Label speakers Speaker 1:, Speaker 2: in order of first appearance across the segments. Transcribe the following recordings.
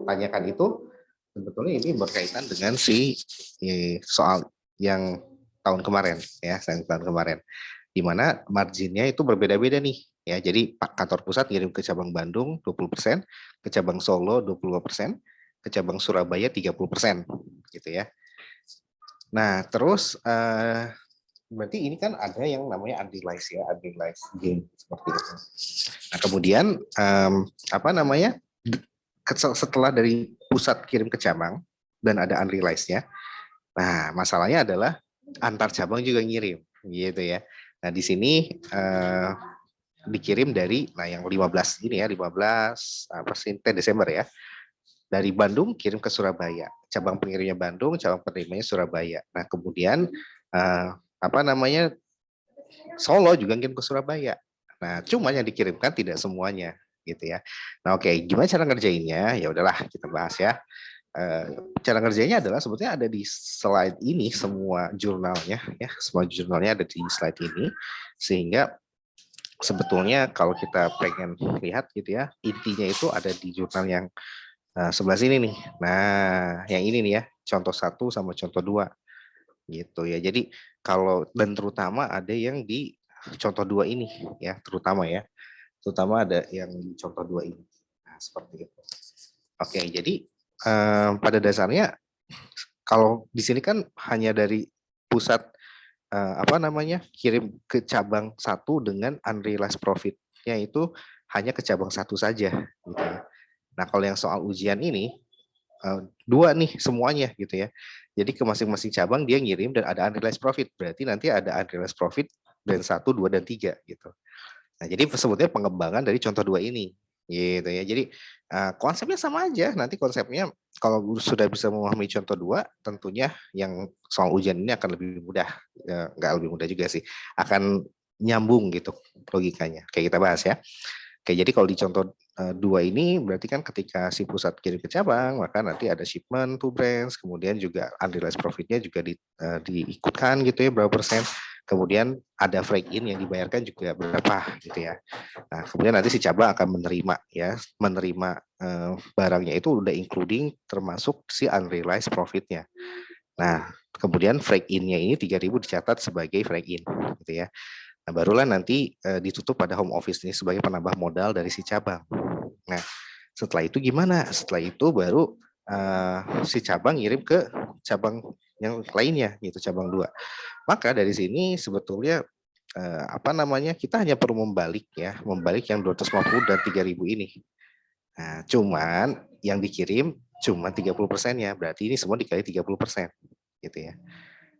Speaker 1: tanyakan itu sebetulnya ini berkaitan dengan soal yang tahun kemarin ya, tahun kemarin, di mana marginnya itu berbeda-beda nih ya. Jadi Pak Kantor Pusat ngirim ke cabang Bandung 20%, ke cabang Solo 25%, ke cabang Surabaya 30% gitu ya. Nah, terus berarti ini kan ada yang namanya unrealized ya, unrealized gain seperti itu. Nah, kemudian apa namanya? Setelah dari pusat kirim ke cabang dan ada unrealized-nya. Nah, masalahnya adalah antar cabang juga ngirim gitu ya. Nah, di sini dikirim dari yang 15 ini ya, 15 Desember ya. Dari Bandung kirim ke Surabaya. Cabang pengirimnya Bandung, cabang penerimanya Surabaya. Nah, kemudian apa namanya? Solo juga ngirim ke Surabaya. Nah, cuma yang dikirimkan tidak semuanya gitu ya. Nah, oke, gimana cara ngerjainnya? Ya udahlah, kita bahas ya. Cara ngerjainnya adalah sebetulnya ada di slide ini semua jurnalnya ya, semua jurnalnya ada di slide ini, sehingga sebetulnya kalau kita pengen lihat gitu ya, intinya itu ada di jurnal yang sebelah sini nih. Nah, yang ini nih ya, contoh 1 sama contoh 2 gitu ya. Jadi kalau dan terutama ada yang di contoh 2 ini ya, terutama ya. Terutama ada yang di contoh 2 ini. Nah, seperti itu. Oke, jadi pada dasarnya kalau di sini kan hanya dari pusat apa namanya? Kirim ke cabang 1 dengan unrealized profit-nya itu hanya ke cabang 1 saja gitu ya. Nah, kalau yang soal ujian ini 2 nih semuanya gitu ya. Jadi ke masing-masing cabang dia ngirim dan ada unrealized profit. Berarti nanti ada unrealized profit brand 1, 2 dan 3 gitu. Nah, jadi sebetulnya pengembangan dari contoh 2 ini gitu ya. Jadi konsepnya sama aja. Nanti konsepnya kalau sudah bisa memahami contoh 2, tentunya yang soal ujian ini akan lebih mudah. Nggak lebih mudah juga sih. Akan nyambung gitu logikanya. Kayak kita bahas ya. Oke, jadi kalau di contoh 2 ini berarti kan ketika si pusat kirim ke cabang, maka nanti ada shipment to branch, kemudian juga unrealized profit-nya juga diikutkan gitu ya, berapa persen. Kemudian ada freight in yang dibayarkan juga berapa gitu ya. Nah, kemudian nanti si cabang akan menerima barangnya itu udah including termasuk si unrealized profit-nya. Nah, kemudian freight in-nya ini 3.000 dicatat sebagai freight in gitu ya. Nah, barulah nanti ditutup pada home office ini sebagai penambah modal dari si cabang. Nah, setelah itu gimana? Setelah itu baru si cabang ngirim ke cabang yang lainnya, yaitu cabang 2. Maka dari sini sebetulnya apa namanya? Kita hanya perlu membalik yang 250 dan 3.000 ini. Nah, cuman yang dikirim cuma 30%-nya, berarti ini semua dikali 30% gitu ya.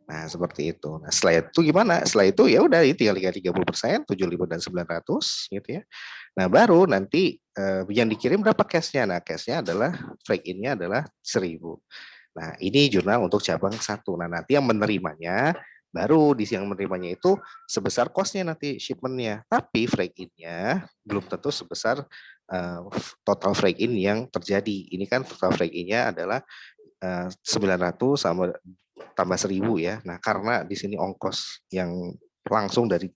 Speaker 1: Nah, seperti itu. Nah, setelah itu gimana? Setelah itu ya udah tinggal 30%, 7.000 dan 900 gitu ya. Nah, baru nanti yang dikirim berapa cash-nya? Nah, cash-nya adalah freight in-nya adalah 1.000. Nah, ini jurnal untuk cabang 1. Nah, nanti yang menerimanya baru di yang menerimanya itu sebesar cost-nya nanti shipment-nya. Tapi freight in-nya belum tentu sebesar total freight in yang terjadi. Ini kan total freight in-nya adalah 900 sama tambah 1.000 ya. Nah, karena di sini ongkos yang langsung dari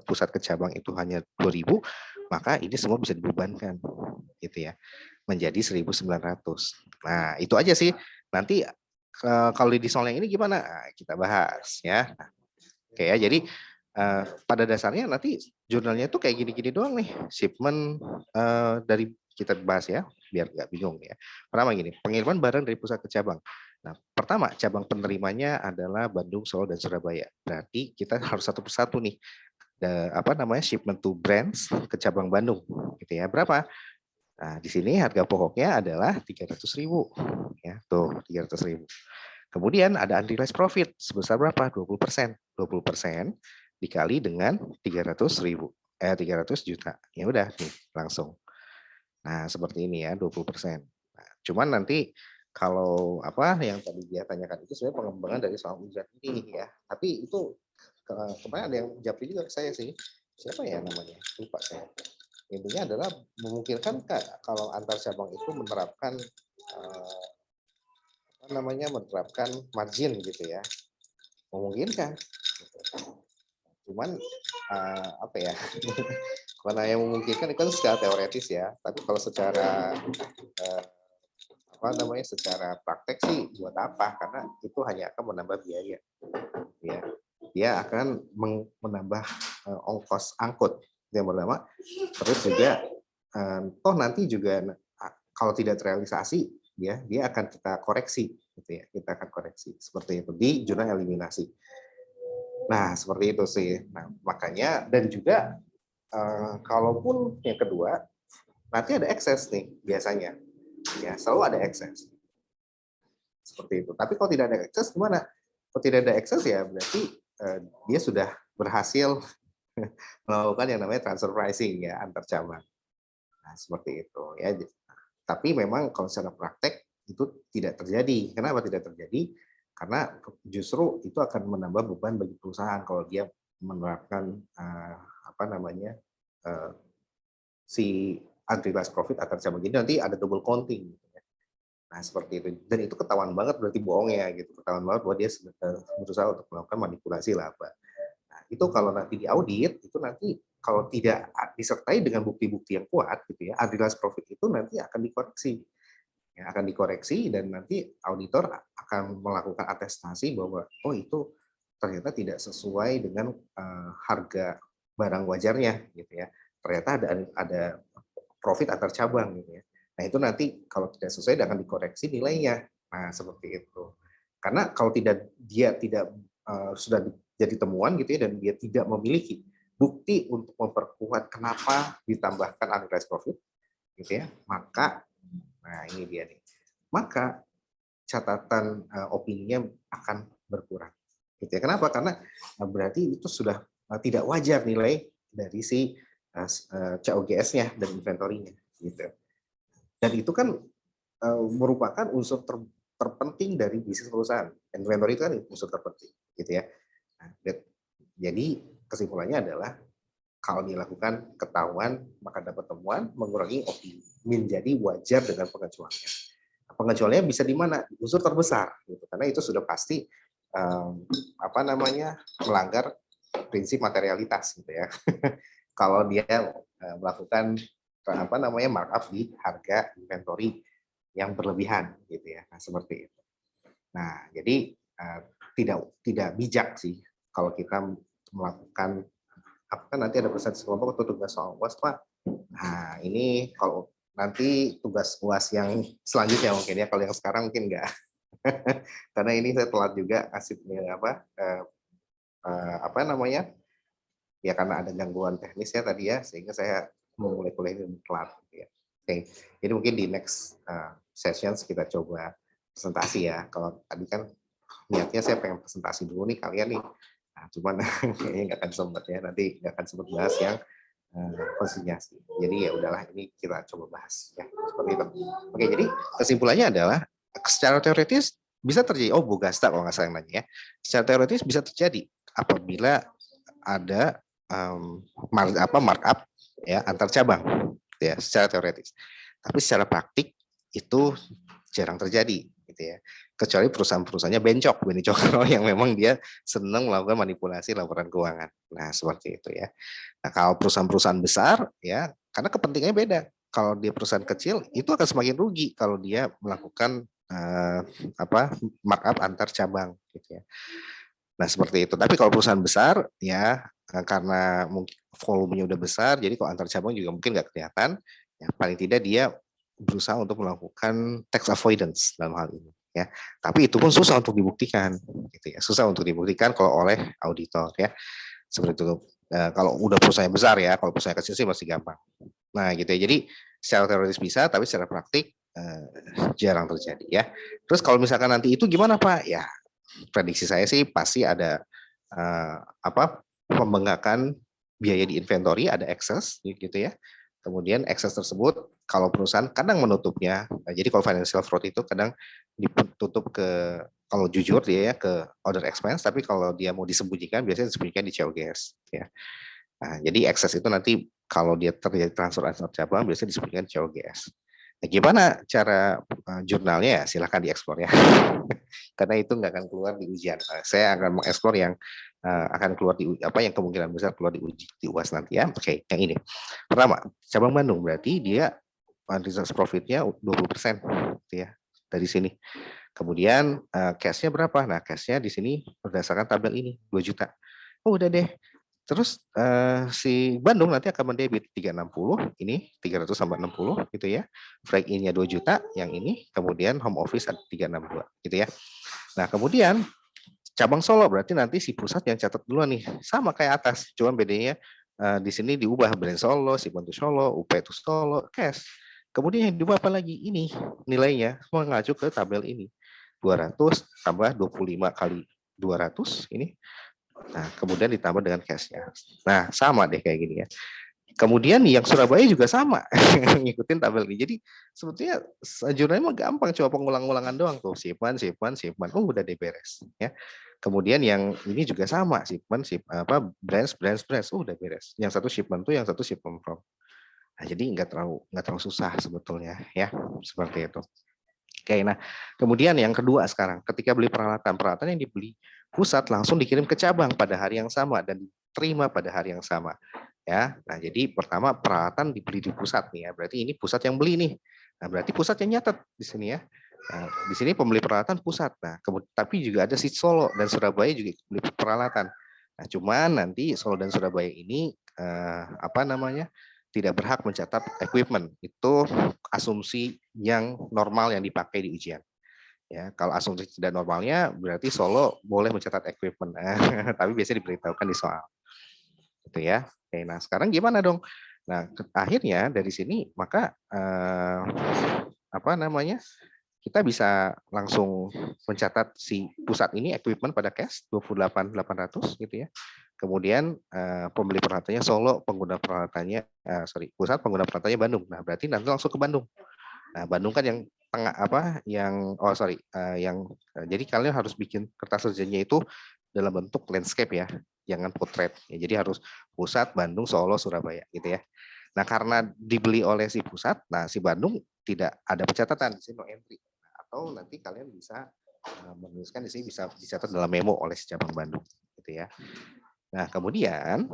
Speaker 1: pusat ke cabang itu hanya 2.000, maka ini semua bisa dibebankan gitu ya, menjadi 1.900. Nah, itu aja sih. Nanti kalau di soal yang ini gimana? Nah, kita bahas ya. Oke ya, jadi pada dasarnya nanti jurnalnya itu kayak gini-gini doang nih. Shipment dari kita bahas ya, biar nggak bingung ya. Pertama gini, pengiriman barang dari pusat ke cabang. Nah, pertama cabang penerimanya adalah Bandung, Solo, dan Surabaya. Berarti kita harus satu persatu nih. Apa namanya shipment to brands ke cabang Bandung, gitu ya. Berapa? Nah, di sini harga pokoknya adalah 300.000, ya tuh 300.000. Kemudian ada unrealized profit sebesar berapa? 20%. 20% dikali dengan 300.000, 300 juta. Ya udah nih langsung. Nah, seperti ini ya, 20%. Nah, cuman nanti kalau apa yang tadi dia tanyakan itu sebenarnya pengembangan dari soal ujian ini ya. Tapi itu kemarin ada yang japri juga ke saya sih. Siapa ya namanya? Lupa saya. Intinya adalah memungkinkan kalau antar cabang itu menerapkan menerapkan margin gitu ya. Memungkinkan. Cuman apa ya? Karena yang memungkinkan itu kan secara teoretis ya. Tapi kalau secara apa namanya secara praktek sih buat apa? Karena itu hanya akan menambah biaya, ya. Dia akan menambah ongkos angkut yang pertama. Terus juga toh nanti juga kalau tidak terrealisasi, dia akan kita koreksi, gitu ya. Kita akan koreksi seperti itu di jurnal eliminasi. Nah, seperti itu sih. Nah, makanya dan juga kalaupun yang kedua nanti ada ekses nih biasanya, ya selalu ada ekses seperti itu. Tapi kalau tidak ada ekses gimana? Kalau tidak ada ekses ya berarti dia sudah berhasil melakukan yang namanya transfer pricing ya antar cabang. Nah, seperti itu ya. Tapi memang kalau secara praktek itu tidak terjadi. Kenapa tidak terjadi? Karena justru itu akan menambah beban bagi perusahaan kalau dia menerapkan apa namanya si unrealized profit antar cabang. Jadi nanti ada double counting. Nah, seperti itu. Dan itu ketahuan banget berarti bohongnya gitu. Ketahuan banget bahwa dia berusaha untuk melakukan manipulasi laba. Nah, itu kalau nanti diaudit, itu nanti kalau tidak disertai dengan bukti-bukti yang kuat gitu ya, unrealized profit itu nanti akan dikoreksi. Ya, akan dikoreksi dan nanti auditor akan melakukan atestasi bahwa oh itu ternyata tidak sesuai dengan harga barang wajarnya gitu ya. Ternyata ada profit antar cabang gitu ya. Nah, itu nanti kalau tidak sesuai akan dikoreksi nilainya. Nah, seperti itu. Karena kalau dia tidak sudah jadi temuan gitu ya dan dia tidak memiliki bukti untuk memperkuat kenapa ditambahkan unrealized profit gitu ya, maka nah ini dia nih. Maka catatan opininya akan berkurang. Gitu ya. Kenapa? Karena berarti itu sudah tidak wajar nilai dari si COGS-nya dan inventory-nya gitu. Dan itu kan merupakan unsur terpenting dari bisnis perusahaan. Inventory itu kan unsur terpenting, gitu ya. Nah, jadi kesimpulannya adalah kalau dilakukan ketahuan maka dapat temuan mengurangi opini menjadi wajar dengan pengecualian. Pengecualiannya bisa di mana? Unsur terbesar, gitu. Karena itu sudah pasti apa namanya melanggar prinsip materialitas, gitu ya. Kalau dia melakukan apa namanya markup di harga inventory yang berlebihan gitu ya. Nah, seperti itu. Nah, jadi tidak bijak sih kalau kita melakukan apa kan nanti ada presentasi kelompok atau tugas soal UAS, Pak. Nah, ini kalau nanti tugas UAS yang selanjutnya mungkin ya, kalau yang sekarang mungkin enggak. Karena ini saya telat juga kasih apa namanya? Ya karena ada gangguan teknis ya tadi ya, sehingga saya memulai kuliah ini telat. Gitu ya. Oke, jadi mungkin di next sessions kita coba presentasi ya. Kalau tadi kan niatnya saya pengen presentasi dulu nih kalian nih. Nah, cuman kayaknya nggak akan sempat ya, nanti nggak akan sempat bahas yang konsinyasi. Jadi ya udahlah ini kita coba bahas ya seperti itu. Oke, jadi kesimpulannya adalah secara teoritis bisa terjadi. Oh, Bu Gasta kalau nggak salah yang nanya ya. Secara teoritis bisa terjadi apabila ada markup ya antar cabang ya secara teoritis. Tapi secara praktik itu jarang terjadi gitu ya. Kecuali perusahaan-perusahaannya bencok yang memang dia senang melakukan manipulasi laporan keuangan. Nah, seperti itu ya. Nah, kalau perusahaan-perusahaan besar ya karena kepentingannya beda. Kalau dia perusahaan kecil itu akan semakin rugi kalau dia melakukan markup antar cabang gitu ya. Nah, seperti itu. Tapi kalau perusahaan besar, ya karena mungkin volumenya udah besar, jadi kalau antar cabang juga mungkin nggak kelihatan. Ya, paling tidak dia berusaha untuk melakukan tax avoidance dalam hal ini. Ya, tapi itu pun susah untuk dibuktikan, gitu ya. Susah untuk dibuktikan kalau oleh auditor, ya. Seperti itu. Kalau udah perusahaan besar ya, kalau perusahaan kecil sih masih gampang. Nah, gitu ya. Jadi secara teoris bisa, tapi secara praktik jarang terjadi, ya. Terus kalau misalkan nanti itu gimana, Pak? Ya, prediksi saya sih pasti ada pembengkakan biaya di inventory, ada excess gitu ya. Kemudian excess tersebut kalau perusahaan kadang menutupnya. Jadi kalau financial fraud itu kadang ditutup ke kalau jujur dia ya ke other expense, tapi kalau dia mau disembunyikan biasanya disembunyikan di COGS ya. Nah, jadi excess itu nanti kalau dia terjadi transfer antar cabang biasanya disembunyikan di COGS. Nah, gimana cara jurnalnya ya silahkan dieksplor ya. Karena itu nggak akan keluar di ujian. Saya akan mengeksplor yang akan keluar di yang kemungkinan besar keluar di uji di UAS nanti ya. Oke, yang ini. Pertama, cabang Bandung berarti dia reserve profitnya 20% gitu ya. dari sini. Kemudian cash-nya berapa? Nah, cash-nya di sini berdasarkan tabel ini 2 juta. Oh, udah deh. Terus si Bandung nanti akan mendebit 360, ini 300 sama 60 gitu ya. Break in-nya 2 juta, yang ini, kemudian home office 362 gitu ya. Nah, kemudian cabang Solo berarti nanti si pusat yang catat duluan nih. Sama kayak atas, cuma bedanya di sini diubah brand Solo, si Bantu Solo, UP itu Solo, cash. Kemudian yang diubah apa lagi? Ini nilainya mengacu ke tabel ini. 200 tambah 25 kali 200 ini. Nah, kemudian ditambah dengan cash-nya. Nah, sama deh kayak gini ya. Kemudian yang Surabaya juga sama, ngikutin tabel ini. Jadi sebetulnya jurnalnya mah gampang, cuma pengulang-ulangan doang tuh, shipment, udah deh beres ya. Kemudian yang ini juga sama, shipment, branch, udah beres. Yang satu shipment tuh, yang satu shipment from. Nah, jadi nggak terlalu susah sebetulnya ya, seperti itu. Oke, nah kemudian yang kedua sekarang, ketika beli peralatan yang dibeli pusat langsung dikirim ke cabang pada hari yang sama dan diterima pada hari yang sama. Ya, nah jadi pertama peralatan dibeli di pusat nih ya, berarti ini pusat yang beli nih. Nah, berarti pusat yang nyatet di sini ya. Nah, di sini pembeli peralatan pusat. Nah, tapi juga ada si Solo dan Surabaya juga beli peralatan. Nah, cuman nanti Solo dan Surabaya ini tidak berhak mencatat equipment. Itu asumsi yang normal yang dipakai di ujian. Ya, kalau asumsi tidak normalnya berarti Solo boleh mencatat equipment. Tapi biasanya diberitahukan di soal. Gitu ya. Oke, nah sekarang gimana dong? Nah, akhirnya dari sini maka kita bisa langsung mencatat si pusat ini equipment pada cash 28.800 gitu ya. Kemudian pembeli peralatannya Solo, pusat pengguna peralatannya Bandung. Nah, berarti nanti langsung ke Bandung. Nah, Bandung kan yang tengah jadi kalian harus bikin kertas kerjanya itu dalam bentuk landscape ya, jangan portrait. Ya, jadi harus pusat, Bandung, Solo, Surabaya gitu ya. Nah, karena dibeli oleh si pusat, nah si Bandung tidak ada pencatatan di sini, no entry. Nah, atau nanti kalian bisa menuliskan di sini, bisa dicatat dalam memo oleh si cabang Bandung gitu ya. Nah, kemudian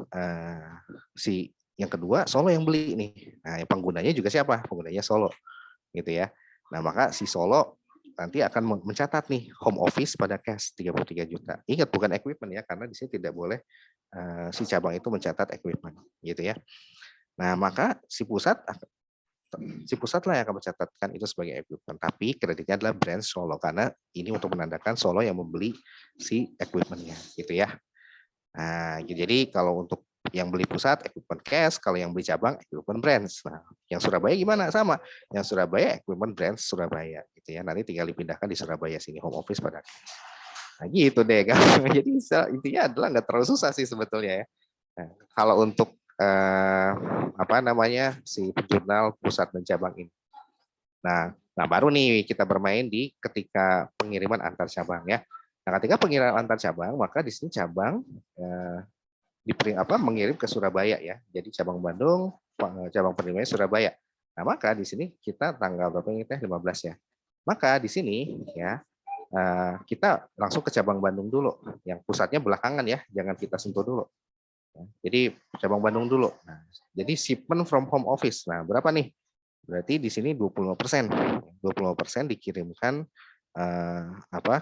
Speaker 1: si yang kedua Solo yang beli nih. Nah, yang penggunanya juga siapa? Penggunanya Solo gitu ya. Nah, maka si Solo nanti akan mencatat nih home office pada cash 33 juta. Ingat bukan equipment ya, karena di sini tidak boleh si cabang itu mencatat equipment gitu ya. Nah, maka si pusat lah yang akan mencatatkan itu sebagai equipment. Tapi kreditnya adalah brand Solo karena ini untuk menandakan Solo yang membeli si equipmentnya gitu ya. Nah, jadi kalau untuk yang beli pusat equipment cash, kalau yang beli cabang equipment brands. Nah, yang Surabaya gimana? Sama. Yang Surabaya equipment brands Surabaya gitu ya. Nanti tinggal dipindahkan di Surabaya sini home office pada. Nah, gitu deh kan. Jadi intinya adalah nggak terlalu susah sih sebetulnya ya. Nah, kalau untuk si jurnal pusat dan cabang ini. Nah, baru nih kita bermain di ketika pengiriman antar cabang ya. Nah, ketika pengiriman antar cabang, maka di sini cabang mengirim ke Surabaya ya. Jadi cabang Bandung, cabang penerimanya Surabaya. Nah, maka di sini kita tanggal berapa ini teh 15 ya. Maka di sini ya kita langsung ke cabang Bandung dulu. Yang pusatnya belakangan ya, jangan kita sentuh dulu. Jadi cabang Bandung dulu. Nah, jadi shipment from home office. Nah, berapa nih? Berarti di sini 25%. 25% dikirimkan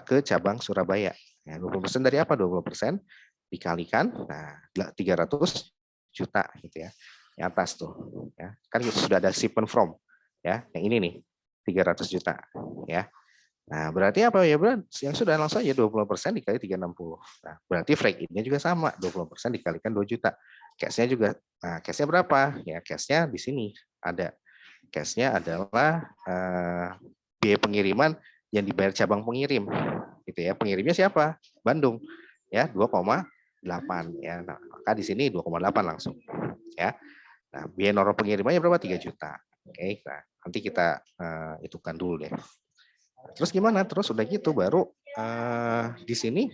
Speaker 1: ke cabang Surabaya. Ya, 20% dari apa? 20% dikalikan, nah 300 juta gitu ya. Yang atas tuh, ya. Kan sudah ada shipment from, ya. Yang ini nih 300 juta, ya. Nah, berarti apa ya, Bro? Yang sudah langsung aja 20% dikali 360. Nah, berarti freight in-nya juga sama, 20% dikalikan 2 juta. Cash-nya juga, nah cash-nya berapa? Ya, cash-nya di sini ada. Cash-nya adalah biaya pengiriman yang dibayar cabang pengirim. Gitu ya. Pengirimnya siapa? Bandung. Ya, 2,8 ya. Nah, maka di sini 2,8 langsung. Ya. Nah, biaya normal pengirimannya berapa? 3 juta. Oke, nah, nanti kita hitungkan dulu deh. Terus gimana? Terus udah gitu baru di sini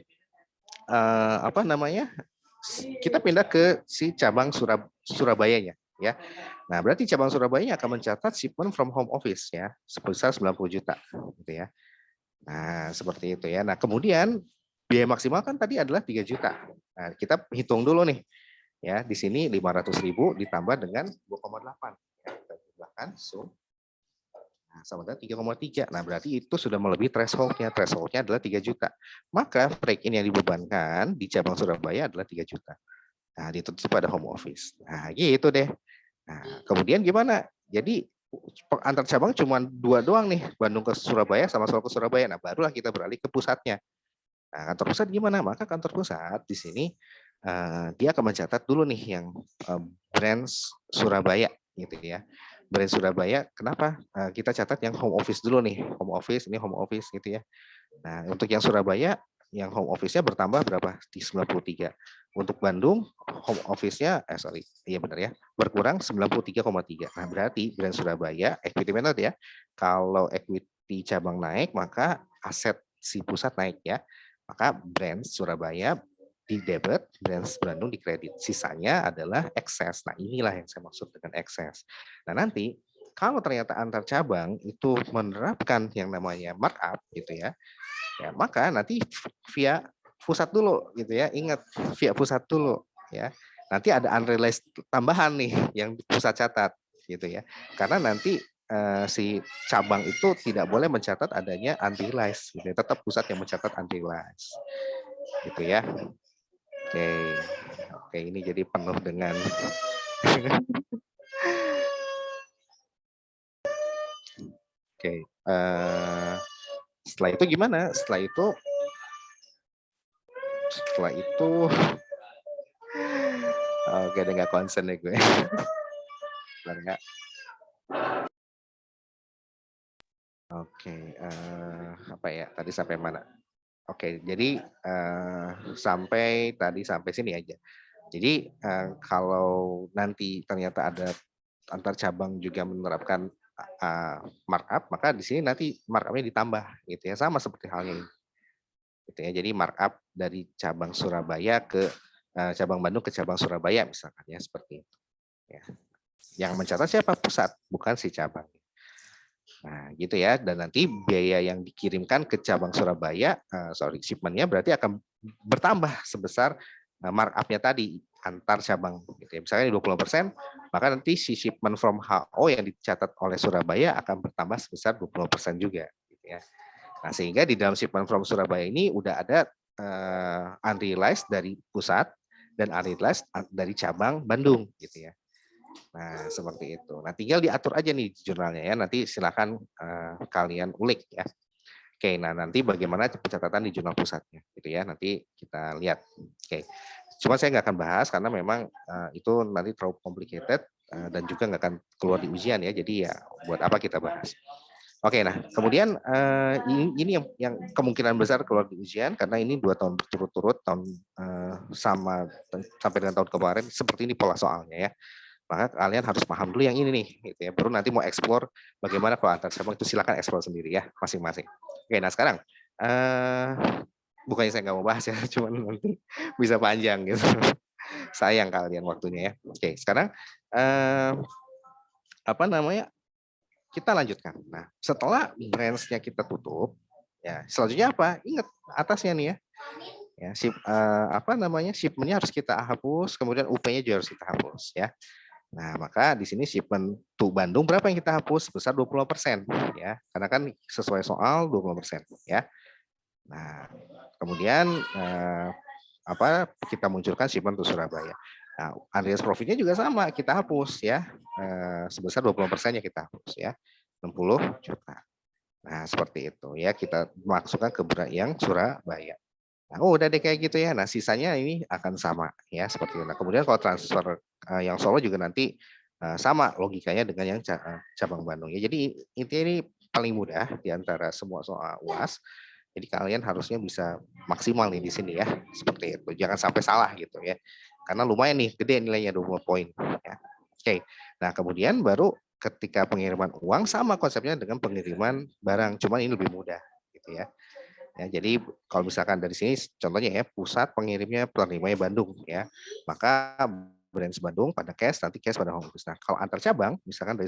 Speaker 1: kita pindah ke si cabang Surabayanya ya. Nah, berarti cabang Surabaya akan mencatat shipment from home office ya sebesar 90 juta gitu ya. Nah, seperti itu ya. Nah, kemudian biaya maksimal kan tadi adalah 3 juta. Nah, kita hitung dulu nih. Ya, di sini 500.00000 ditambah dengan 2,8. Ya, kita tambahkan Nah, sama dengan 3,3. Nah, berarti itu sudah melebihi threshold-nya. Threshold-nya adalah 3 juta. Maka break-in yang dibebankan di cabang Surabaya adalah 3 juta. Nah, ditutup pada home office. Nah, gitu deh. Nah, kemudian gimana? Jadi antar cabang cuma 2 doang nih, Bandung ke Surabaya sama Solo ke Surabaya. Nah, barulah kita beralih ke pusatnya. Nah, kantor pusat gimana? Maka kantor pusat di sini dia akan mencatat dulu nih yang brand Surabaya gitu ya. Brand Surabaya, kenapa? Kita catat yang home office dulu nih. Home office, ini home office gitu ya. Nah, untuk yang Surabaya, yang home office-nya bertambah berapa? Di 93. Untuk Bandung, home office-nya, iya benar ya, berkurang 93,3. Nah, berarti brand Surabaya, equity method ya, kalau equity cabang naik, maka aset si pusat naik ya. Maka brand Surabaya di debit, brand Bandung di kredit. Sisanya adalah ekses. Nah, inilah yang saya maksud dengan ekses. Nah, nanti kalau ternyata antar cabang itu menerapkan yang namanya markup gitu ya, maka nanti via pusat dulu gitu ya. Ingat, via pusat dulu ya. Nanti ada unrealized tambahan nih yang pusat catat gitu ya. Karena nanti si cabang itu tidak boleh mencatat adanya unrealized gitu ya. Tetap pusat yang mencatat unrealized gitu ya. Oke. Oke, ini jadi penuh dengan Oke. Setelah itu gimana? Setelah itu oke, udah nggak concern ya gue. Bentar, Oke, apa ya? Tadi sampai mana? Oke, jadi sampai sini aja. Jadi kalau nanti ternyata ada antar cabang juga menerapkan markup, maka di sini nanti markupnya ditambah, gitu ya, sama seperti halnya ini. Gitu ya. Jadi markup dari cabang Surabaya ke cabang Bandung ke cabang Surabaya misalkan ya, seperti itu. Ya. Yang mencatat siapa? Pusat, bukan si cabang. Nah, gitu ya. Dan nanti biaya yang dikirimkan ke cabang Surabaya, shipment-nya berarti akan bertambah sebesar markup-nya tadi antar cabang. Gitu ya. Misalnya 20%, maka nanti si shipment from HO yang dicatat oleh Surabaya akan bertambah sebesar 20% juga. Gitu ya. Nah, sehingga di dalam shipment from Surabaya ini udah ada unrealized dari pusat dan unrealized dari cabang Bandung. Gitu ya. Nah, seperti itu. Nah, tinggal diatur aja nih jurnalnya ya. Nanti silakan kalian ulik ya. Oke, nah nanti bagaimana pencatatan di jurnal pusatnya gitu ya. Nanti kita lihat. Oke. Cuma saya nggak akan bahas karena memang itu nanti terlalu complicated dan juga nggak akan keluar di ujian ya. Jadi ya buat apa kita bahas. Oke, nah kemudian ini yang kemungkinan besar keluar di ujian karena ini 2 tahun berturut-turut, tahun sama sampai dengan tahun kemarin seperti ini pola soalnya ya. Maka kalian harus paham dulu yang ini nih, gitu ya. Baru nanti mau explore bagaimana kalau antar cabang itu silakan explore sendiri ya, masing-masing. Oke, nah sekarang bukannya saya nggak mau bahas ya, cuma nanti bisa panjang gitu. Sayang kalian waktunya ya. Oke, sekarang apa namanya? Kita lanjutkan. Nah, setelah branch-nya kita tutup, ya selanjutnya apa? Ingat atasnya nih ya. Ya, apa namanya? Shipment-nya harus kita hapus, kemudian UP-nya juga harus kita hapus ya. Nah, maka di sini shipment to Bandung berapa yang kita hapus? Sebesar 20% ya. Karena kan sesuai soal 20% ya. Nah, kemudian kita munculkan shipment to Surabaya. Nah, unrealized profit-nya juga sama, kita hapus ya. Sebesar 20%-nya kita hapus ya. 60 juta. Nah, seperti itu ya, kita masukkan ke yang Surabaya. Nah, udah deh kayak gitu ya. Nah, sisanya ini akan sama ya seperti itu. Nah, kemudian kalau transfer yang Solo juga nanti sama logikanya dengan yang cabang Bandung ya. Jadi intinya ini paling mudah di antara semua soal UAS. Jadi kalian harusnya bisa maksimal nih di sini ya. Seperti itu. Jangan sampai salah gitu ya. Karena lumayan nih gede nilainya 20 poin ya. Oke. Nah, kemudian baru ketika pengiriman uang sama konsepnya dengan pengiriman barang, cuman ini lebih mudah gitu ya. Ya, jadi kalau misalkan dari sini contohnya ya pusat pengirimnya penerimanya Bandung ya, maka branch Bandung pada cash, nanti cash pada home office. Nah, kalau antar cabang misalkan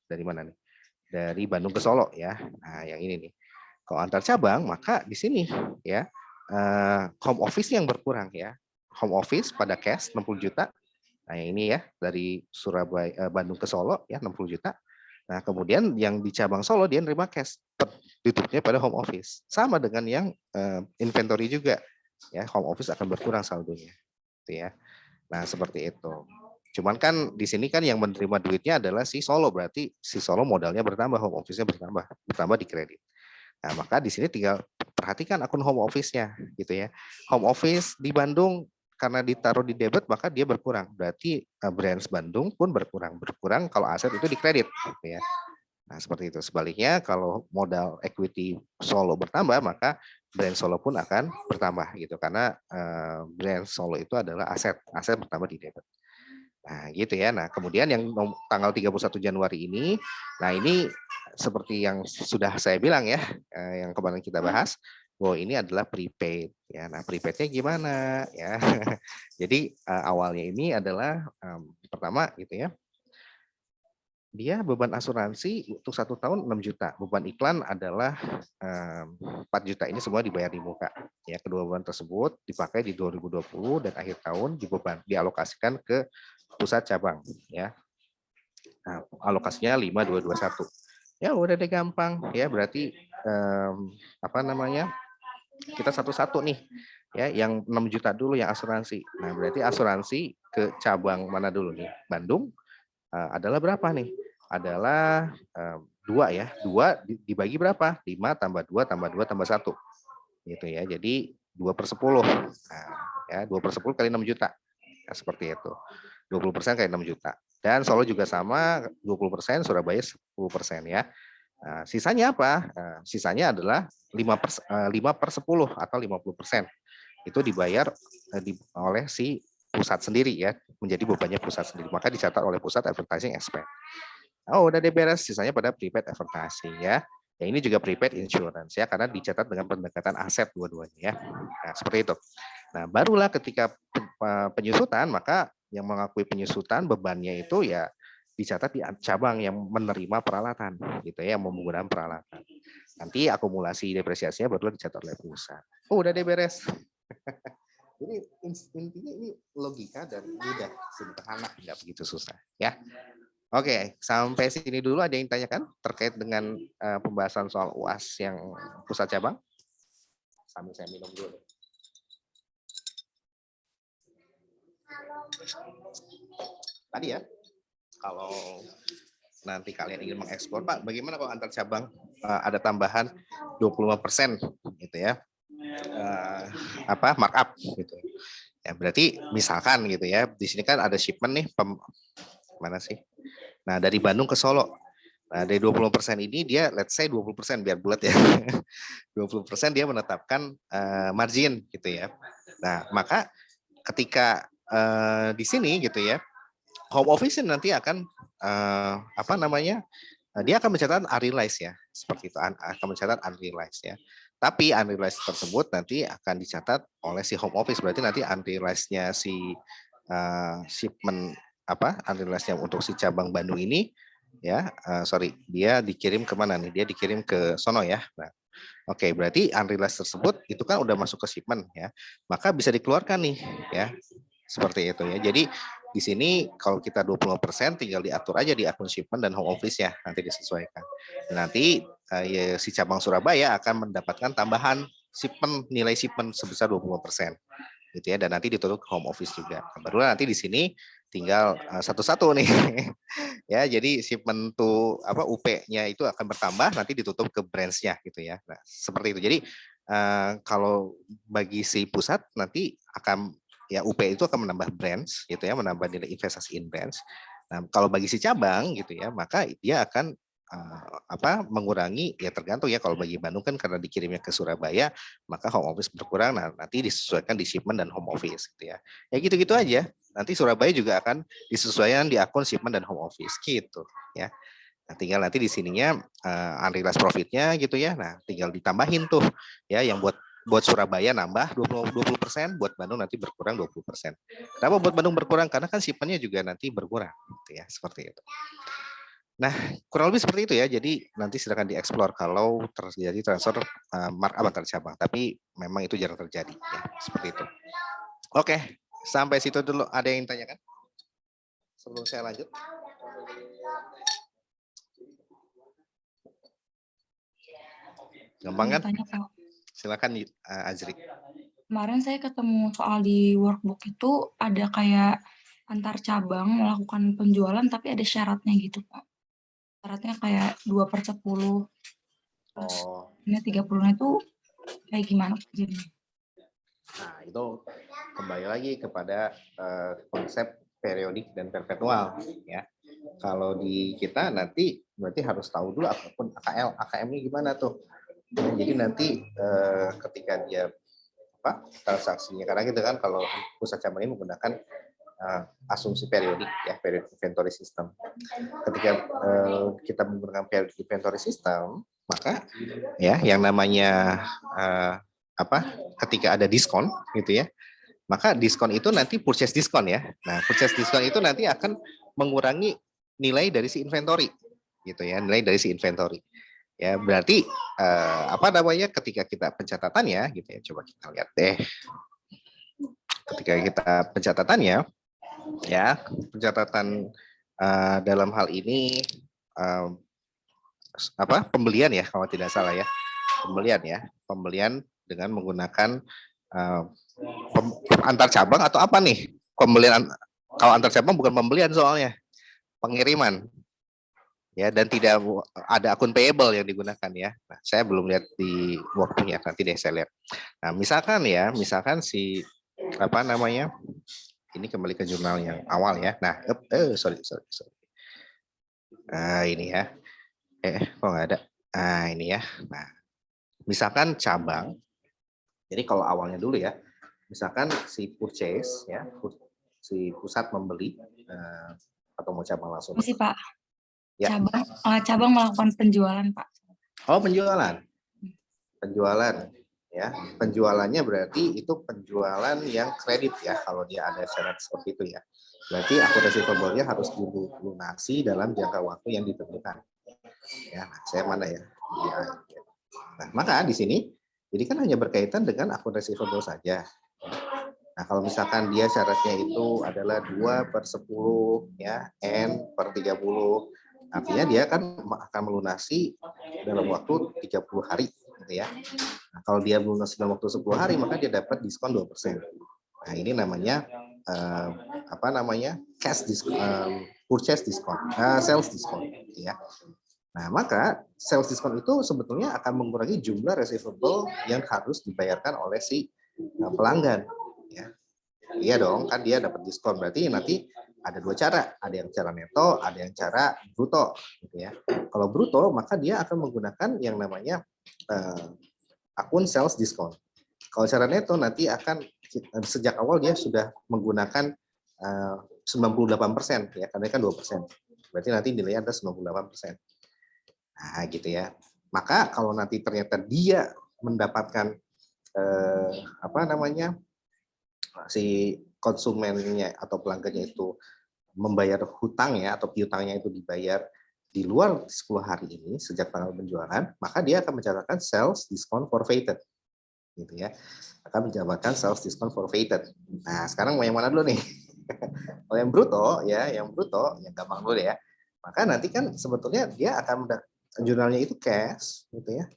Speaker 1: dari mana nih? Dari Bandung ke Solo ya. Nah, yang ini nih. Kalau antar cabang maka di sini ya home office yang berkurang ya. Home office pada cash 60 juta. Nah, yang ini ya dari Surabaya Bandung ke Solo ya 60 juta. Nah, kemudian yang di cabang Solo dia nerima cash, ditutupnya pada home office. Sama dengan yang inventory juga, ya home office akan berkurang saldonya, gitu ya. Nah, seperti itu. Cuman kan di sini kan yang menerima duitnya adalah si Solo, berarti si Solo modalnya bertambah, home office-nya bertambah di kredit. Nah, maka di sini tinggal perhatikan akun home office-nya, gitu ya. Home office di Bandung karena ditaruh di debit maka dia berkurang. Berarti branch Bandung pun berkurang kalau aset itu di kredit, gitu ya. Nah, seperti itu. Sebaliknya kalau modal equity Solo bertambah, maka brand Solo pun akan bertambah gitu karena brand Solo itu adalah aset bertambah di debit. Nah, gitu ya. Nah, kemudian yang tanggal 31 Januari ini, nah ini seperti yang sudah saya bilang ya, yang kemarin kita bahas, bahwa ini adalah prepaid ya. Nah, prepaidnya gimana ya? Jadi awalnya ini adalah pertama gitu ya. Dia beban asuransi untuk 1 tahun 6 juta. Beban iklan adalah 4 juta. Ini semua dibayar di muka. Ya, kedua beban tersebut dipakai di 2020 dan akhir tahun dialokasikan ke pusat cabang. Ya, nah, alokasinya 5221. Ya udah deh gampang. Ya berarti apa namanya? Kita satu-satu nih. Ya, yang 6 juta dulu yang asuransi. Nah, berarti asuransi ke cabang mana dulu nih? Bandung adalah berapa nih? Adalah 2 ya. 2 dibagi berapa? 5 tambah 2 tambah 2 tambah 1. Gitu ya. Jadi 2/10. Nah, ya 2/10 kali 6 juta. Ya, seperti itu. 20% kali 6 juta. Dan Solo juga sama 20%, Surabaya 10% ya. Nah, sisanya apa? Sisanya adalah 5/10 atau 50%. Itu dibayar oleh si pusat sendiri ya, menjadi bebannya pusat sendiri. Maka dicatat oleh pusat advertising expense. Oh, udah deh beres, sisanya pada prepaid advertising ya. Ya ini juga prepaid insurance ya, karena dicatat dengan pendekatan aset dua-duanya ya. Nah, seperti itu. Nah, barulah ketika penyusutan, maka yang mengakui penyusutan bebannya itu ya dicatat di cabang yang menerima peralatan gitu ya, yang menggunakan peralatan. Nanti akumulasi depresiasinya baru dicatat oleh pusat. Oh, udah deh beres. Jadi intinya ini logika dan mudah, sederhana, nggak begitu susah ya. Oke, sampai sini dulu ada yang tanyakan terkait dengan pembahasan soal UAS yang pusat cabang? Sambil saya minum dulu. Tadi ya, kalau nanti kalian ingin mengekspor, Pak, bagaimana kalau antar cabang ada tambahan 25% gitu ya, markup gitu. Ya berarti misalkan gitu ya, di sini kan ada shipment nih, mana sih? Nah dari Bandung ke Solo. Nah, dari 20% ini dia let's say 20% biar bulat ya. 20% dia menetapkan margin gitu ya. Nah, maka ketika di sini gitu ya, home office nanti akan dia akan mencatat unrealized ya, seperti itu, akan mencatat unrealized ya. Tapi unrealized tersebut nanti akan dicatat oleh si home office, berarti nanti unrealized-nya si shipment unrealized-nya untuk si cabang Bandung ini ya, dia dikirim ke mana nih? Dia dikirim ke sono ya. Nah, oke, berarti unrealized tersebut itu kan udah masuk ke shipment ya, maka bisa dikeluarkan nih ya, seperti itu ya. Jadi di sini kalau kita 20% tinggal diatur aja di akun shipment dan home office ya, nanti disesuaikan. Nanti ya, si cabang Surabaya akan mendapatkan tambahan nilai shipment sebesar 20%. Gitu ya, dan nanti ditutup ke home office juga. Baru nanti di sini tinggal satu-satu nih. Ya, jadi shipment to UP-nya itu akan bertambah, nanti ditutup ke branch-nya gitu ya. Nah, seperti itu. Jadi kalau bagi si pusat nanti akan ya UP itu akan menambah branch gitu ya, menambah nilai investasi in branch. Nah, kalau bagi si cabang gitu ya, maka dia akan mengurangi ya, tergantung ya. Kalau bagi Bandung kan karena dikirimnya ke Surabaya, maka home office berkurang. Nah, nanti disesuaikan di shipment dan home office gitu ya. Ya gitu-gitu aja. Nanti Surabaya juga akan disesuaikan di akun shipment dan home office gitu ya. Nah, tinggal nanti di sininya unrealized profitnya gitu ya. Nah, tinggal ditambahin tuh ya, yang buat Surabaya nambah 20%, buat Bandung nanti berkurang 20%. Kenapa buat Bandung berkurang? Karena kan shipmentnya juga nanti berkurang gitu ya, seperti itu. Nah, kurang lebih seperti itu ya. Jadi nanti silakan dieksplor kalau terjadi transfer markup antar cabang. Tapi memang itu jarang terjadi ya, seperti itu. Oke, sampai situ dulu. Ada yang tanyakan? Sebelum saya lanjut. Gampang
Speaker 2: Mau
Speaker 1: kan?
Speaker 2: tanya Pak.
Speaker 1: Silakan Azri.
Speaker 2: Kemarin saya ketemu soal di workbook itu ada kayak antar cabang melakukan penjualan tapi ada syaratnya gitu Pak. Syaratnya kayak 2/10. Terus
Speaker 1: Oh,
Speaker 2: ini 30-nya itu kayak gimana Pak jadinya?
Speaker 1: nah itu kembali lagi kepada konsep periodik dan perpetual ya. Kalau di kita nanti berarti harus tahu dulu apapun AKL, AKM ini gimana tuh. Nah, jadi nanti ketika dia transaksinya, karena gitu kan kalau pusat cabang ini menggunakan asumsi periodik ya, periodic inventory system. Ketika kita menggunakan periodic inventory system, maka ya yang namanya ketika ada diskon gitu ya, maka diskon itu nanti purchase diskon ya. Nah, purchase diskon itu nanti akan mengurangi nilai dari si inventory gitu ya, nilai dari si inventory. Ya, berarti ketika kita pencatatannya gitu ya, coba kita lihat deh. Ketika kita pencatatannya ya, pencatatan dalam hal ini pembelian ya kalau tidak salah ya. Pembelian dengan menggunakan antar cabang atau apa nih? Pembelian kalau antar cabang bukan pembelian soalnya, pengiriman. Ya, dan tidak ada akun payable yang digunakan ya. Nah, saya belum lihat di workbooknya, nanti deh saya lihat. Nah, misalkan si ini kembali ke jurnal yang awal ya. Nah, sorry. Nah, ini ya. Kok nggak ada? Nah, ini ya. Nah, misalkan cabang. Jadi kalau awalnya dulu ya, misalkan si purchase ya, si pusat membeli atau mau cabang langsung.
Speaker 2: Masih Pak,
Speaker 1: Ya.
Speaker 2: cabang melakukan penjualan Pak.
Speaker 1: Oh, penjualan ya. Penjualannya berarti itu penjualan yang kredit ya, kalau dia ada syarat seperti itu ya. Berarti akun receivable-nya harus dilunasi dalam jangka waktu yang ditentukan. Ya, saya mana ya? Ya. Nah, maka di sini jadi kan hanya berkaitan dengan akun receivable saja. Nah, kalau misalkan dia syaratnya itu adalah 2/10 ya, N/30, artinya dia akan melunasi dalam waktu 30 hari gitu ya. Nah, kalau dia melunasi dalam waktu 10 hari maka dia dapat diskon 2%. Nah, ini namanya cash diskon, purchase diskon, sales diskon gitu ya. Nah, maka sales diskon itu sebetulnya akan mengurangi jumlah receivable yang harus dibayarkan oleh si pelanggan ya. Iya dong, kan dia dapat diskon. Berarti nanti ada dua cara, ada yang cara neto, ada yang cara bruto gitu ya. Kalau bruto maka dia akan menggunakan yang namanya akun sales diskon. Kalau cara neto nanti akan sejak awal dia sudah menggunakan 98% ya, karena kan 2%. Berarti nanti nilainya ada 98%. Nah, gitu ya. Maka kalau nanti ternyata dia mendapatkan si konsumennya atau pelanggannya itu membayar hutangnya atau piutangnya itu dibayar di luar 10 hari ini sejak tanggal penjualan, maka dia akan mencatatkan sales discount forfeited. Gitu ya. Akan mencatatkan sales discount forfeited. Nah, sekarang mau yang mana dulu nih? Kalau yang bruto, yang gampang dulu ya. Maka nanti kan sebetulnya dia akan jurnalnya itu cash gitu ya.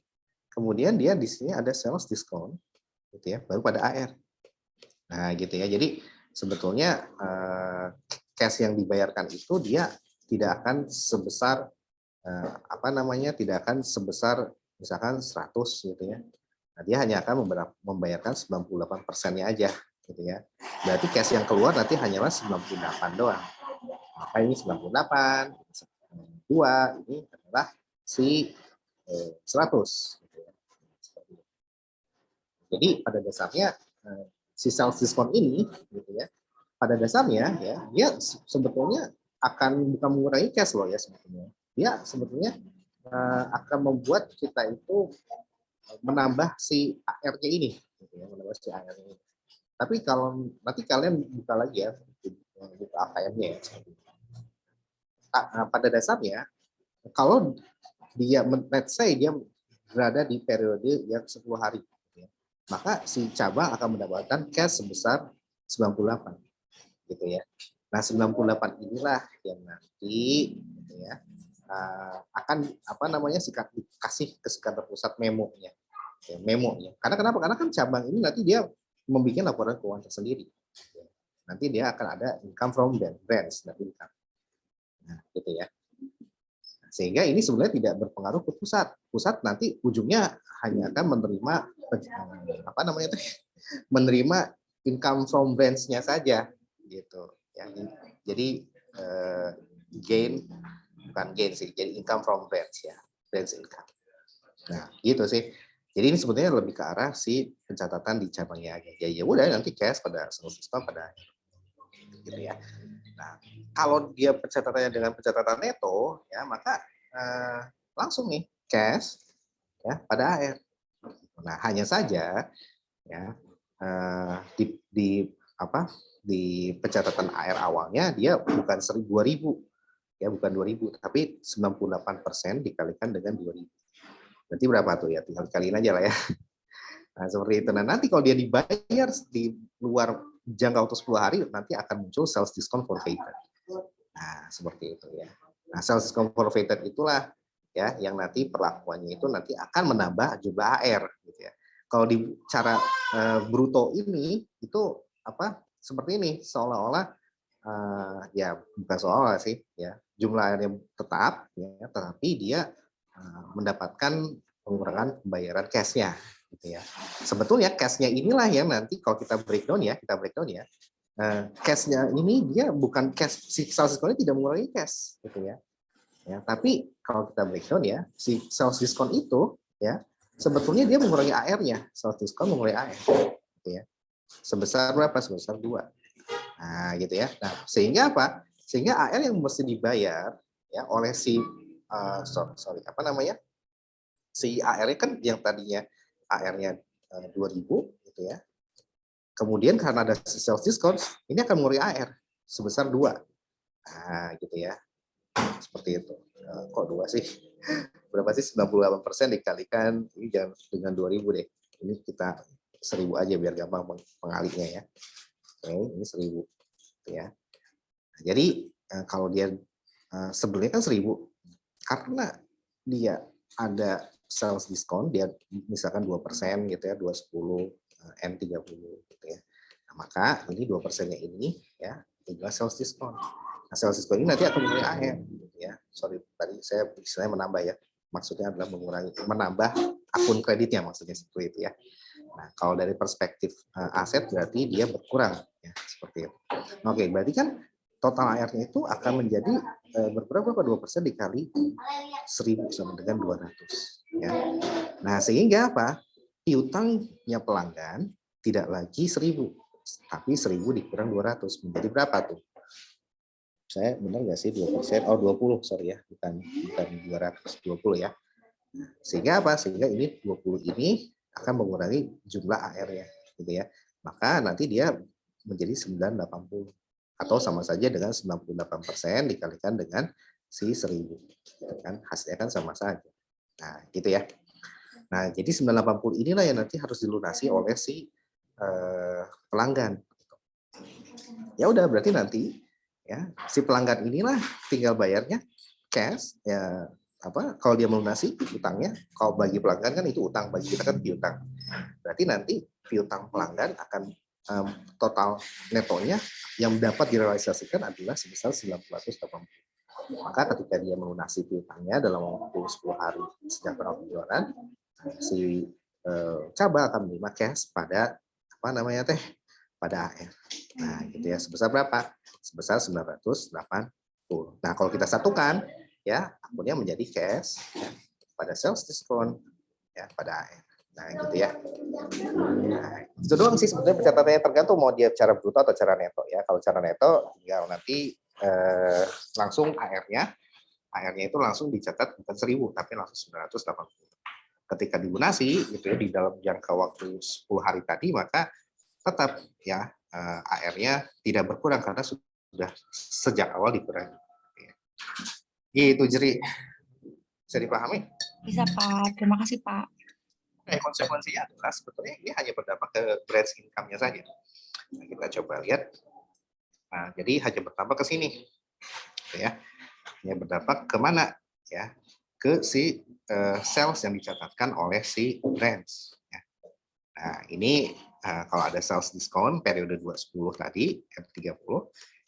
Speaker 1: Kemudian dia di sini ada sales discount gitu ya, baru pada AR. Nah, gitu ya. Jadi sebetulnya cash yang dibayarkan itu dia tidak akan sebesar tidak akan sebesar misalkan 100 gitu ya. Nah, dia hanya akan membayarkan 98%-nya aja gitu ya. Berarti cash yang keluar nanti hanyalah 98 doang. Maka ini 98, 2 ini adalah si 100 gitu ya. Jadi pada dasarnya si sales diskon ini gitu ya, pada dasarnya ya dia sebetulnya akan bukan mengurangi cash loh ya sebetulnya. Dia sebetulnya akan membuat kita itu menambah si AR-nya ini gitu ya, menambah si AR ini. Tapi kalau nanti kalian buka lagi ya, buka AKM-nya ya. Pada dasarnya kalau dia let's say dia berada di periode yang 10 hari maka si cabang akan mendapatkan cash sebesar 98 gitu ya. Nah, 98 inilah yang nanti gitu ya akan apa namanya dikasih ke si kantor pusat memonya. Ya, memonya. Karena kenapa? Karena kan cabang ini nanti dia membuat laporan keuangan tersendiri. Nanti dia akan ada income from branch nanti. Nah, gitu ya. Sehingga ini sebenarnya tidak berpengaruh ke pusat. Pusat nanti ujungnya hanya akan menerima apa namanya itu? Menerima income from branch-nya saja gitu. Ya, jadi gain bukan gain sih, jadi income from branch ya, branch income. Nah, gitu sih. Jadi ini sebetulnya lebih ke arah si pencatatan di cabangnya aja. Ya udah nanti cash pada sistem pada gitu ya. Nah, kalau dia pencatatannya dengan pencatatan neto ya, maka langsung nih cash ya pada AR. Nah, hanya saja ya di apa di pencatatan AR awalnya dia bukan 2.000 ya, bukan 2.000 tapi 98% dikalikan dengan 2.000. Berarti berapa tuh ya? Tinggal kaliin aja lah ya. Nah, seperti itu. Nah, nanti kalau dia dibayar di luar jangka waktu 10 hari, nanti akan muncul sales discount forfeited. Nah, seperti itu ya. Nah, sales discount forfeited itulah ya yang nanti perlakuannya itu nanti akan menambah jumlah AR gitu ya. Kalau di cara bruto ini itu apa? Seperti ini, seolah-olah ya bukan seolah sih ya, jumlah AR yang tetap ya, tetapi dia mendapatkan pengurangan pembayaran cash-nya gitu ya. Sebetulnya cash-nya inilah yang nanti kalau kita breakdown ya, cash-nya ini dia bukan cash, si sales discount tidak mengurangi cash gitu ya. Ya, tapi kalau kita breakdown ya, si sales discount itu ya sebetulnya dia mengurangi AR-nya, sales discount mengurangi AR gitu ya. Sebesar berapa? Sebesar 2. Nah, gitu ya. Nah, sehingga apa? Sehingga AR yang mesti dibayar ya oleh si apa namanya? Si AR-nya kan yang tadinya AR-nya 2.000 gitu ya. Kemudian karena ada sales discount, ini akan mengurangi AR sebesar 2. Nah, gitu ya. Seperti itu. Kok 2 sih? Berapa sih? 98% dikalikan ini jangan dengan 2.000 deh. Ini kita 1.000 aja biar gampang pengalinya ya. Oke, ini 1.000 ya. Jadi kalau dia sebelumnya kan 1.000 karena dia ada sales diskon, dia misalkan 2% gitu ya, 210 M30 gitu ya. Nah, maka ini 2%-nya ini ya adalah sales diskon. Nah, sales diskon ini nanti akan mengurangi AR gitu ya. Sorry, tadi saya istilahnya menambah ya. Maksudnya adalah menambah akun kreditnya maksudnya seperti itu ya. Nah, kalau dari perspektif aset berarti dia berkurang ya, seperti itu. Oke, berarti kan total AR-nya itu akan menjadi berkurang berapa 2% dikali 1.000 sama dengan 200 ya. Nah, sehingga apa? Piutangnya pelanggan tidak lagi 1.000 tapi 1.000 dikurang 200 menjadi berapa tuh? Saya benar nggak sih 2%? Oh, 20, sorry ya, bukan 220 ya. Sehingga apa? Sehingga ini 20 ini akan mengurangi jumlah AR-nya gitu ya. Maka nanti dia menjadi 980 atau sama saja dengan 98% dikalikan dengan si 1.000. Gitu kan? Hasilnya kan sama saja. Nah, gitu ya. Nah, jadi 980 inilah yang nanti harus dilunasi oleh si pelanggan. Ya udah berarti nanti ya si pelanggan inilah tinggal bayarnya cash ya, apa kalau dia melunasi utangnya. Kalau bagi pelanggan kan itu utang, bagi kita kan piutang. Berarti nanti piutang pelanggan akan total netonya yang dapat direalisasikan adalah sebesar 980. Maka ketika dia melunasi piutangnya dalam waktu 10 hari sejak penjualan, si cabang akan menerima cash pada apa namanya teh pada AR. Nah, gitu ya. Sebesar berapa? Sebesar 980. Nah, kalau kita satukan ya, akunnya menjadi cash ya, pada sales discount ya pada AR. Nah, gitu ya. Nah, itu doang sih sebetulnya pencatatannya, tergantung mau dia cara bruto atau cara neto ya. Kalau cara neto tinggal nanti langsung AR-nya itu langsung dicatat bukan 1.000 tapi langsung 980. Ketika dilunasi gitu ya di dalam jangka waktu 10 hari tadi, maka tetap ya AR-nya tidak berkurang karena sudah sejak awal dikurangi. Gitu, Jeri. Bisa dipahami?
Speaker 2: Bisa, Pak. Terima kasih, Pak.
Speaker 1: Konsekuensinya adalah sebetulnya ini hanya berdampak ke branch income-nya saja. Nah, kita coba lihat. Nah, jadi hanya berdampak ke sini. Ya. Hanya berdampak ke mana? ya ke si sales yang dicatatkan oleh si branch. Ya. Nah, ini kalau ada sales diskon periode 210 tadi, 30,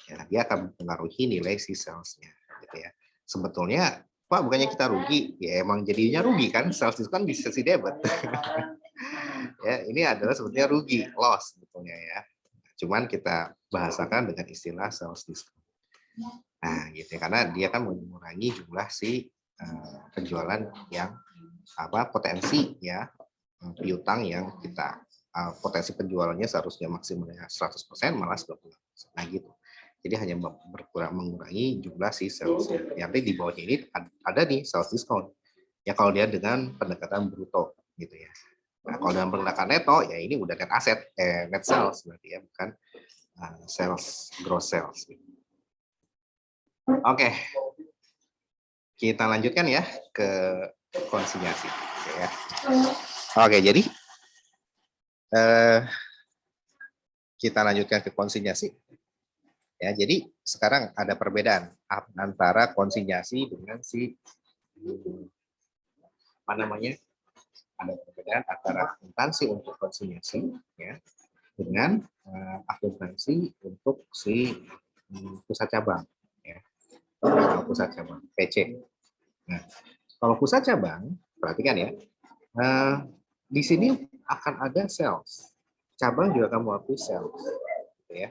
Speaker 1: ya dia akan mempengaruhi nilai si salesnya. Gitu ya. Sebetulnya, Pak, bukannya kita rugi? Ya emang jadinya rugi kan, sales diskon bisa si debit. Ya, ini adalah sebetulnya rugi, loss sebetulnya ya. Cuman kita bahasakan dengan istilah sales diskon. Nah, gitu ya, karena dia kan mengurangi jumlah si penjualan yang potensi ya piutang yang kita potensi penjualannya seharusnya maksimalnya 100% malah 90%. Nah gitu. Jadi hanya berkurang mengurangi jumlah si sales. Yang di bawahnya ini ada nih sales discount. Ya kalau dia dengan pendekatan bruto gitu ya. Nah, kalau dengan pendekatan neto ya ini udah net aset net sales berarti ya, bukan sales gross sales. Oke. Kita lanjutkan ya ke konsinyasi ya. Oke, jadi kita lanjutkan ke konsinyasi. Ya, jadi sekarang ada perbedaan antara konsinyasi dengan si apa namanya? Ada perbedaan antara akuntansi untuk konsinyasi ya dengan akuntansi untuk si pusat cabang ya. Pusat cabang PC. Nah, kalau pusat cabang, perhatikan ya. Di sini akan ada sales. Cabang juga akan mengakui sales. Ya.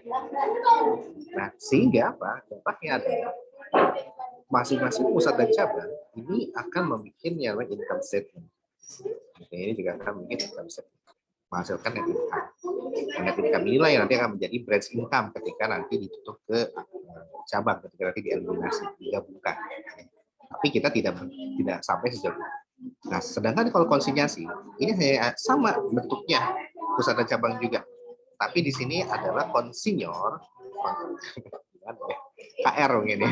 Speaker 1: Nah, sehingga apa? Dampaknya adalah masing-masing pusat dan cabang ini akan membuat yang income statement. Ini juga akan membuat income statement, menghasilkan net income. Net income inilah yang nanti akan menjadi branch income ketika nanti ditutup ke cabang, ketika nanti dieliminasi, digabungkan. Tapi kita tidak sampai sejauh itu. Nah, sedangkan kalau konsinyasi ini hanya sama bentuknya pusat dan cabang juga. Tapi di sini adalah konsinyor, KR mungkin ya.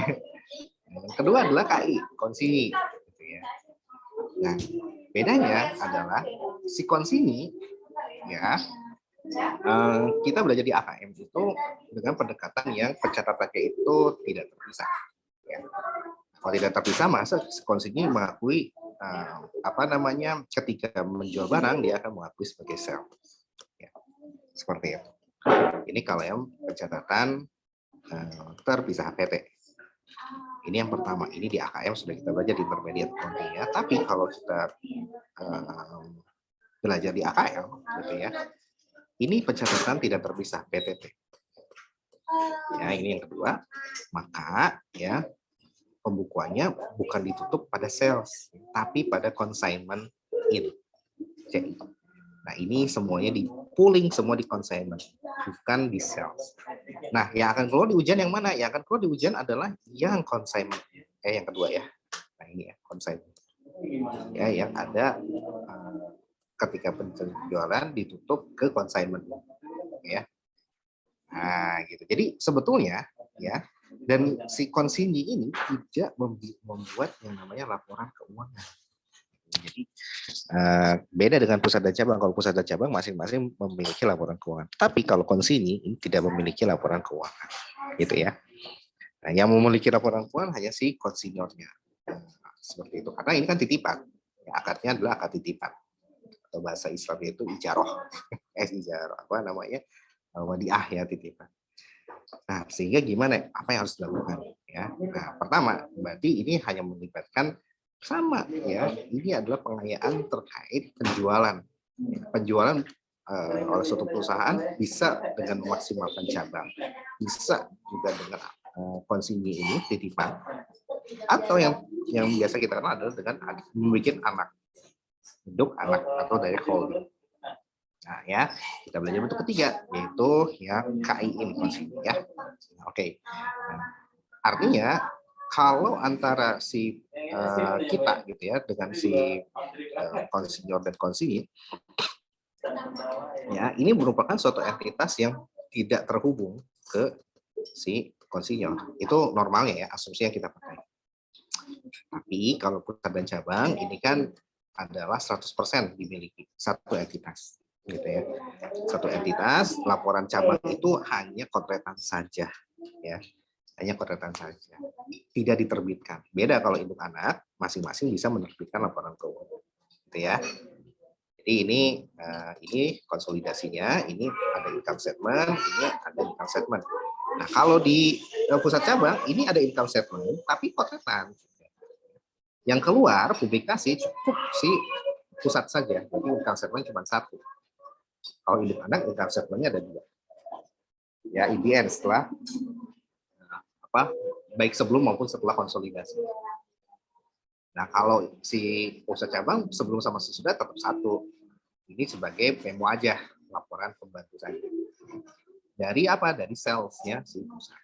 Speaker 1: Yang kedua adalah KI, konsinyi. Gitu ya. Nah, bedanya adalah si konsinyi, ya, kita belajar di AKM itu dengan pendekatan yang pencatatannya itu tidak terpisah. Ya. Kalau tidak terpisah, masa konsinyi mengakui ketika menjual barang dia akan mengakui sebagai sales. Ya. Seperti itu. Ini kalau yang pencatatan terpisah PT. Ini yang pertama. Ini di AKM sudah kita belajar di intermediate accounting ya. Tapi kalau kita belajar di AKL, gitu ya, ini pencatatan tidak terpisah PTT. Ya, ini yang kedua. Maka ya pembukuannya bukan ditutup pada sales, tapi pada consignment in. CI. Nah, ini semuanya di pooling, semua di consignment, bukan di sales. Nah, yang akan keluar di ujian yang mana? Yang akan keluar di ujian adalah yang consignment. Yang kedua ya. Nah, ini ya, consignment. Ya, yang ada ketika penjualan ditutup ke consignment. Ya. Nah, gitu. Jadi sebetulnya ya, dan si konsinyi ini tidak membuat yang namanya laporan keuangan. Jadi beda dengan pusat dan cabang. Kalau pusat dan cabang masing-masing memiliki laporan keuangan. Tapi kalau konsinyi ini tidak memiliki laporan keuangan, gitu ya. Nah, yang memiliki laporan keuangan hanya si konsinyornya. Seperti itu. Karena ini kan titipan. Ya, akadnya adalah akad titipan. Atau bahasa Islamnya itu ijaroh. Ijaroh apa namanya? Wadiah ya, titipan. Nah, sehingga gimana? Apa yang harus dilakukan? Ya. Nah, pertama, berarti ini hanya melibatkan sama ya, ini adalah pengayaan terkait penjualan. Penjualan oleh suatu perusahaan bisa dengan memaksimalkan cabang, bisa juga dengan konsinyi ini titipan, atau yang biasa kita kenal adalah dengan membuat anak, hidup anak atau dari holding. Nah ya, kita belajar bentuk ketiga, yaitu yang KI in konsinyi ya. Oke. Nah, artinya kalau antara si kita gitu ya dengan si konsinyor dan konsinyi ya, ini merupakan suatu entitas yang tidak terhubung ke si konsinyor. Itu normalnya ya, asumsi yang kita pakai. Tapi kalau pusat dan cabang ini kan adalah 100% dimiliki satu entitas gitu ya. Satu entitas, laporan cabang itu hanya kontretan saja ya. hanya koretan saja, tidak diterbitkan. Beda kalau induk anak, masing-masing bisa menerbitkan laporan keuangan, gitu ya. Jadi ini konsolidasinya, ini ada income statement, ini ada income statement. Nah, kalau di pusat cabang ini ada income statement, tapi koretan. Yang keluar publikasi cukup si pusat saja, jadi income statement cuma satu. Kalau induk anak income statement-nya ada 2. Ya, IBN setelah baik sebelum maupun setelah konsolidasi. Nah, kalau si pusat cabang sebelum sama sesudah tetap satu. Ini sebagai memo aja, laporan pembantu saja. Dari apa? Dari sales-nya si pusat.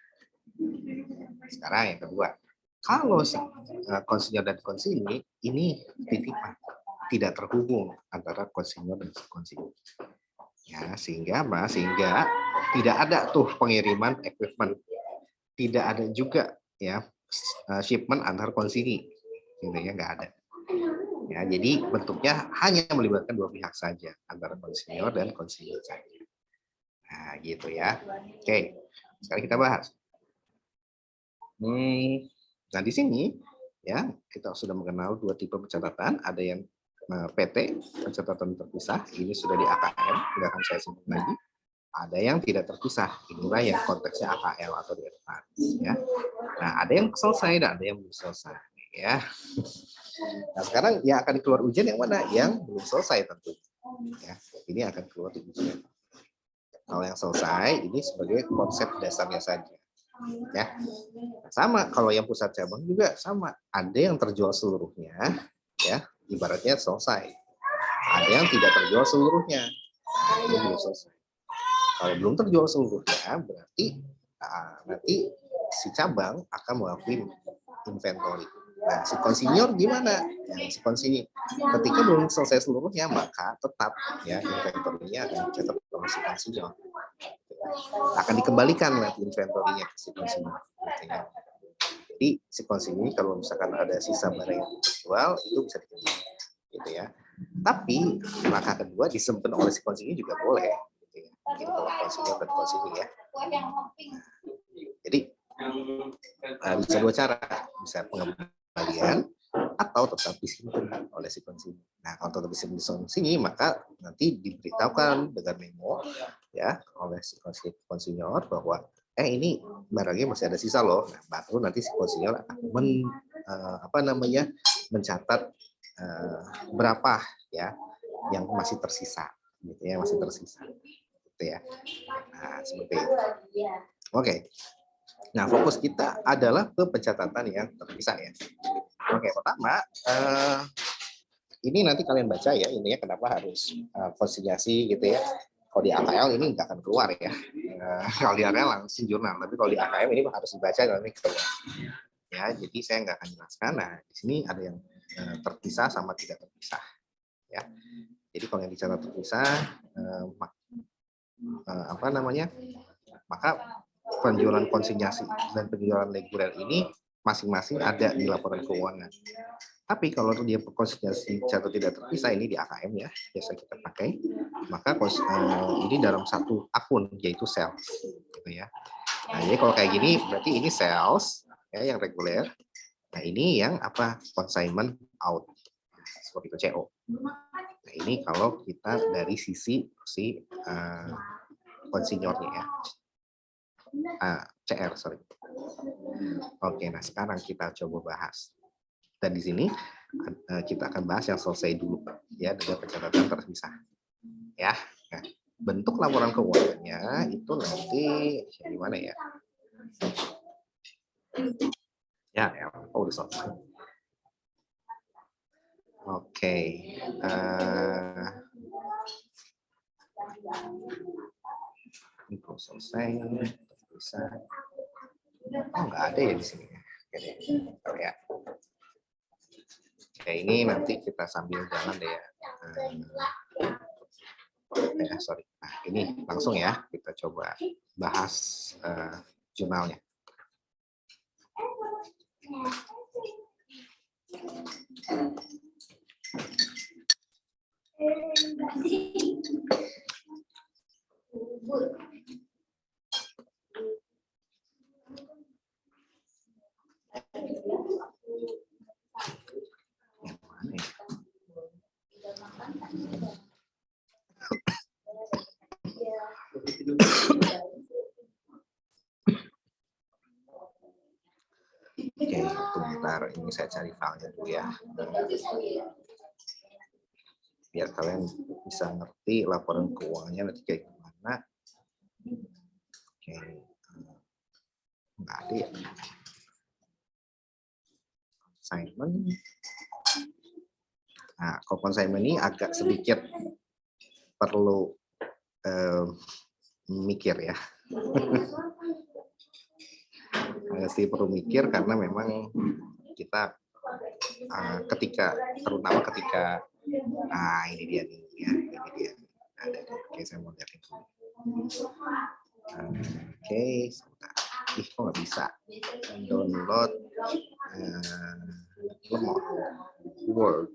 Speaker 1: Sekarang yang kedua, kalau konsinyur dan konsinyur ini titipan, tidak terhubung antara konsinyur dan konsinyur. Ya, sehingga tidak ada tuh pengiriman equipment, tidak ada juga ya shipment antar konsinyur, intinya nggak ada. Ya, jadi bentuknya hanya melibatkan 2 pihak saja, antara konsinyur dan konsinyur saja. Nah, gitu ya. Oke, sekarang kita bahas. Nah, di sini ya kita sudah mengenal 2 tipe pencatatan, ada yang PT, pencatatan terpisah, ini sudah di AKM, tidak akan saya sebut lagi. Ada yang tidak terpisah, inilah yang konteksnya AKL atau di advance ya. Nah, ada yang selesai dan ada yang belum selesai ya. Nah, sekarang yang akan keluar ujian yang mana? Yang belum selesai tentu. Ya, ini akan keluar di ujian. Kalau yang selesai ini sebagai konsep dasarnya saja. Ya, sama. Kalau yang pusat cabang juga sama. Ada yang terjual seluruhnya, ya, ibaratnya selesai. Ada yang tidak terjual seluruhnya, ini belum selesai. Kalau belum terjual seluruhnya, berarti nanti si cabang akan melakukan inventory. Nah, si konsinyur gimana? Ya, si konsinyur ketika belum selesai seluruhnya, maka tetap ya inventory-nya akan dicatat oleh si konsinyur. Akan dikembalikan nanti inventory-nya ke si konsinyur. Jadi si konsinyur kalau misalkan ada sisa barang yang dijual itu bisa dikembalikan, gitu ya. Tapi langkah kedua disimpan oleh si konsinyur juga boleh, gitu ya. Jadi kalau konsinyur dan konsinyur ya. Jadi bisa 2 cara, bisa pengembalian atau tetap disimpan oleh si konsinyur. Nah, kalau tetap disimpan di sini, maka nanti diberitahukan dengan memo ya oleh si konsinyur bahwa ini barangnya masih ada sisa loh. Nah, baru nanti si konsinyur akan mencatat berapa ya yang masih tersisa, gitu ya, masih tersisa, gitu ya. Nah, seperti itu. Oke. Nah, fokus kita adalah ke pencatatan yang terpisah ya. Oke, pertama ini nanti kalian baca ya, ini ya kenapa harus konsiliasi gitu ya. Kalau di AKL ini nggak akan keluar ya. Kalau di AKL langsung jurnal, tapi kalau di AKM ini harus dibaca nanti keluar. Ya, jadi saya nggak akan jelaskan. Nah, di sini ada yang terpisah sama tidak terpisah. Ya, jadi kalau yang dicatat terpisah, maka penjualan konsinyasi dan penjualan reguler ini masing-masing ada di laporan keuangan. Tapi kalau dia konsinyasi catat tidak terpisah, ini di AKM ya, biasa kita pakai, maka ini dalam satu akun, yaitu sales. Gitu ya. Nah, jadi kalau kayak gini, berarti ini sales, ya, yang reguler. Nah, ini yang consignment out, seperti itu CO. Nah, ini kalau kita dari sisi si konsinyurnya ya. CR, sorry. Oke, nah sekarang kita coba bahas. Dan di sini kita akan bahas yang selesai dulu ya, dengan pencatatan terpisah. Ya. Nah, bentuk laporan keuangannya itu nanti gimana ya? Ya, udah selesai. Oke. Ini belum selesai. Bisa. Nggak ada ya di sini. Oke, ya. Oke, ini nanti kita sambil jalan deh ya. Sorry. Nah, ini langsung ya kita coba bahas jurnalnya. Oke, sebentar ini saya cari filenya dulu ya. Biar kalian bisa ngerti laporan keuangannya nanti kayak gimana. Oke, nggak ada ya. Consignment. Nah, kalau consignment ini agak sedikit perlu mikir ya. Agak sedikit perlu mikir karena memang kita terutama ketika ini dia nih ya, ini dia. Oke, saya mau lihat itu. Oke, sebentar. Kok nggak bisa download Word.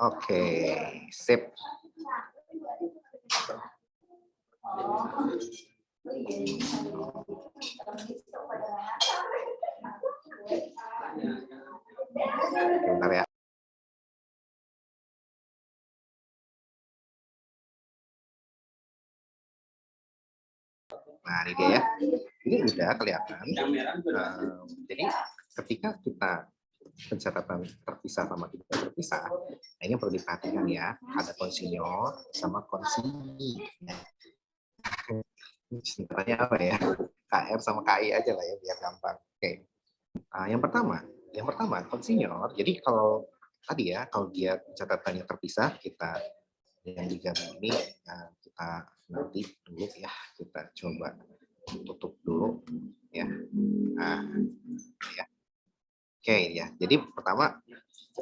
Speaker 1: Oke, sip. Bentar ya. Nah, ini dia ya. Ini udah kelihatan. Jadi ketika kita pencatatan terpisah sama tidak terpisah, nah ini perlu diperhatikan ya. Ada konsinyor sama konsigni. Singkatannya apa ya? KR sama KI aja lah ya biar gampang. Oke. Yang pertama konsinyor. Jadi kalau tadi ya, kalau dia catatannya terpisah, kita yang digambar ini kita nanti dulu ya, kita coba tutup dulu ya. Ya. Oke ya. Jadi pertama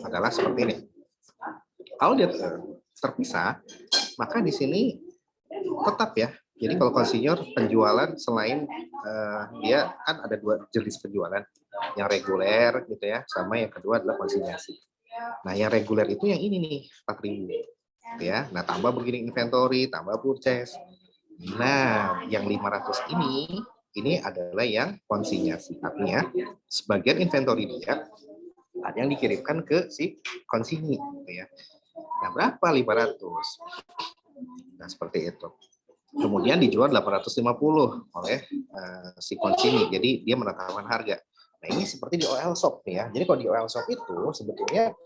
Speaker 1: adalah seperti ini. Kalau dia terpisah, maka di sini tetap ya. Jadi kalau konsinyor penjualan selain dia kan ada dua jenis penjualan, yang reguler gitu ya, sama yang kedua adalah konsinyasi. Nah yang reguler itu yang ini nih 4.000 ya. Nah tambah begini inventory, tambah purchase. Nah yang 500 ini adalah yang konsinyasi. Artinya sebagian inventory dia ada yang dikirimkan ke si konsigni gitu ya. Nah berapa 500? Nah seperti itu. Kemudian dijual 850 oleh si konsigni. Jadi dia menetapkan harga. Nah ini seperti di OL Shop nih ya. Jadi kalau di OL Shop itu sebetulnya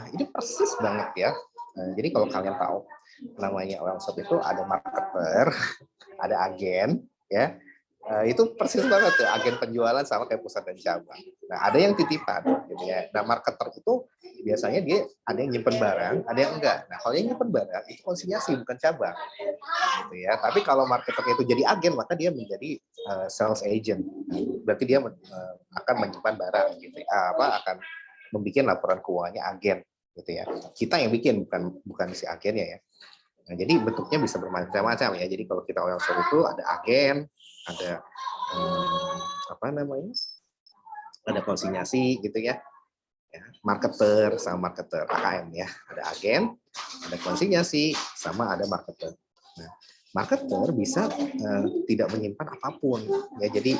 Speaker 1: ini persis banget ya. Jadi kalau kalian tahu namanya OL Shop itu ada marketer, ada agen, ya itu persis banget tuh agen penjualan sama kayak pusat dan cabang. Nah ada yang titipan, gitu ya. Nah marketer itu biasanya dia ada yang nyimpen barang, ada yang enggak. Nah kalau yang nyimpen barang itu konsinyasi bukan cabang, gitu ya. Tapi kalau marketer itu jadi agen maka dia menjadi sales agent. Berarti dia akan menyimpan barang, gitu. Akan membuat laporan keuangannya agen, gitu ya. Kita yang bikin bukan si agennya ya. Nah, jadi bentuknya bisa bermacam-macam ya. Jadi kalau kita oil shop itu ada agen, ada ada konsinyasi gitu ya. Marketer sama marketer AKM ya. Ada agen, ada konsinyasi, sama ada marketer. Nah, marketer bisa tidak menyimpan apapun ya. Jadi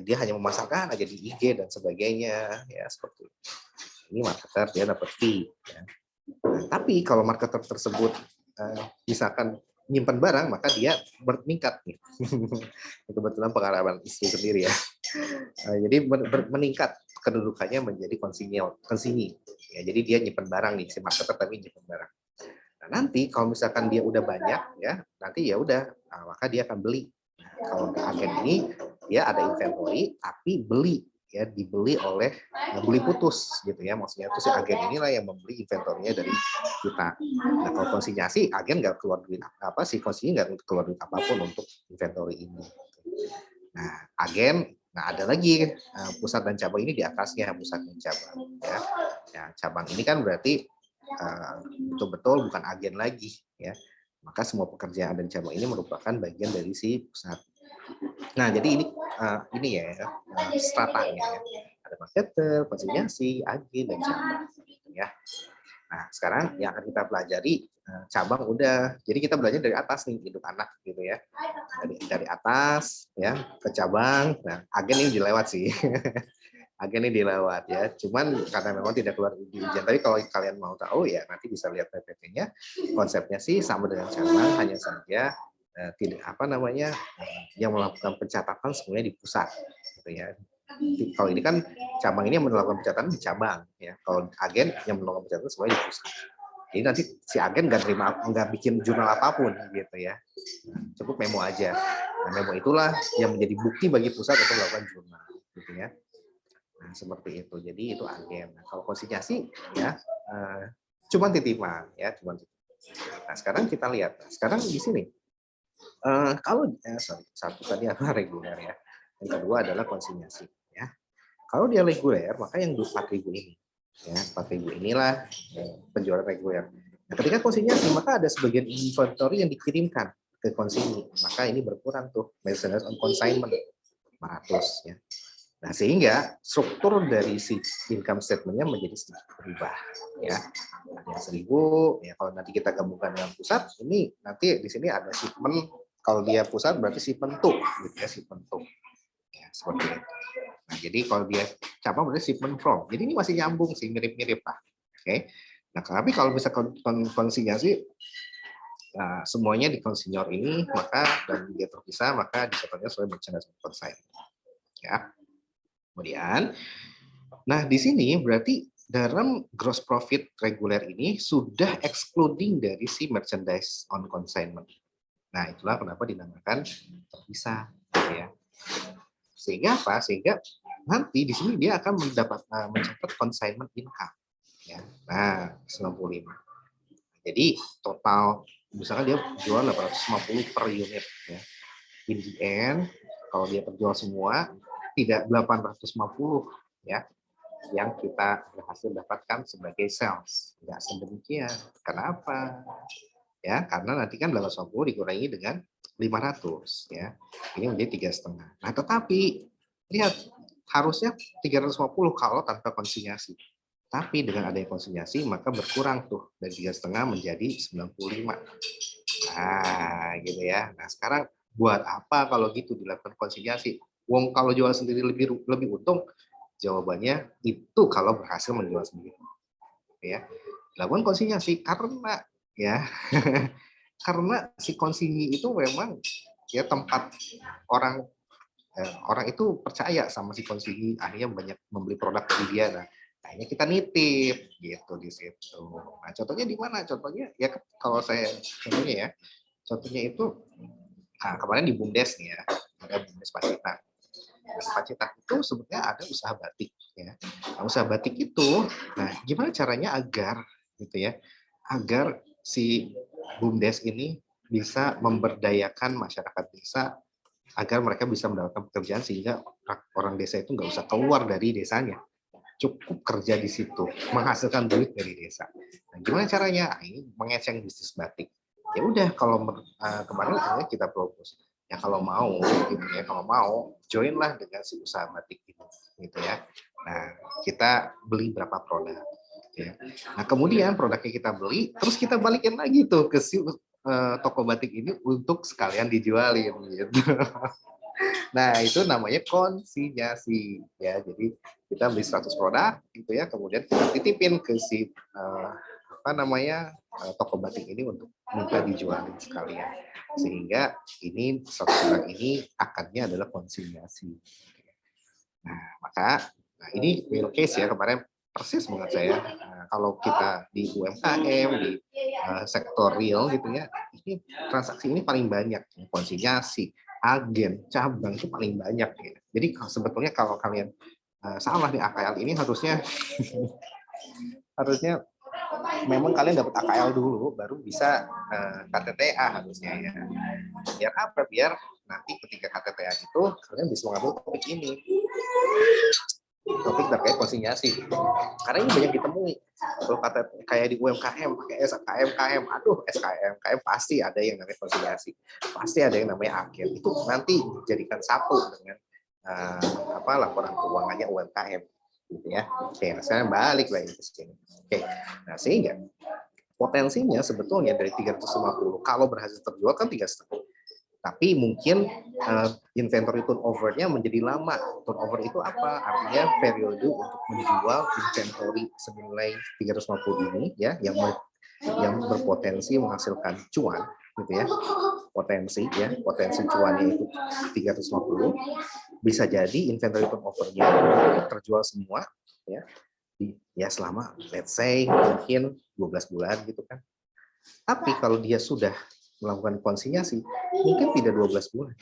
Speaker 1: dia hanya memasarkan aja di IG dan sebagainya ya seperti itu. Ini marketer dia dapat fee ya. Nah, tapi kalau marketer tersebut misalkan menyimpan barang maka dia meningkat nih. Kebetulan pengalaman istri sendiri ya. Jadi meningkat kedudukannya menjadi konsigni. Ya, jadi dia nyimpan barang nih si marketer tapi nyimpan barang. Nah, nanti kalau misalkan dia udah banyak ya, nanti ya udah maka dia akan beli. Nah, kalau agen ini dia ada inventory tapi dibeli oleh beli putus gitu ya, maksudnya itu si agen inilah yang membeli inventornya dari kita. Nah kalau konsinyasi agen nggak keluar duit si konsinyasi nggak keluar duit apapun untuk inventory ini. Nah agen, ada lagi pusat dan cabang ini di atasnya pusat dan cabang ya. Ya cabang ini kan berarti betul-betul bukan agen lagi ya. Maka semua pekerjaan dan cabang ini merupakan bagian dari si pusat. Nah, jadi ini ya stratanya ya. Ada marketer, konsinyasi, agen dan cabang ya. Nah, sekarang yang akan kita pelajari cabang udah. Jadi kita belajar dari atas nih hidup anak gitu ya. Dari atas ya ke cabang. Nah, agen ini dilewat sih. Agen ini dilewat ya. Cuman karena memang tidak keluar di ujian. Tapi kalau kalian mau tahu ya nanti bisa lihat PPT-nya. Konsepnya sih sama dengan cabang, hanya saja tidak apa namanya yang melakukan pencatatan sebenarnya di pusat, gitu ya. Kalau ini kan cabang ini yang melakukan pencatatan di cabang, ya. Kalau agen yang melakukan pencatatan semuanya di pusat. Jadi nanti si agen nggak bikin jurnal apapun, gitu ya. Cukup memo aja. Nah, memo itulah yang menjadi bukti bagi pusat untuk melakukan jurnal, gitu ya. Nah, seperti itu. Jadi itu agen. Nah, kalau konsinyasi ya cuma titipan, ya cuma titipan. Nah, sekarang kita lihat. Sekarang di sini kalau satu tadi apa reguler ya. Yang kedua adalah konsinyasi ya. Kalau dia reguler, maka yang 4.000 ini ya, 4.000 inilah penjualan reguler. Nah, ketika konsinyasi, maka ada sebagian inventory yang dikirimkan ke konsinyasi, maka ini berkurang tuh merchandise on consignment 500 ya. Nah, sehingga struktur dari si income statement-nya menjadi sedikit berubah ya. Ada 1.000 ya, kalau nanti kita gabungkan dengan pusat, ini nanti di sini ada shipment, kalau dia pusat berarti shipment to gitu ya, shipment to. Ya, seperti itu. Nah, jadi kalau dia cabang berarti shipment from. Jadi ini masih nyambung sih, mirip-mirip lah. Oke. Nah, tapi kalau bisa konsinyasi semuanya di konsinyur ini, maka dan dia terpisah, maka dicatatnya sebagai merchandise consignment. Ya. Kemudian, nah di sini berarti dalam gross profit reguler ini sudah excluding dari si merchandise on consignment. Nah, itulah kenapa dinamakan terpisah, gitu ya. Sehingga apa? Sehingga nanti di sini dia akan mencatat consignment income. Ya. Nah, 95. Jadi total misalnya dia jual 850 per unit. Ya. In the end, kalau dia terjual semua, tidak 850 ya yang kita berhasil dapatkan sebagai sales. Tidak sedemikian. Kenapa? Ya, karena nanti kan 850 dikurangi dengan 500 ya. Ini menjadi 3,5. Nah, tetapi lihat harusnya 350 kalau tanpa konsinyasi. Tapi dengan adanya konsinyasi maka berkurang tuh dari 3,5 menjadi 95. Nah, gitu ya. Nah, sekarang buat apa kalau gitu dilakukan konsinyasi? Wong kalau jual sendiri lebih untung. Jawabannya itu kalau berhasil menjual sendiri. Ya. Dilakukan konsinyasi karena ya karena si konsinyi itu memang ya tempat orang orang itu percaya sama si konsinyi, akhirnya banyak membeli produk dari dia. Nah, akhirnya kita nitip gitu di situ. Nah, contohnya di mana? Contohnya ya kalau saya contohnya ya, contohnya itu kemarin di BUMDes nih ya, ada BUMDes Pacitan. Pacitan itu sebenarnya ada usaha batik ya. Nah, usaha batik itu, nah gimana caranya agar gitu ya, agar si BUMDes ini bisa memberdayakan masyarakat desa agar mereka bisa mendapatkan pekerjaan sehingga orang desa itu nggak usah keluar dari desanya, cukup kerja di situ, menghasilkan duit dari desa. Nah, gimana caranya? Ini mengeceng bisnis batik. Ya udah, kalau kemarin kita propose, ya kalau mau, gitu ya, kalau mau joinlah dengan si usaha batik ini, gitu ya. Nah, kita beli berapa produk. Ya. Nah, kemudian produknya kita beli, terus kita balikin lagi tuh ke si toko batik ini untuk sekalian dijualin, gitu. Nah, itu namanya konsinyasi ya. Jadi kita beli 100 produk gitu ya, kemudian kita titipin ke si toko batik ini untuk minta dijualin sekalian. Sehingga ini 100 produk ini akadnya adalah konsinyasi. Nah, maka ini real case ya, kemarin persis menurut saya kalau kita di UMKM di sektor real gitu ya, ini transaksi ini paling banyak konsinyasi, agen, cabang itu paling banyak ya. Jadi sebetulnya kalau kalian salah di AKL ini harusnya harusnya memang kalian dapat AKL dulu baru bisa KTTA harusnya ya. Biar apa? Biar nanti ketika KTTA itu kalian bisa mengambil topik ini. Topik terkait konsinyasi. Karena ini banyak ditemui. Kalau kata kayak di UMKM pakai SKMKM, aduh SKMKM pasti ada yang namanya konsinyasi, pasti ada yang namanya agen. Itu nanti dijadikan satu dengan laporan keuangannya UMKM, gitu ya. Oke, nah sekarang balik lagi ke sini. Oke, nah sehingga potensinya sebetulnya dari 350 kalau berhasil terjual kan 3,5. Tapi mungkin inventory turnover-nya menjadi lama. Turnover itu apa? Artinya periode untuk menjual inventory senilai 350 ini ya yang berpotensi menghasilkan cuan gitu ya, potensi cuannya itu 350, bisa jadi inventory turnover-nya terjual semua ya selama let's say mungkin 12 bulan gitu kan. Tapi kalau dia sudah melakukan konsinyasi, mungkin tidak 12 bulan.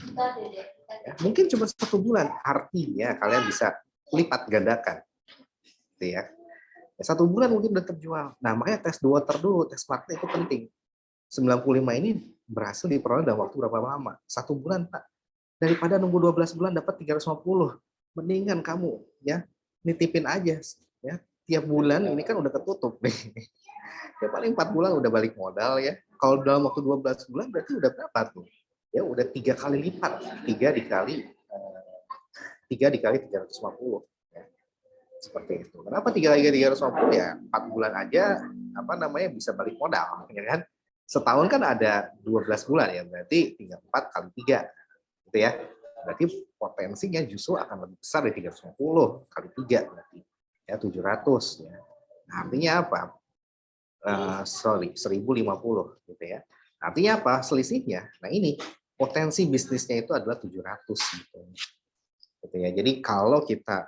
Speaker 1: Ya, mungkin cuma 1 bulan. Artinya kalian bisa lipat gandakan. Gitu ya. 1 bulan mungkin udah terjual. Nah, makanya tes the water dulu, tes market itu penting. 95 ini berhasil diperoleh dalam waktu berapa lama? 1 bulan, Pak. Daripada nunggu 12 bulan dapat 350. Mendingan kamu ya nitipin aja ya. Tiap bulan ini kan udah ketutup nih. Ya paling 4 bulan udah balik modal ya. Kalau dalam waktu 12 bulan berarti udah berapa tuh? Ya udah 3 kali lipat. 3 dikali 350. Ya. Seperti itu. Kenapa 3 kali 350 ya? 4 bulan aja bisa balik modal, ya kan? Setahun kan ada 12 bulan ya, berarti 4 kali 3 gitu ya. Berarti potensinya justru akan lebih besar dari 350 kali 3 berarti. Ya 700 ya. Nah, artinya apa? 1050 gitu ya. Artinya apa? Selisihnya. Nah, ini potensi bisnisnya itu adalah 700 gitu. Gitu ya. Jadi kalau kita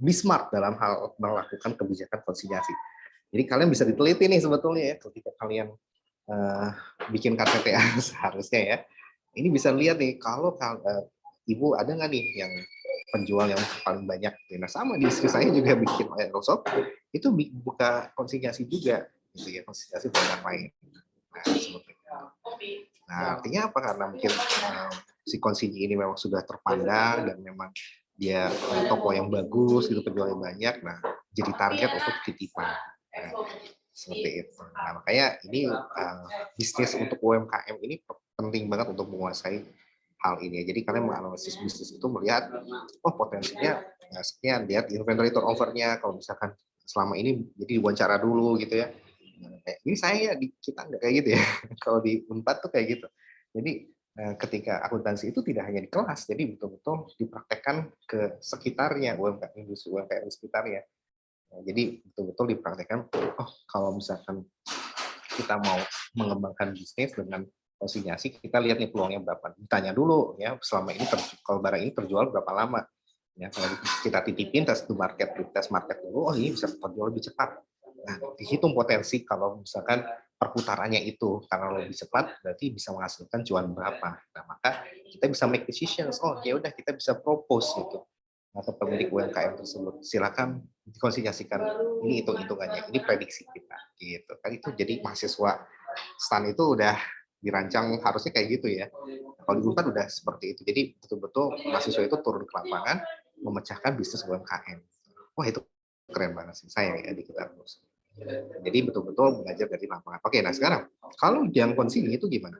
Speaker 1: be smart dalam hal melakukan kebijakan konsinyasi. Jadi kalian bisa diteliti nih sebetulnya ya ketika kalian bikin KTTA seharusnya ya. Ini bisa lihat nih kalau ibu ada nggak nih yang penjual yang paling banyak. Nah, sama di istri saya juga bikin aerosol itu buka konsinyasi juga gitu ya, konsinyasi barang lain. Nah, seperti itu. Nah, artinya apa? Karena mungkin si konsinyi ini memang sudah terpandang dan memang dia toko yang bagus, gitu penjualnya banyak, nah jadi target untuk titipan. Nah, seperti itu. Nah, makanya ini bisnis untuk UMKM ini penting banget untuk menguasai hal ini. Jadi kalian menganalisis bisnis itu melihat, oh potensinya sekian, lihat inventory turnover-nya. Kalau misalkan selama ini jadi diwawancara dulu gitu ya. Ini saya di kita nggak kayak gitu ya. Kalau di Unpad tuh kayak gitu. Jadi ketika akuntansi itu tidak hanya di kelas, jadi betul-betul dipraktekkan ke sekitarnya UMKM, industri UMKM sekitarnya. Nah, jadi betul-betul dipraktekkan. Oh, kalau misalkan kita mau mengembangkan bisnis dengan konsinyasi, kita lihat nih peluangnya berapa. Ditanya dulu ya, selama ini kalau barang ini terjual berapa lama. Ya, kalau kita titipin tes market dulu, oh ini bisa terjual lebih cepat. Nah, dihitung potensi kalau misalkan perputarannya itu karena lebih cepat, berarti bisa menghasilkan cuan berapa. Nah, maka kita bisa make decisions. Oh, ya udah kita bisa propose gitu. Atau pemilik UMKM tersebut, silakan dikonsinyasikan. Ini hitung-hitungannya, ini prediksi kita. Gitu. Kan itu jadi mahasiswa STAN itu udah dirancang harusnya kayak gitu ya. Kalau di Unpad udah seperti itu. Jadi betul-betul mahasiswa itu turun ke lapangan memecahkan bisnis UMKM. Wah itu keren banget sih saya ya di kita terus. Jadi betul-betul belajar dari lapangan. Oke, nah sekarang kalau yang konsinyasi itu gimana?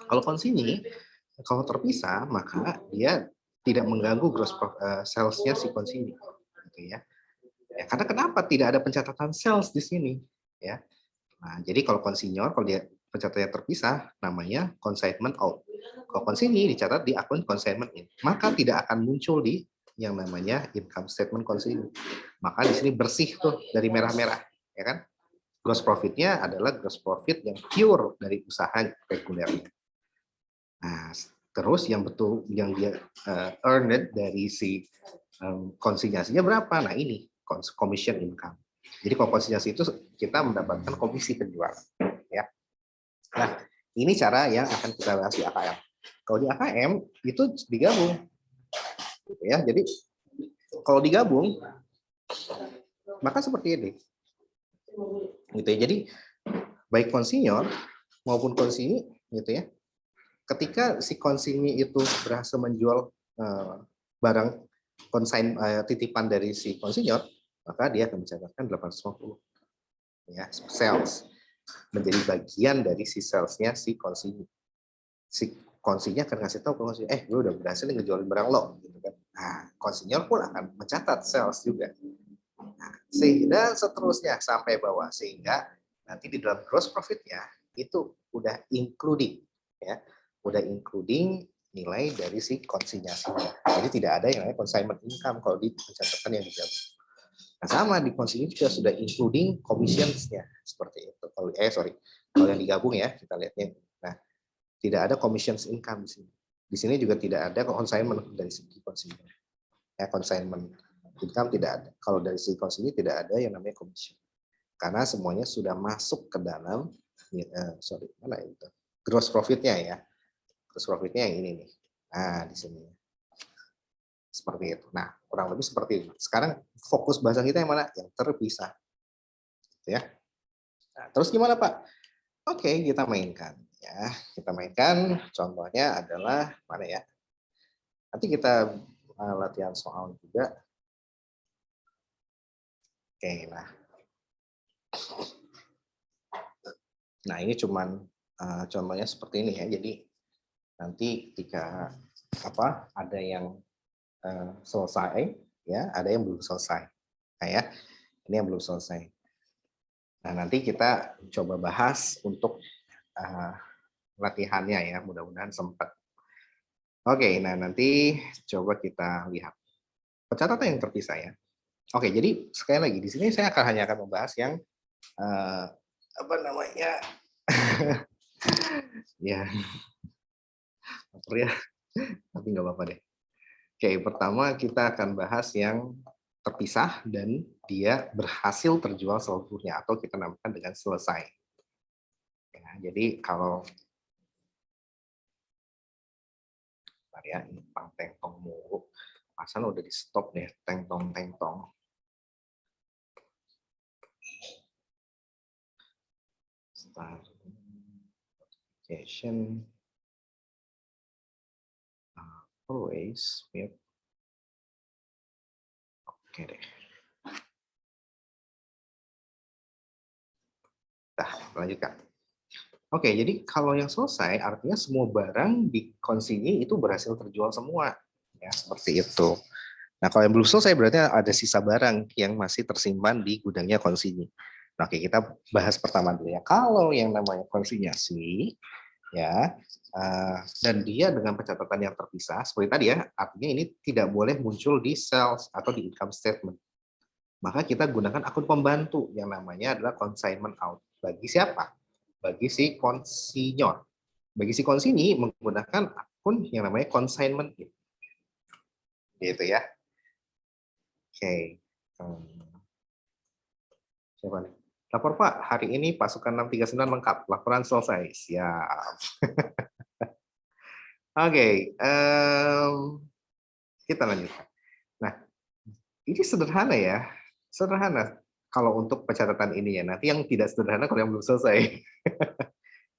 Speaker 1: Kalau konsinyasi kalau terpisah maka dia tidak mengganggu gross sales-nya si konsinyasi, gitu ya. Ya. Karena kenapa tidak ada pencatatan sales di sini? Ya. Nah, jadi kalau konsinyur, kalau dia pencatatannya terpisah, namanya consignment out. Kalau konsinyasi dicatat di akun consignment in, maka tidak akan muncul di yang namanya income statement konsinyasi. Maka di sini bersih tuh dari merah-merah, ya kan? Gross profit-nya adalah gross profit yang pure dari usaha regulernya. Nah, terus yang betul yang dia earned dari si konsinyasinya berapa? Nah, ini commission income. Jadi kalau konsinyasi itu kita mendapatkan komisi penjual, ya. Nah, ini cara yang akan kita bahas di AKM. Kalau di AKM itu digabung, gitu ya. Jadi kalau digabung, maka seperti ini, gitu ya. Jadi baik konsinyur maupun konsinyasi, gitu ya. Ketika si konsinyasi itu berhasil menjual barang konsign titipan dari si konsinyur, maka dia akan mencatatkan 850 ya sales menjadi bagian dari si salesnya si konsinyasi. Si konsinyasi akan ngasih tahu ke konsinyur, gue udah berhasil ngejualin barang lo, gitu kan. Nah, konsinyur pun akan mencatat sales juga. Nah, sehingga seterusnya sampai bawah, sehingga nanti di dalam gross profit-nya itu udah including ya, udah including nilai dari si konsinyasinya. Jadi tidak ada yang namanya consignment income kalau di pencatatan yang digabung. Nah, sama di konsinyasi juga sudah including commissions-nya seperti itu. Kalau yang digabung ya, kita lihatnya. Nah, Tidak ada commissions income di sini. Di sini juga tidak ada consignment dari segi consumer. Ya, consignment income tidak ada. Kalau dari segi consumer tidak ada yang namanya commission. Karena semuanya sudah masuk ke dalam mana itu? Gross profit-nya ya. Gross profit-nya yang ini nih. Nah, di sini. Seperti itu. Nah, kurang lebih seperti itu. Sekarang fokus bahasan kita yang mana? Yang terpisah. Ya. Nah, terus gimana Pak? Oke, kita mainkan ya. Kita mainkan. Contohnya adalah mana ya? Nanti kita latihan soal juga. Oke, nah ini cuman contohnya seperti ini ya. Jadi nanti ketika ada yang selesai ya, ada yang belum selesai. Nah ya, ini yang belum selesai. Nah, nanti kita coba bahas untuk latihannya ya, mudah-mudahan sempat. Oke, nah nanti coba kita lihat pencatatan yang terpisah ya. Oke, jadi sekali lagi di sini saya hanya akan membahas yang ya, tapi nggak apa-apa deh. Oke, pertama kita akan bahas yang terpisah dan dia berhasil terjual seluruhnya atau kita namakan dengan selesai. Ya, jadi kalau ya ini teng-tong mulu, pasal udah di stop deh teng-tong. Start notification always with oke deh. Nah, lanjutkan. Oke, jadi kalau yang selesai artinya semua barang di konsinyasi itu berhasil terjual semua. Ya, seperti itu. Nah, kalau yang belum selesai berarti ada sisa barang yang masih tersimpan di gudangnya konsinyasi. Nah, oke, kita bahas pertama dulu ya. Kalau yang namanya konsinyasi, ya, dan dia dengan pencatatan yang terpisah, seperti tadi ya, artinya ini tidak boleh muncul di sales atau di income statement. Maka kita gunakan akun pembantu yang namanya adalah consignment out. Bagi siapa? Bagi si konsinyor. Bagi si konsinyi menggunakan akun yang namanya consignment. Gitu ya. Oke. Siapa nih? Lapor Pak, hari ini pasukan 639 lengkap. Laporan selesai. Siap. Oke. Kita lanjutkan. Nah, ini sederhana ya. Sederhana kalau untuk pencatatan ini ya. Nanti yang tidak sederhana kalau yang belum selesai.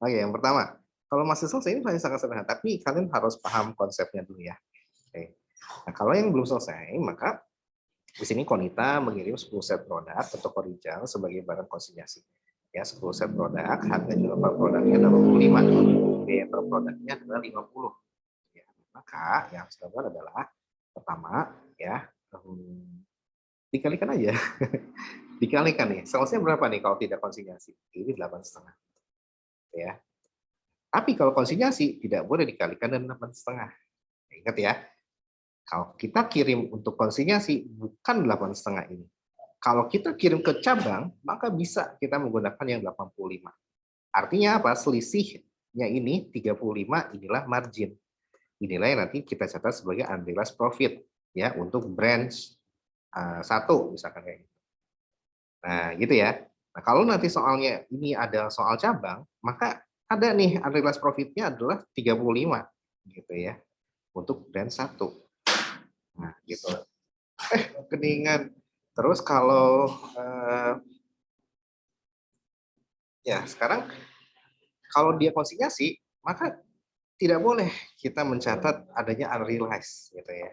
Speaker 1: Oke, yang pertama, kalau masih selesai ini masih sangat sederhana, tapi kalian harus paham konsepnya dulu ya. Oke. Nah, kalau yang belum selesai, maka di sini Konita mengirim 10 set produk untuk Korijal sebagai barang konsinyasi. Ya, 10 set produk, harga jual per produknya adalah 25, biaya per produknya adalah 50. Ya, maka yang harus dilakukan adalah pertama, ya, dikalikan aja. Dikalikan nih, salesnya berapa nih kalau tidak konsinyasi? Ini 8,5. Ya. Tapi kalau konsinyasi tidak boleh dikalikan dengan 8,5. Ingat ya, kalau kita kirim untuk konsinyasi bukan 8,5 ini. Kalau kita kirim ke cabang, maka bisa kita menggunakan yang 85. Artinya apa? Selisihnya ini 35, inilah margin. Inilah yang nanti kita catat sebagai unrealized profit ya untuk branch 1 misalkan kayak gitu. Nah, gitu ya. Nah, kalau nanti soalnya ini ada soal cabang, maka ada nih unrealized profit-nya adalah 35 gitu ya untuk brand 1. Nah, gitu. Keningan. Terus kalau ya sekarang kalau dia konsinyasi, maka tidak boleh kita mencatat adanya unrealized gitu ya.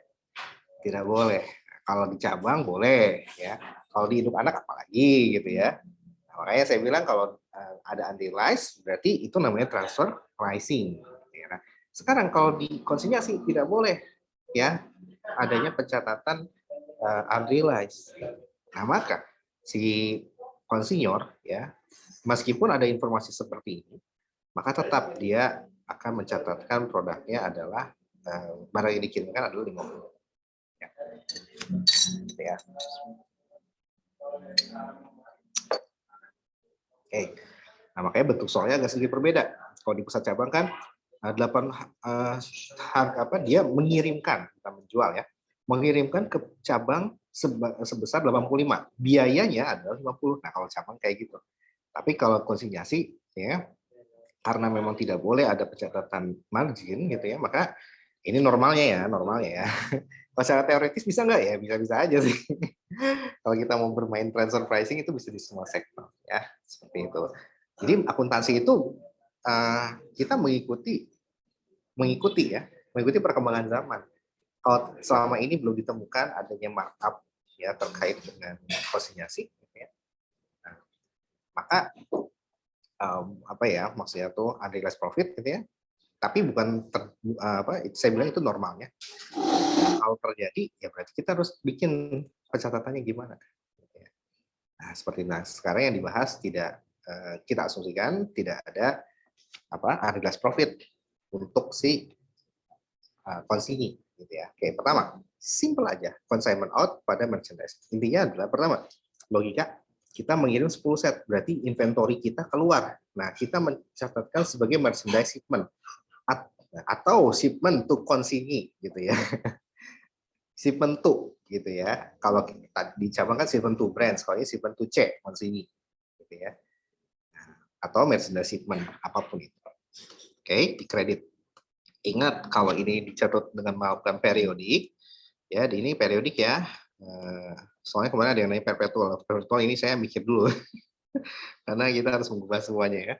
Speaker 1: Tidak boleh. Kalau di cabang boleh ya. Kalau di induk anak apalagi gitu ya. Nah, makanya saya bilang kalau ada unrealized berarti itu namanya transfer pricing. Ya. Nah, sekarang kalau di konsinyasi tidak boleh ya adanya pencatatan unrealized. Nah, maka si konsinyor ya meskipun ada informasi seperti ini, maka tetap dia akan mencatatkan produknya adalah barang yang dikirimkan adalah 50. Ya. Ya. Oke. Nah, makanya bentuk soalnya agak sedikit berbeda. Kalau di pusat cabang kan Dia mengirimkan, bukan menjual ya, mengirimkan ke cabang sebesar 85. Biayanya adalah 50. Nah, kalau cabang kayak gitu. Tapi kalau konsinyasi ya, karena memang tidak boleh ada pencatatan margin gitu ya, maka ini normalnya ya. Kalau secara teoritis bisa nggak ya? Bisa-bisa aja sih. Kalau kita mau bermain transfer pricing itu bisa di semua sektor ya, seperti itu. Jadi akuntansi itu kita mengikuti perkembangan zaman. Kalau selama ini belum ditemukan adanya markup ya terkait dengan konsinyasi, ya, nah, maka maksudnya tuh unrealized profit gitu ya. Tapi bukan saya bilang itu normalnya. Kalau terjadi ya berarti kita harus bikin pencatatannya gimana. Nah seperti sekarang yang dibahas tidak kita asumsikan tidak ada unrealized profit untuk si konsinyii gitu ya. Oke, pertama, simple aja, consignment out pada merchandise. Intinya adalah pertama, logika kita mengirim 10 set, berarti inventory kita keluar. Nah, kita mencatatkan sebagai merchandise shipment atau shipment to konsinyii gitu ya. Shipment to gitu ya. Kalau kita dicabangkan shipment to brands, kalau ini shipment to C konsinyii gitu ya. Atau merchandise shipment apapun itu. Oke, di kredit. Ingat kalau ini dicatat dengan melakukan periodik, ya ini periodik ya. Soalnya kemarin ada yang nanya perpetual. Perpetual ini saya mikir dulu karena kita harus mengubah semuanya ya.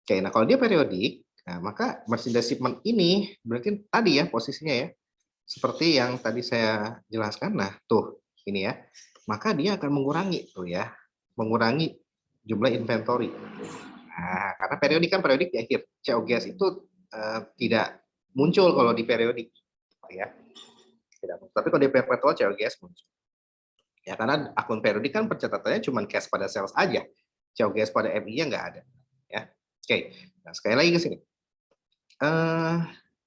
Speaker 1: Oke, nah kalau dia periodik, nah maka merchandise shipment ini berarti tadi ya posisinya ya. Seperti yang tadi saya jelaskan, nah tuh ini ya. Maka dia akan mengurangi tuh ya, mengurangi jumlah inventory. Nah, karena periodik kan periodik di akhir. COGS itu tidak muncul kalau di periodik ya. Tidak. Tapi kalau di perpetual COGS muncul. Ya karena akun periodik kan pencatatannya cuma cash pada sales aja. COGS pada MI-nya nggak ada. Ya. Oke. Nah, sekali lagi ke sini.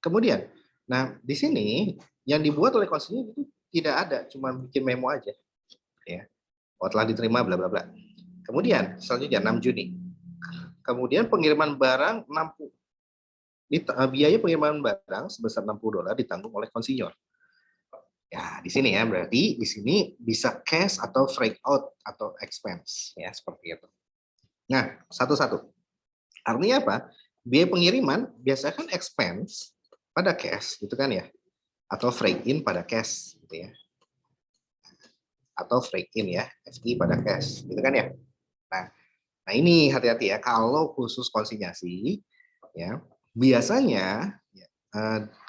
Speaker 1: Kemudian, nah di sini yang dibuat oleh konsumen itu tidak ada, cuma bikin memo aja. Ya. Oh, telah diterima bla bla bla. Kemudian selanjutnya 6 Juni. Kemudian pengiriman barang 60 biaya pengiriman barang sebesar $60 ditanggung oleh konsinyur. Ya, di sini ya berarti di sini bisa cash atau freight out atau expense ya seperti itu. Nah, satu-satu. Artinya apa? Biaya pengiriman biasanya kan expense pada cash gitu kan ya. Atau freight in pada cash gitu ya. Atau freight in ya, FI pada cash gitu kan ya. Nah ini hati-hati ya kalau khusus konsinyasi ya biasanya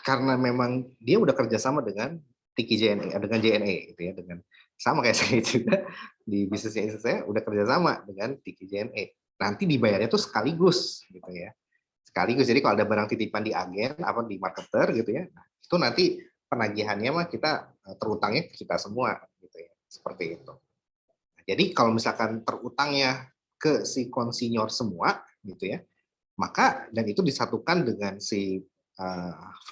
Speaker 1: karena memang dia udah kerjasama dengan Tiki JNE dengan JNE gitu ya dengan sama kayak saya juga di bisnisnya saya udah kerjasama dengan Tiki JNE nanti dibayarnya tuh sekaligus gitu ya sekaligus jadi kalau ada barang titipan di agen apa di marketer gitu ya nah, itu nanti penagihannya mah kita terutangnya ke kita semua gitu ya seperti itu jadi kalau misalkan terutangnya ke si konsinyur semua gitu ya maka dan itu disatukan dengan si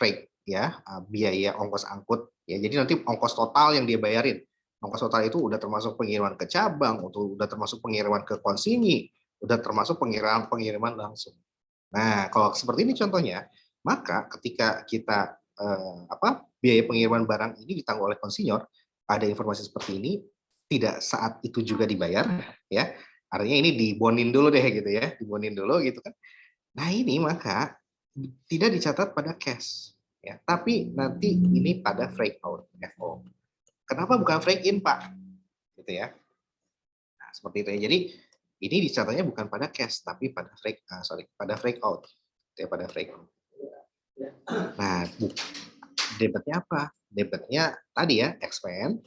Speaker 1: freight ya biaya ongkos angkut ya jadi nanti ongkos total yang dia bayarin ongkos total itu udah termasuk pengiriman ke cabang udah termasuk pengiriman ke konsinyii udah termasuk pengiriman langsung nah kalau seperti ini contohnya maka ketika kita biaya pengiriman barang ini ditanggung oleh konsinyur ada informasi seperti ini tidak saat itu juga dibayar ya artinya ini dibonin dulu deh gitu ya dibonin dulu gitu kan nah ini maka tidak dicatat pada cash ya tapi nanti ini pada freight out FO kenapa bukan freight in Pak gitu ya nah seperti itu ya jadi ini dicatatnya bukan pada cash tapi pada pada freight out ya pada freight out nah debitnya apa debitnya tadi ya expense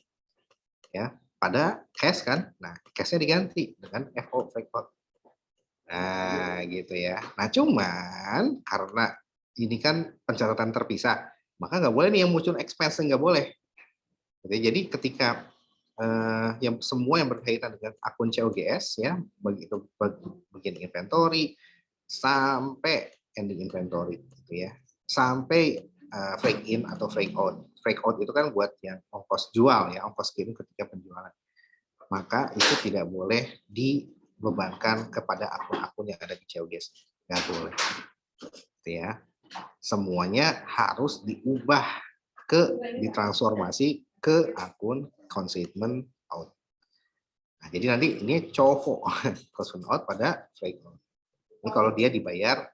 Speaker 1: ya pada cash kan nah cashnya diganti dengan FO freight out nah gitu ya nah cuman karena ini kan pencatatan terpisah maka nggak boleh nih yang muncul expense nggak boleh jadi ketika yang semua yang berkaitan dengan akun COGS ya begitu bagian inventory sampai ending inventory gitu ya sampai freight in atau freight out. Freight out itu kan buat yang ongkos jual ya, ongkos kirim ketika penjualan. Maka itu tidak boleh dibebankan kepada akun-akun yang ada di COGS. Nggak boleh. Gitu ya. semuanya harus ditransformasi ke akun consignment out. Nah, jadi nanti ini COFO consignment out pada freight out. Ini kalau dia dibayar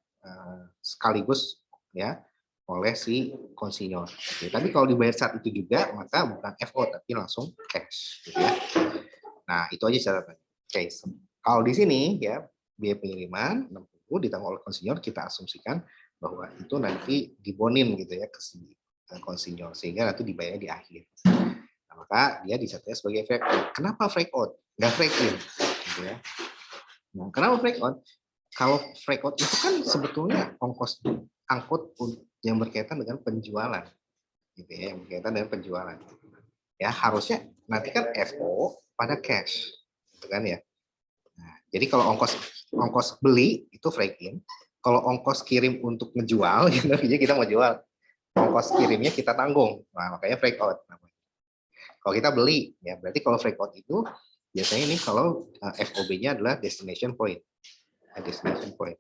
Speaker 1: sekaligus ya oleh si konsinyur. Oke, tapi kalau dibayar saat itu juga maka bukan FO tapi langsung cash gitu ya. Nah, itu aja catatan. Oke, kalau di sini ya biaya pengiriman 60 ditanggung oleh konsinyur, kita asumsikan bahwa itu nanti dibonin gitu ya ke si konsinyur sehingga nanti dibayar di akhir. Nah, maka dia dicatatnya sebagai freight out. Kenapa freight out? Nggak freight in gitu ya. Nah, kenapa freight out? Kalau freight out itu kan sebetulnya ongkos angkut yang berkaitan dengan penjualan, gitu ya, yang berkaitan dengan penjualan. Ya harusnya nanti kan FO pada cash, gitu kan ya. Nah, jadi kalau ongkos beli itu freight in, kalau ongkos kirim untuk ngejual, gitu, jadi kita mau jual, ongkos kirimnya kita tanggung, nah, makanya freight out. Kalau kita beli, ya berarti kalau freight out itu biasanya ini kalau FOB-nya adalah destination point. Destination point.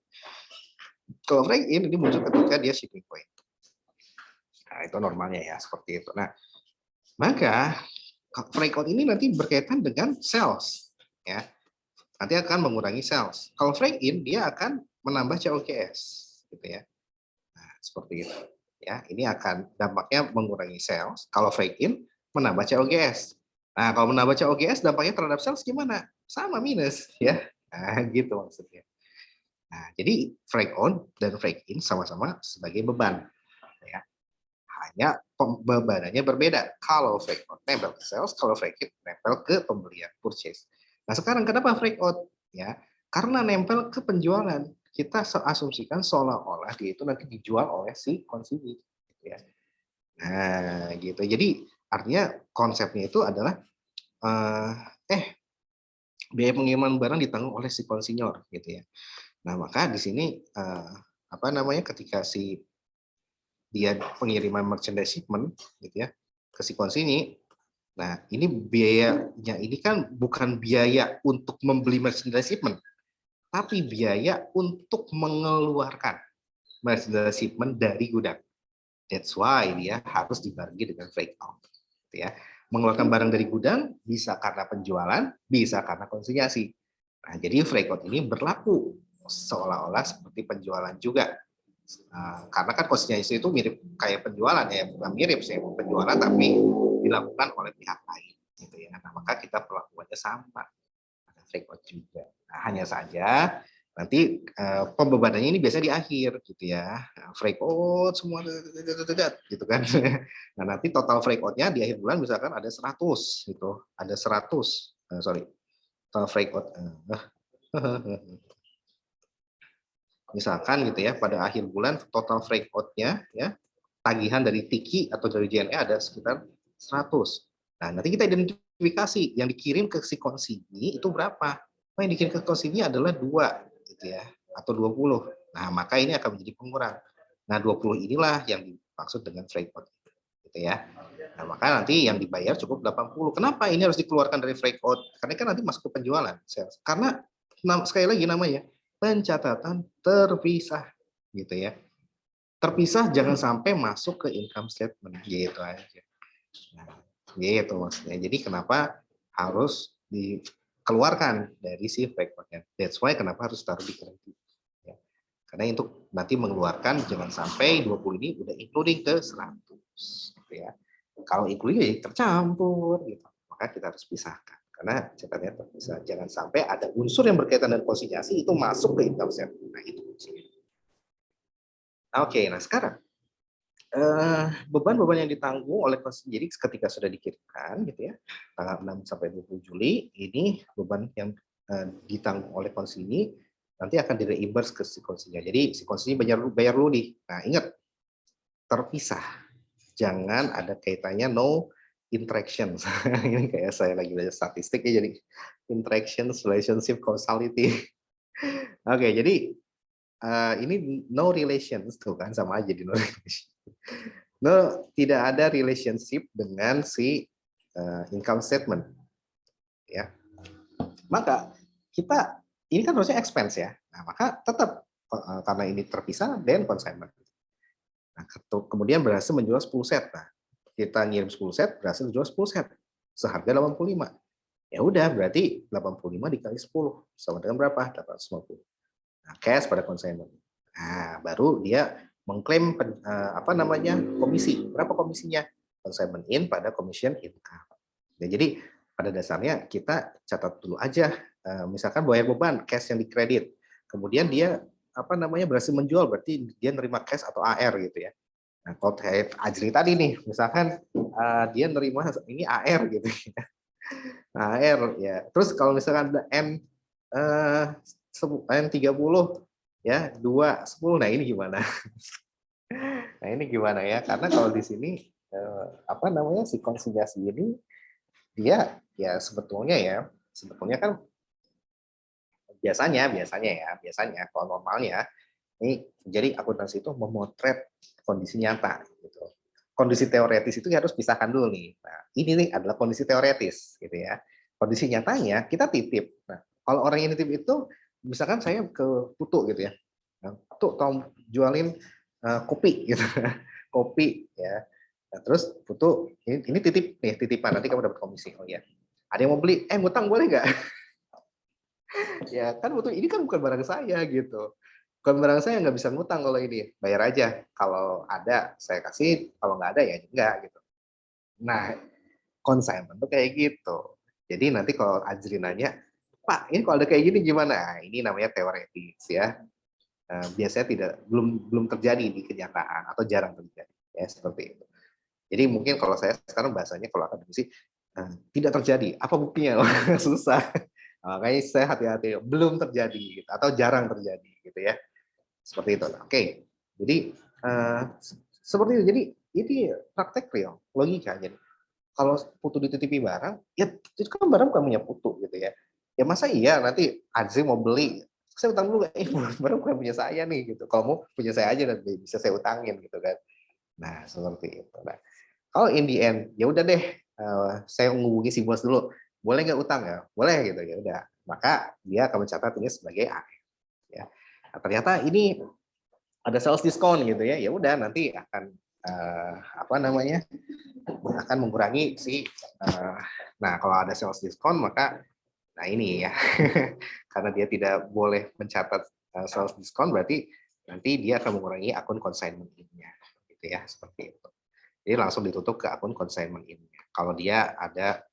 Speaker 1: Kalau freight in ini muncul ketika dia shipping point. Nah, itu normalnya ya seperti itu. Nah, maka freight out ini nanti berkaitan dengan sales, ya. Nanti akan mengurangi sales. Kalau freight in dia akan menambah COGS, gitu ya. Nah, seperti itu. Ya, ini akan dampaknya mengurangi sales. Kalau freight in menambah COGS. Nah, kalau menambah COGS dampaknya terhadap sales gimana? Sama minus, ya. Nah, gitu maksudnya. Nah, jadi freight on dan freight in sama-sama sebagai beban. Ya. Hanya bebanannya berbeda. Kalau freight on nempel ke sales, kalau freight in nempel ke pembelian, purchase. Nah, sekarang kenapa freight out? Ya, karena nempel ke penjualan. Kita asumsikan seolah-olah dia itu nanti dijual oleh si konsumen. Ya. Nah, gitu. Jadi artinya konsepnya itu adalah biaya pengiriman barang ditanggung oleh si konsinyur, gitu ya. Nah, maka di sini apa namanya ketika si dia pengiriman merchandise shipment gitu ya ke si konsinyur. Nah, ini biayanya ini kan bukan biaya untuk membeli merchandise shipment, tapi biaya untuk mengeluarkan merchandise shipment dari gudang. That's why dia harus dibagi dengan freight out. Gitu ya. Mengeluarkan barang dari gudang bisa karena penjualan, bisa karena konsinyasi. Nah, jadi freight out ini berlaku seolah-olah seperti penjualan juga. Karena kan konsinyasi itu mirip kayak penjualan ya, bukan mirip sih penjualan tapi dilakukan oleh pihak lain gitu ya. Nah, maka kita perlakuannya sama. Ada freight out juga. Nah, hanya saja nanti pembebanannya ini biasanya di akhir gitu ya. Nah, freight out semua gitu kan. Nah, nanti total freight out-nya di akhir bulan misalkan ada 100 gitu. Ada 100 sorry. Total freight out misalkan gitu ya pada akhir bulan total freight out-nya ya tagihan dari Tiki atau dari JNE ada sekitar 100. Nah, nanti kita identifikasi yang dikirim ke si konsigni itu berapa. Oh, yang dikirim ke konsigni adalah 2 gitu ya atau 20. Nah, maka ini akan menjadi pengurang. Nah, 20 inilah yang dimaksud dengan freight out gitu ya. Nah, maka nanti yang dibayar cukup 80. Kenapa ini harus dikeluarkan dari freight out? Karena kan nanti masuk ke penjualan sales. Karena sekali lagi namanya pencatatan terpisah gitu ya. Terpisah jangan sampai masuk ke income statement gitu aja. Nah, gitu maksudnya. Jadi kenapa harus dikeluarkan dari si freight out-nya? That's why kenapa harus taruh di kredit. Ya. Karena untuk nanti mengeluarkan jangan sampai 20 ini udah including ke 100 gitu ya. Kalau including ya tercampur gitu. Maka kita harus pisahkan. Karena catatannya terpisah. Jangan sampai ada unsur yang berkaitan dengan konsinyasi itu masuk ke income statement. Nah, itu kuncinya. Oke, nah sekarang beban-beban yang ditanggung oleh konsinyur jadi ketika sudah dikirimkan gitu ya tanggal 6 sampai 20 Juli ini beban yang ditanggung oleh konsinyur nanti akan direimburse ke si konsinyur. Jadi si konsinyur bayar dulu nih. Nah, ingat terpisah. Jangan ada kaitannya no interactions. Ini kayak saya lagi belajar statistik ya jadi interactions, relationship, causality. Oke, jadi ini no relations tuh kan sama aja di no relations. No, tidak ada relationship dengan si income statement, ya. Maka kita ini kan harusnya expense ya. Nah, maka tetap karena ini terpisah dan consignment. Nah, kemudian berhasil menjual 10 set. Nah, kita ngirim 10 set, berhasil jual 10 set seharga 85. Ya udah, berarti 85 dikali 10 sama dengan berapa? 850. Nah, cash pada konsumen. Nah, baru dia mengklaim komisi. Berapa komisinya? Consignment in pada commission income. Ya, jadi pada dasarnya kita catat dulu aja, misalkan bayar beban cash yang dikredit, kemudian dia berhasil menjual, berarti dia nerima cash atau AR gitu ya. Nah, kalau kayak Ajri tadi nih, misalkan dia nerima ini AR gitu ya. AR ya. Terus kalau misalkan ada N30 ya 210, nah ini gimana? Nah ini gimana ya? Karena kalau di sini si konsiliasi ini dia ya sebetulnya kan biasanya kalau normalnya ini jadi akuntansi itu memotret kondisi nyata gitu. Kondisi teoretis itu harus pisahkan dulu nih. Nah, ini nih adalah kondisi teoretis gitu ya. Kondisi nyatanya kita titip. Nah, kalau orang yang titip itu misalkan saya ke Putu gitu ya. Nah, Putu tolong jualin kopi gitu. Kopi ya. Nah, terus Putu ini titip nih, titipan nanti kamu dapat komisi. Oh ya. Ada yang mau beli, ngutang boleh nggak? Ya kan ini kan bukan barang saya gitu. Bukan barang saya, nggak bisa ngutang kalau ini. Bayar aja. Kalau ada saya kasih, kalau nggak ada ya enggak gitu. Nah, consignment tuh kayak gitu. Jadi nanti kalau Ajri nanya, Pak, ini kalau ada kayak gini gimana? Nah, ini namanya teoretis ya. Biasanya belum belum terjadi di kenyataan atau jarang terjadi ya seperti itu. Jadi mungkin kalau saya sekarang bahasanya kalau akademisi tidak terjadi. Apa buktinya? Susah. Makanya saya hati-hati, belum terjadi gitu, atau jarang terjadi gitu ya. Seperti itu. Oke. Jadi seperti itu. Jadi ini praktek real, logika. Jadi kalau Putu dititipi barang, ya itu kan barang bukan punya Putu gitu ya. Ya masa iya nanti Azri mau beli, saya utang dulu, barang bukan punya saya nih gitu. Kalau mau punya saya aja dan bisa saya utangin gitu kan. Nah seperti itu. Nah kalau in the end, ya udah deh, saya menghubungi si bos dulu, boleh nggak utang ya? Boleh gitu ya udah. Maka dia akan mencatat ini sebagai AR. Ya. Nah, ternyata ini ada sales diskon gitu ya, ya udah nanti akan akan mengurangi nah kalau ada sales diskon maka nah ini ya karena dia tidak boleh mencatat sales diskon berarti nanti dia akan mengurangi akun consignment in-nya gitu ya seperti itu. Jadi langsung ditutup ke akun consignment in-nya. Kalau dia ada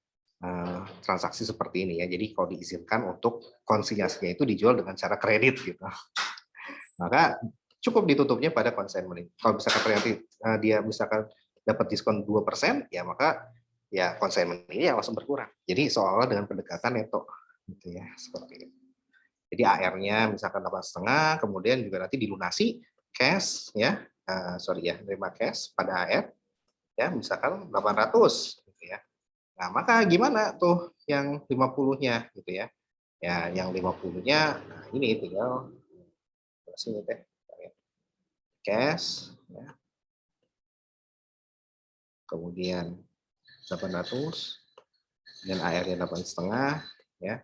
Speaker 1: transaksi seperti ini ya. Jadi kalau diizinkan untuk konsiliasinya itu dijual dengan cara kredit gitu. Maka cukup ditutupnya pada consignment in. Kalau misalkan ternyata dia misalkan dapat diskon 2%, ya maka ya consignment ini yang langsung berkurang. Jadi seolah-olah dengan pendekatan neto gitu ya, seperti itu. Jadi AR-nya misalkan 8,5, kemudian juga nanti dilunasi cash ya, terima cash pada AR ya misalkan 800 gitu ya. Nah, maka gimana tuh yang 50-nya gitu ya. Ya, yang 50-nya nah ini tinggal sini teh cash ya. Kemudian 800 dan AR-nya 8,5 ya.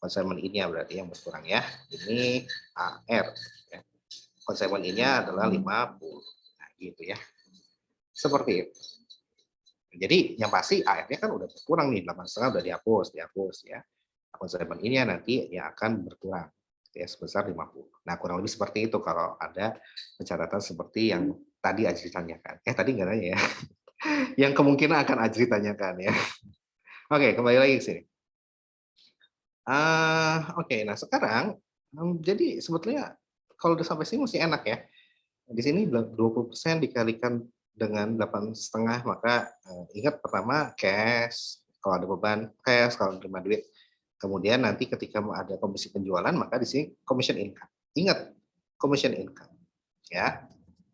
Speaker 1: Consignment ini ya berarti yang berkurang ya. Ini AR ya. Consignment ini-nya adalah 50. Nah, gitu ya. Seperti itu. Jadi yang pasti AR-nya kan udah berkurang nih, 8,5 udah dihapus ya. Consignment ini nanti yang akan berkurang ya sebesar 50. Nah, kurang lebih seperti itu kalau ada pencatatan seperti yang tadi Ajri tanyakan. Tadi nggak nanya ya. Yang kemungkinan akan Ajri tanyakan ya. Oke, kembali lagi ke sini. Oke, nah sekarang jadi sebetulnya kalau udah sampai sini masih enak ya. Di sini 20% dikalikan dengan 8,5 maka ingat pertama cash, kalau ada beban cash, kalau terima duit. Kemudian nanti ketika ada komisi penjualan maka di sini commission income. Ingat commission income ya.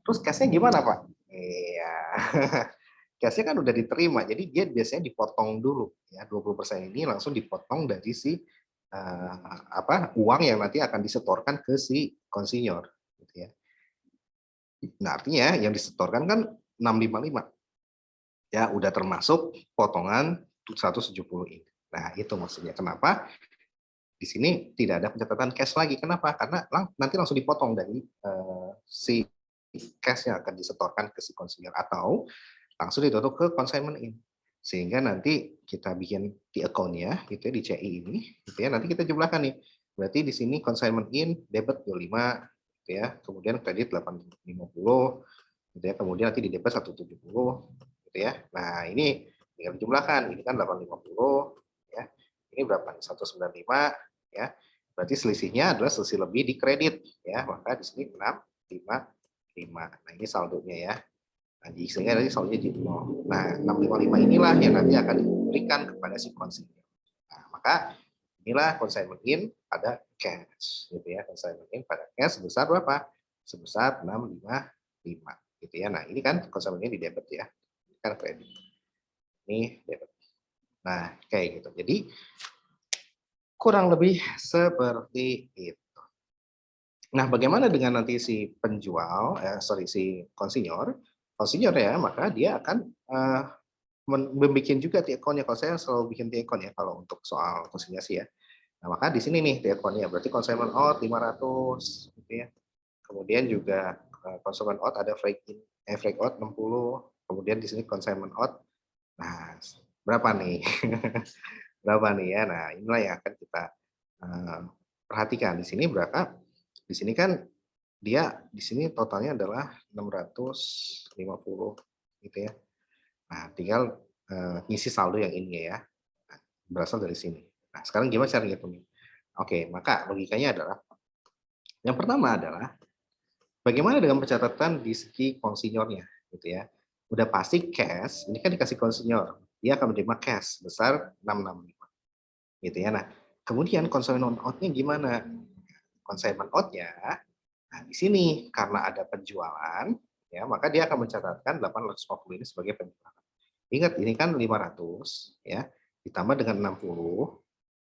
Speaker 1: Terus cash-nya gimana, Pak? Iya. Cash-nya kan udah diterima, jadi dia biasanya dipotong dulu ya 20% ini langsung dipotong dari si uang yang nanti akan disetorkan ke si konsinyur gitu ya. Nah, artinya yang disetorkan kan 655. Ya, udah termasuk potongan 170 ini. Nah, itu maksudnya. Kenapa? Di sini tidak ada pencatatan cash lagi. Kenapa? Karena nanti langsung dipotong dari si cash yang akan disetorkan ke si konsinyur atau langsung ditutup ke consignment in. Sehingga nanti kita bikin di account-nya gitu ya, di CI ini gitu ya, nanti kita jumlahkan nih. Berarti di sini consignment in debit 25 gitu ya, kemudian kredit 850 gitu ya, kemudian nanti di debit 170 gitu ya. Nah, ini tinggal dijumlahkan, ini kan 850 ya. Ini berapa nih? 195 ya. Berarti selisihnya adalah selisih lebih di kredit ya, maka di sini 655. Nah, ini saldonya ya. Nah, sehingga nanti saldonya jadi 0. Nah, 655 inilah yang nanti akan diberikan kepada si konsinyur. Nah, maka inilah consignment in pada cash gitu ya. Consignment in pada cash sebesar berapa? Sebesar 655 gitu ya. Nah, ini kan consignment in di debit ya. Ini kan kredit. Ini debit. Nah, kayak gitu. Jadi kurang lebih seperti itu. Nah, bagaimana dengan nanti si penjual, si konsinyur? Konsinyur ya, maka dia akan membuat juga T-account-nya. Kalau saya selalu bikin T-account ya, kalau untuk soal konsinyasi ya. Nah, maka di sini nih T-account-nya, berarti consignment out 500, gitu ya. Kemudian juga consignment out ada freight out 60, kemudian di sini consignment out. Nah, berapa nih? Berapa nih ya? Nah, inilah yang akan kita perhatikan di sini berapa. Di sini kan dia di sini totalnya adalah 650 gitu ya. Nah, tinggal ngisi saldo yang ini ya. Nah, berasal dari sini. Nah, sekarang gimana cara ngitungnya? Oke, maka logikanya adalah yang pertama adalah bagaimana dengan pencatatan di segi konsinyurnya gitu ya. Udah pasti cash, ini kan dikasih konsinyur, dia akan menerima cash besar 665 gitu ya. Nah, kemudian consignment out-nya gimana? Consignment out-nya, nah di sini karena ada penjualan, ya maka dia akan mencatatkan 850 ini sebagai penjualan. Ingat ini kan 500 ya, ditambah dengan 60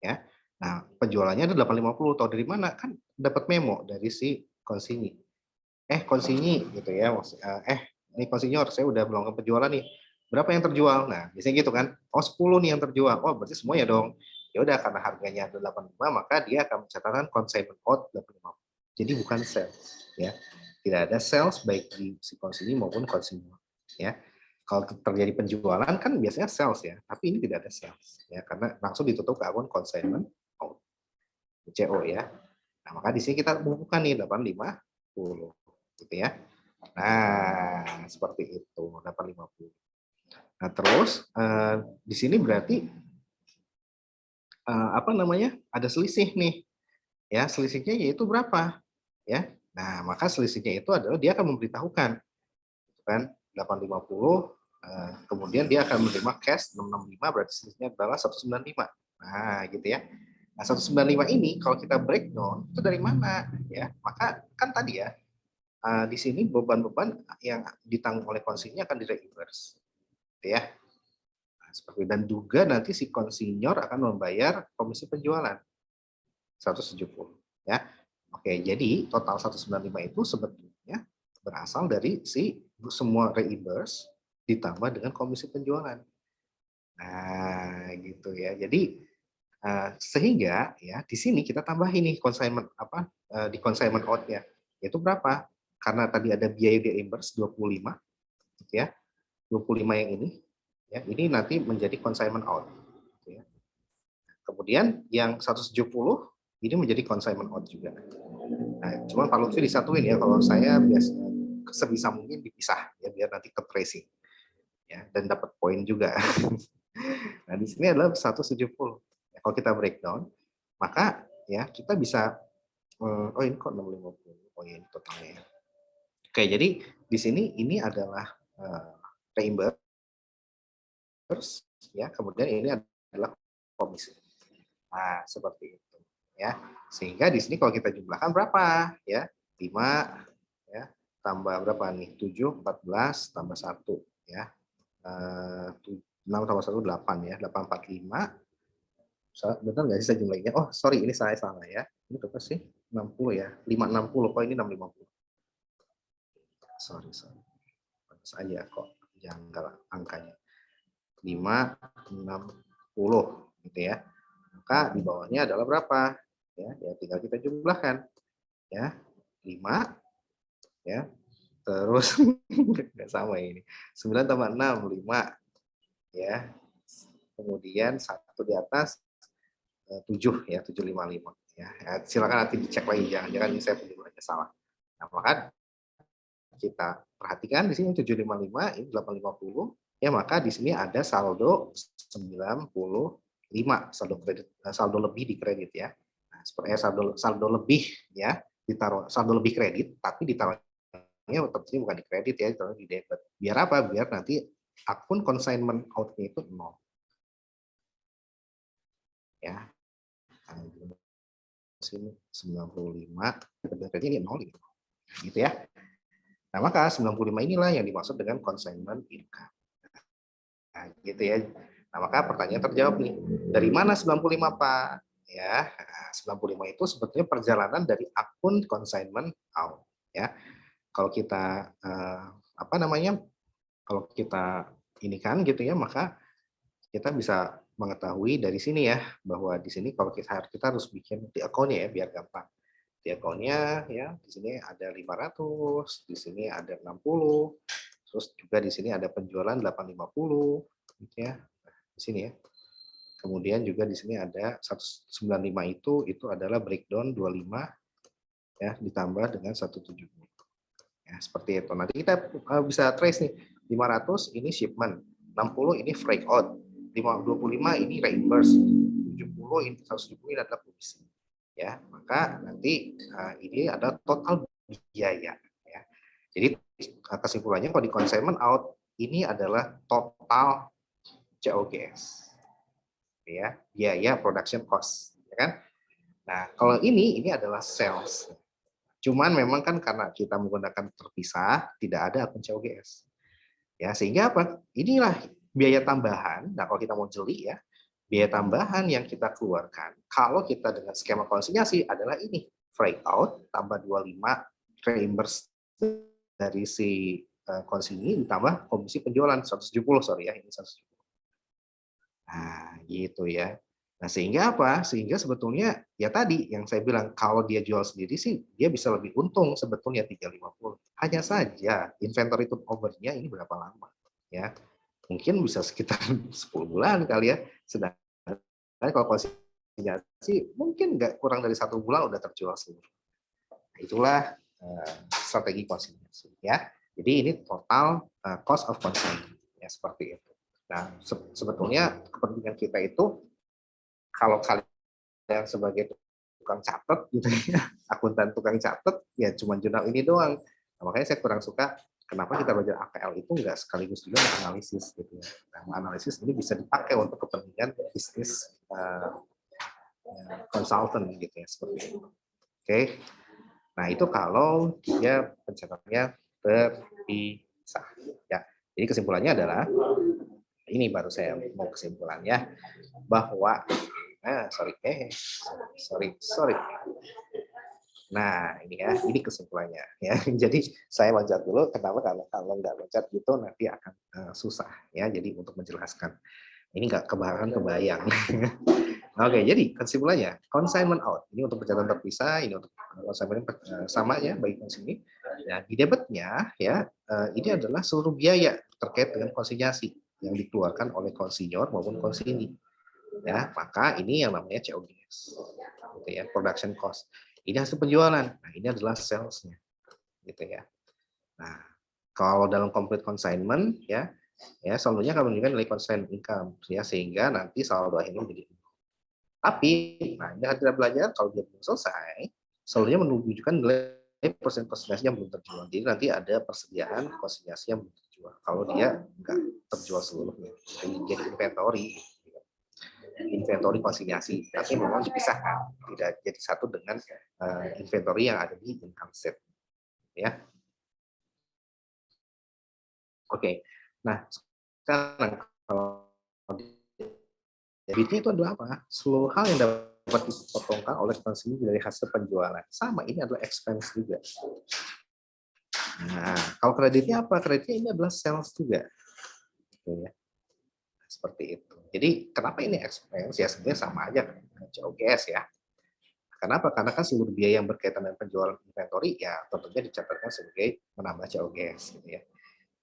Speaker 1: ya. Nah, penjualannya ada 850, tahu dari mana? Kan dapat memo dari si konsinyi. Konsinyi gitu ya, ini konsinyur saya udah melakukan penjualan nih. Berapa yang terjual? Nah, biasanya gitu kan. Oh, 10 nih yang terjual. Oh, berarti semuanya dong. Ya udah karena harganya ada 85 maka dia akan mencatatkan consignment out 85. Jadi bukan sales ya. Tidak ada sales baik di si konsinyi maupun konsinyur ya. Kalau terjadi penjualan kan biasanya sales ya, tapi ini tidak ada sales ya karena langsung ditutup ke akun consignment out. CO ya. Nah, maka di sini kita bukukan nih 850 gitu ya. Nah, seperti itu 850. Nah, terus di sini berarti apa namanya? Ada selisih nih. Ya, selisihnya yaitu berapa? Ya. Nah, maka selisihnya itu adalah dia akan memberitahukan gitu kan 850 kemudian dia akan menerima cash 665 berarti selisihnya adalah 195. Nah, gitu ya. Nah, 195 ini kalau kita breakdown itu dari mana ya? Maka kan tadi ya di sini beban-beban yang ditanggung oleh konsinyur akan direimburse, gitu ya. Nah, seperti dan juga nanti si konsinyur akan membayar komisi penjualan 170, ya. Oke, jadi total 195 itu sebetulnya berasal dari si semua reimburse ditambah dengan komisi penjualan. Nah, gitu ya. Jadi sehingga ya di sini kita tambah ini consignment di consignment out-nya yaitu berapa? Karena tadi ada biaya di reimburse 25 gitu ya. 25 yang ini nanti menjadi consignment out gitu ya. Kemudian yang 170 ini menjadi consignment out juga. Nah, cuman Pak Lutfi disatuin ya, kalau saya biasa sebisa mungkin dipisah ya biar nanti ke tracing ya dan dapat poin juga. Nah, di sini adalah 170. Ya, kalau kita breakdown, maka ya kita bisa oh ini kok 650. Oh ini totalnya. Oke, jadi di sini ini adalah reimburse ya, kemudian ini adalah komisi. Nah, seperti itu ya. Sehingga di sini kalau kita jumlahkan berapa ya? 5 ya, tambah berapa nih? 7, 14 tambah 1 ya. 6 tambah 1 8 ya, 845. Benar nggak sih saya jumlahnya? Oh, sorry ini saya salah ya. Ini berapa sih? 60 ya. 560. Kok ini 650? Sorry. Bagus aja kok janggal angkanya. 560 gitu ya. Maka di bawahnya adalah berapa? Ya tinggal kita jumlahkan. Ya, 5 ya. terus nggak sama ini. 9 tambah 6, 5 ya. Kemudian satu di atas 7 ya, 755 ya. Silakan nanti dicek lagi, jangan-jangan ini saya penggunanya salah. Nah, maka kita perhatikan di sini 755, ini 850, ya maka di sini ada saldo 95, saldo kredit, saldo lebih di kredit ya. Nah, seperti saldo lebih ya, ditaruh saldo lebih kredit, tapi ditaruhnya tentunya bukan di kredit ya, ditaruh di debit. Biar apa? Biar nanti akun consignment out-nya itu 0 ya. Nah, sini 95, berarti ini 0 gitu ya. Nah, maka 95 inilah yang dimaksud dengan consignment income. Nah, gitu ya. Nah, maka pertanyaan terjawab nih. Dari mana 95, Pak? Ya, 95 itu sebetulnya perjalanan dari akun consignment out, ya. Kalau kita apa namanya? Kalau kita ini kan gitu ya, maka kita bisa mengetahui dari sini ya, bahwa di sini kalau kita harus bikin di akunnya ya biar gampang. Di akunnya ya, di sini ada 500, di sini ada 60, terus juga di sini ada penjualan 850 gitu ya. Di sini ya. Kemudian juga di sini ada 195 itu adalah breakdown 25 ya ditambah dengan 170. Ya, seperti itu. Nanti kita bisa trace nih. 500 ini shipment, 60 ini freight out, 25 ini reimburse, 70 ini 170 ini adalah komisi. Ya, maka nanti ini ada total biaya ya. Jadi kesimpulannya kalau di consignment out ini adalah total COGS. Ya, biaya production cost, ya kan? Nah, kalau ini adalah sales. Cuman memang kan karena kita menggunakan terpisah, tidak ada akun COGS. Ya, sehingga apa? Inilah biaya tambahan. Nah, kalau kita mau jeli ya, biaya tambahan yang kita keluarkan kalau kita dengan skema konsinyasi adalah ini, freight out tambah 25 reimburse dari si konsinyasi ditambah komisi penjualan 170, sorry ya, ini 170. Nah, gitu ya. Nah, sehingga apa? Sehingga sebetulnya ya tadi yang saya bilang kalau dia jual sendiri sih dia bisa lebih untung sebetulnya 350. Hanya saja inventory turnover-nya ini berapa lama ya. Mungkin bisa sekitar 10 bulan kali ya. Sedangkan kalau konsinyasi mungkin nggak kurang dari 1 bulan udah terjual seluruh. Nah, itulah strategi konsinyasi ya. Jadi ini total cost of consignment ya seperti itu. Nah, sebetulnya kepentingan kita itu kalau kalian sebagai tukang catat gitu ya, akuntan tukang catat ya cuma jurnal ini doang. Nah, makanya saya kurang suka kenapa kita belajar APL itu nggak sekaligus juga analisis gitu ya. Nah, analisis ini bisa dipakai untuk kepentingan bisnis consultant gitu ya seperti itu. Oke. Nah, itu kalau dia pencatatannya terpisah ya. Jadi kesimpulannya adalah ini baru saya mau kesimpulannya bahwa sorry. Nah, ini ya, ini kesimpulannya ya. Jadi saya loncat dulu, kenapa kalau nggak loncat gitu nanti akan susah ya. Jadi untuk menjelaskan ini nggak kebayang. Oke, jadi kesimpulannya consignment out ini untuk pencatatan terpisah, ini untuk consignment sama ya bagi konsinyasi. Nah, di debitnya ya ini adalah seluruh biaya terkait dengan konsinyasi yang dikeluarkan oleh konsinyor maupun konsinyasi. Ya, maka ini yang namanya COGS. Gitu ya, production cost. Ini hasil penjualan. Nah, ini adalah sales-nya. Gitu ya. Nah, kalau dalam complete consignment ya saldonya akan menunjukkan nilai consignment income ya sehingga nanti saldo akhirnya menjadi. Tapi nah ini kita belajar kalau dia belum selesai, saldonya menunjukkan nilai persen konsinyasi yang belum terjual. Jadi nanti ada persediaan konsinyasi yang belum terjual. Kalau dia nggak terjual seluruhnya, jadi inventory konsinyasi, tapi memang dipisahkan, tidak jadi satu dengan inventory yang ada di income statement. Ya, oke. Nah, sekarang kalau debitnya itu adalah apa? Seluruh hal yang dapat dipotongkan oleh konsumen dari hasil penjualan. Sama, ini adalah expense juga. Nah, kalau kreditnya apa? Kreditnya ini adalah sales juga. Gitu ya. Seperti itu. Jadi kenapa ini expense? Ya sebenarnya sama aja dengan COGS ya. Kenapa? Karena kan seluruh biaya yang berkaitan dengan penjualan inventory ya tentunya dicatatkan sebagai menambah COGS gitu ya.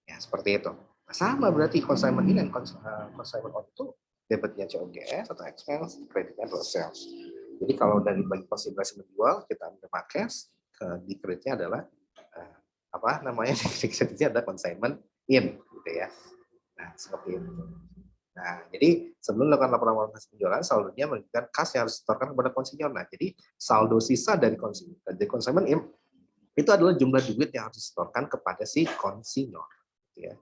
Speaker 1: Ya seperti itu. Nah, sama berarti consignment in dan consignment out itu debitnya COGS atau expense, kreditnya adalah sales. Jadi kalau dari bagi konsiderasi menjual kita ambil cash, di kreditnya adalah apa namanya di kreditnya ada consignment in gitu ya. Nah seperti itu. Nah, jadi sebelum melakukan laporan penjualan, saldonya menunjukkan kas yang harus disetorkan kepada konsinyur. Nah, jadi saldo sisa dari konsumen itu adalah jumlah duit yang harus disetorkan kepada si konsinyur. Ya.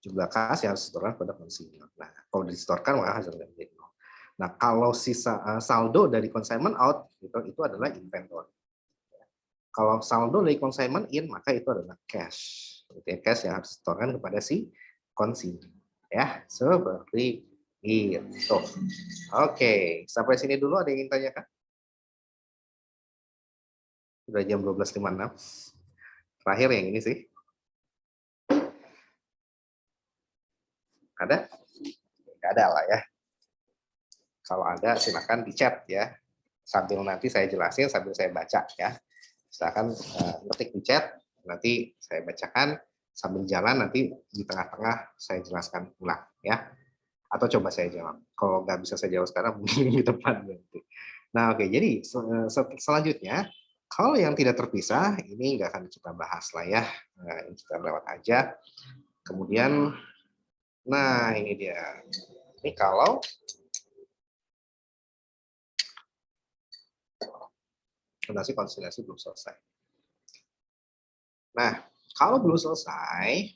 Speaker 1: Jumlah kas yang harus disetorkan kepada konsinyur. Nah, kalau disetorkan maka hasilnya menjadi nol. Nah, kalau sisa saldo dari consignment out itu adalah inventory. Kalau saldo dari consignment in maka itu adalah cash. Cash yang harus disetorkan kepada si konsinyur. Ya, seperti itu. Oke, sampai sini dulu ada yang ingin tanyakan? Sudah jam 12.56. Terakhir yang ini sih. Ada? Nggak ada lah ya. Kalau ada silakan di chat ya. Sambil nanti saya jelasin, sambil saya baca ya. Silakan ketik di chat, nanti saya bacakan sambil jalan, nanti di tengah-tengah saya jelaskan ulang ya. Atau coba saya jawab. Kalau nggak bisa saya jawab sekarang, mungkin di depan nanti. Nah, oke. Jadi selanjutnya, kalau yang tidak terpisah, ini nggak akan kita bahas lah ya. Nah, ini kita lewat aja. Kemudian, nah ini dia. Ini kalau konsiliasi belum selesai. Nah, kalau belum selesai,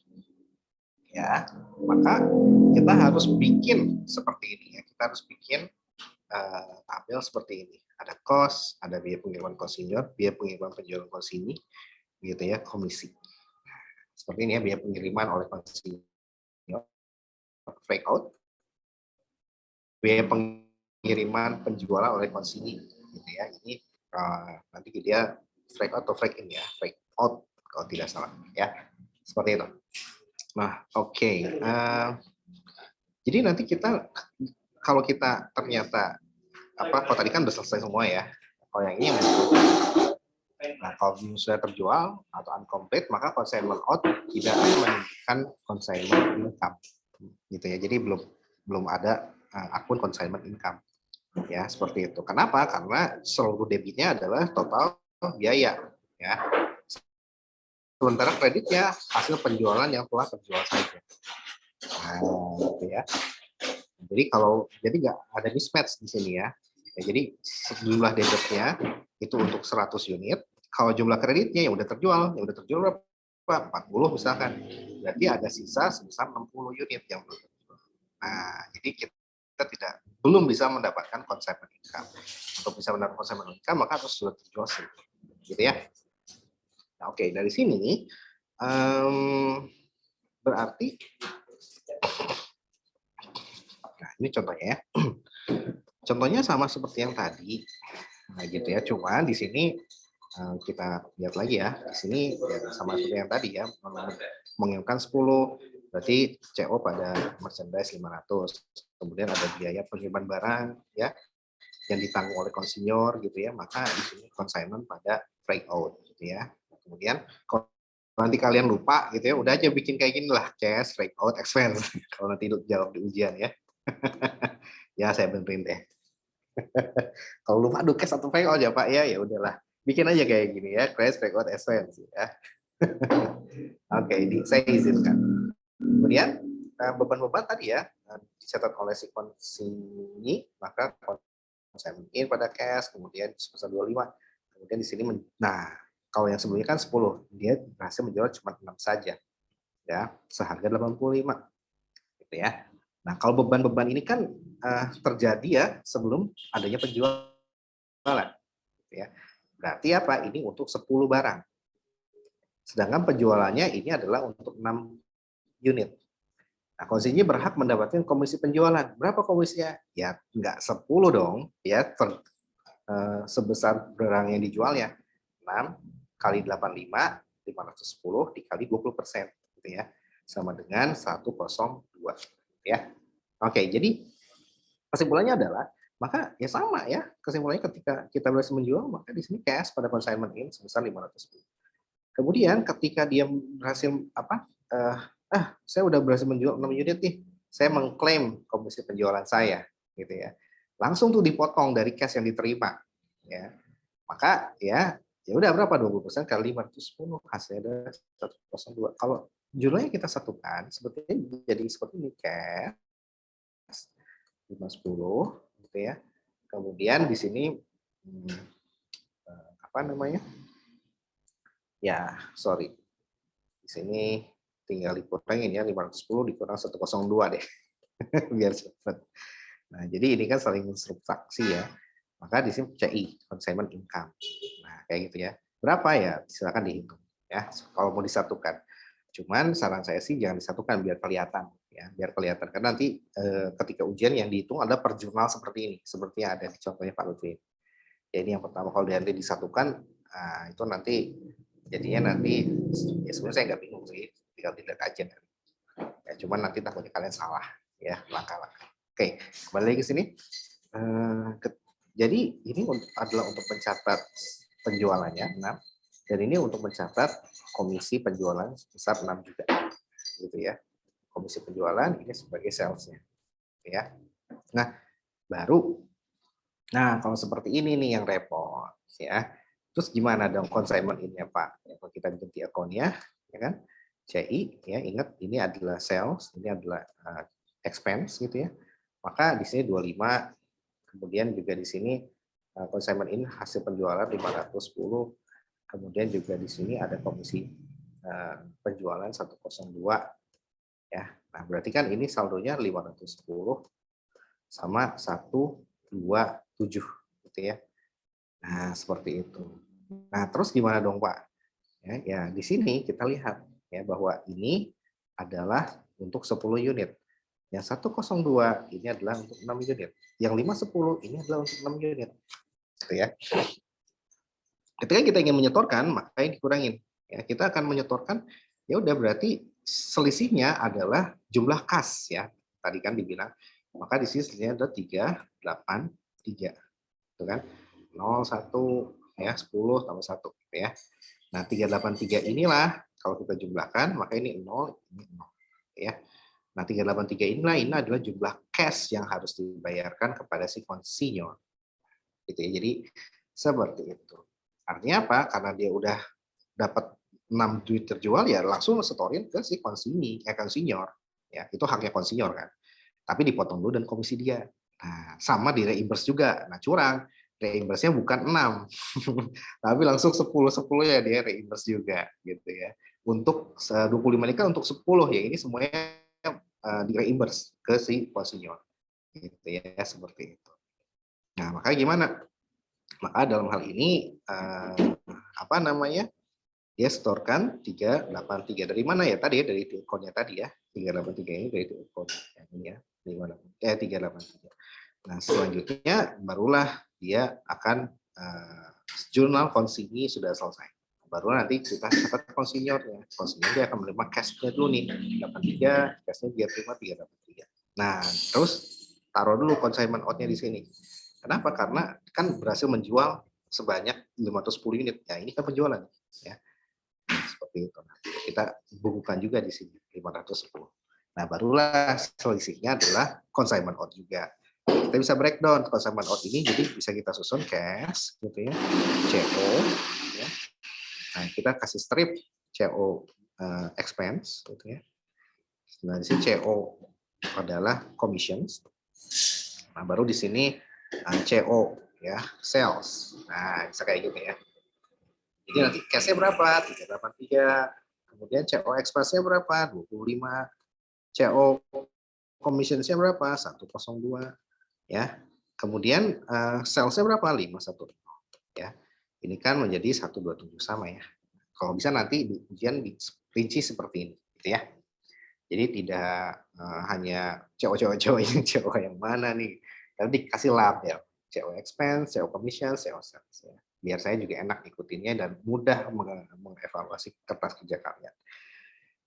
Speaker 1: ya maka kita harus bikin seperti ini ya. Kita harus bikin tabel seperti ini. Ada cost, ada biaya pengiriman konsinyur, biaya pengiriman penjualan konsinyur, gitu ya, komisi. Seperti ini ya, biaya pengiriman oleh konsinyur, freight out, biaya pengiriman penjualan oleh konsinyur, gitu ya. Ini nanti dia freight out atau freight in ya, freight out kalau tidak salah ya. Seperti itu. Nah, oke. Jadi nanti kita kalau kita ternyata kalau tadi kan udah selesai semua ya. Kalau yang ini nah, kalau sudah terjual atau uncomplete, maka consignment out tidak akan menunjukkan consignment income, gitu ya. Jadi belum ada akun consignment income, ya seperti itu. Kenapa? Karena seluruh debitnya adalah total biaya, ya. Sementara kreditnya hasil penjualan yang telah terjual saja. Nah, gitu ya. Jadi nggak ada mismatch di sini ya. Jadi jumlah debitnya itu untuk 100 unit. Kalau jumlah kreditnya yang udah terjual berapa? 40 misalkan. Berarti ada sisa sebesar 60 unit yang belum terjual. Nah, jadi kita belum bisa mendapatkan consignment income. Untuk bisa mendapatkan consignment income maka harus sudah terjual sedikit. Gitu ya. Nah, oke, dari sini berarti nah, ini contohnya ya. Contohnya sama seperti yang tadi. Nah, gitu ya. Cuma di sini kita lihat lagi ya. Di sini ya, sama seperti yang tadi ya. Mengirimkan 10, berarti CO pada merchandise 500. Kemudian ada biaya pengiriman barang ya yang ditanggung oleh konsinyur gitu ya. Maka di sini consignment pada freight out gitu ya. Kemudian kalau nanti kalian lupa gitu ya, udah aja bikin kayak gini lah, cash, freight out, expense. Kalau nanti jawab di ujian ya. Ya saya benerin deh. Kalau lupa aduh cash atau freight out ya Pak ya, ya udahlah. Bikin aja kayak gini ya, cash, freight out, expense ya. Oke, saya izinkan. Kemudian beban-beban tadi ya dicatat oleh si konsinyur, maka consignment in pada cash, kemudian sebesar 25. Kemudian di sini nah, kalau yang sebelumnya kan 10, dia berhasil menjual cuma 6 saja. Ya, seharga 85. Gitu ya. Nah, kalau beban-beban ini kan terjadi ya sebelum adanya penjualan. Gitu ya. Berarti apa? Ini untuk 10 barang. Sedangkan penjualannya ini adalah untuk 6 unit. Nah, konsinyur berhak mendapatkan komisi penjualan. Berapa komisinya? Ya, nggak 10 dong. Ya, sebesar barang yang dijualnya. 6 kali 85, 510 dikali 20%. Gitu ya. Sama dengan 102. Ya. Oke, jadi kesimpulannya adalah Maka ya sama ya, kesimpulannya ketika kita berhasil menjual, maka di sini cash pada consignment in sebesar 510. Kemudian ketika dia berhasil apa, saya udah berhasil menjual 6 unit nih, saya mengklaim komisi penjualan saya, gitu ya. Langsung tuh dipotong dari cash yang diterima, ya. Maka ya udah berapa 20% kali 510 hasilnya adalah 102. Kalau jumlahnya kita satukan, sebetulnya jadi seperti ini, cash 510 gitu ya. Kemudian di sini apa namanya? Ya, sorry. Di sini tinggal dikurangin ya 510 dikurang 102 deh. Biar cepat. Nah, jadi ini kan saling subtraksi ya. Maka di sini CI, consignment income. Nah, kayak gitu ya. Berapa ya? Silakan dihitung ya kalau mau disatukan. Cuman saran saya sih jangan disatukan biar kelihatan ya, biar kelihatan karena nanti ketika ujian yang dihitung ada per jurnal seperti ini, seperti yang ada di contohnya Pak Lutfi. Ya, ini yang pertama kalau nanti disatukan, itu nanti jadinya nanti ya sebenarnya saya nggak bingung sih, tinggal dilihat aja. Ya, cuman nanti takutnya kalian salah ya langkah-langkah. Oke, kembali lagi ke sini. Jadi ini adalah untuk mencatat penjualannya 6 dan ini untuk mencatat komisi penjualan sebesar 6 juga gitu ya. Komisi penjualan ini sebagai salesnya ya. Nah, kalau seperti ini nih yang repot ya. Terus gimana dong consignment ini Pak? Ya, kalau kita ganti akunnya ya kan. CI ya, ingat ini adalah sales, ini adalah expense gitu ya. Maka di sini 25, kemudian juga di sini consignment in hasil penjualan 510, kemudian juga di sini ada komisi penjualan 102 ya. Nah, berarti kan ini saldonya 510 sama 127 gitu ya. Nah, seperti itu. Nah, terus gimana dong, Pak? Ya, di sini kita lihat ya bahwa ini adalah untuk 10 unit. Yang 102 ini adalah untuk 6 unit. Yang 510 ini adalah untuk 6 unit. Gitu ya. Ketika kita ingin menyetorkan, maka yang dikurangin. Ya, kita akan menyetorkan, ya udah berarti selisihnya adalah jumlah kas ya. Tadi kan dibilang, maka di sini selisihnya adalah 383. Gitu kan? 0, 1, ya 10 tambah 1 gitu ya. Nah, 383 inilah kalau kita jumlahkan, maka ini 0, ini 0 ya. Nah, 383 inilah ini adalah jumlah cash yang harus dibayarkan kepada si konsinyur. Gitu ya. Jadi seperti itu. Artinya apa? Karena dia udah dapat 6 duit terjual ya langsung setorin ke si konsinyur. Ya, itu haknya konsinyur kan. Tapi dipotong dulu dan komisi dia. Nah, sama di reimburse juga. Nah, curang. Reimburse-nya bukan 6. Tapi langsung 10 ya dia reimburse juga gitu ya. Untuk 25 ini kan untuk 10 ya. Ini semuanya di reimburse ke si konsinyur. Gitu ya, seperti itu. Nah, makanya gimana? Maka dalam hal ini apa namanya? Dia setorkan 383 dari mana ya tadi ya dari akunnya tadi ya 383 ini dari akun yang ini ya 383. Nah selanjutnya barulah dia akan jurnal konsinyasi sudah selesai. Baru nanti kita catat konsinyurnya. Konsinyur dia akan menerima cashnya dulu nih 83, cashnya dia terima 383. Nah terus taruh dulu consignment out-nya di sini. Kenapa? Karena kan berhasil menjual sebanyak 510 unit. Ya ini kan penjualan ya. Seperti itu. Nah, kita bukukan juga di sini 510. Nah, barulah selisihnya adalah consignment out juga. Kita bisa breakdown consignment out ini jadi bisa kita susun cash gitu ya. CO ya. Nah, kita kasih strip CO expense gitu ya. Nah, di sini CO adalah commissions. Nah, baru di sini CO ya, sales. Nah, bisa kayak gitu ya. Jadi nanti cash-nya berapa? 383. Kemudian CO express-nya berapa? 25. CO commission-nya berapa? 102. Ya. Kemudian sales-nya berapa? 510. Ya. Ini kan menjadi 127 sama ya. Kalau bisa nanti di ujian dirinci seperti ini, gitu ya. Jadi tidak hanya CO yang mana nih. Tapi dikasih label. CO expense, CO commission, CO sales. Ya. Biar saya juga enak ikutinnya dan mudah mengevaluasi kertas kerja kalian.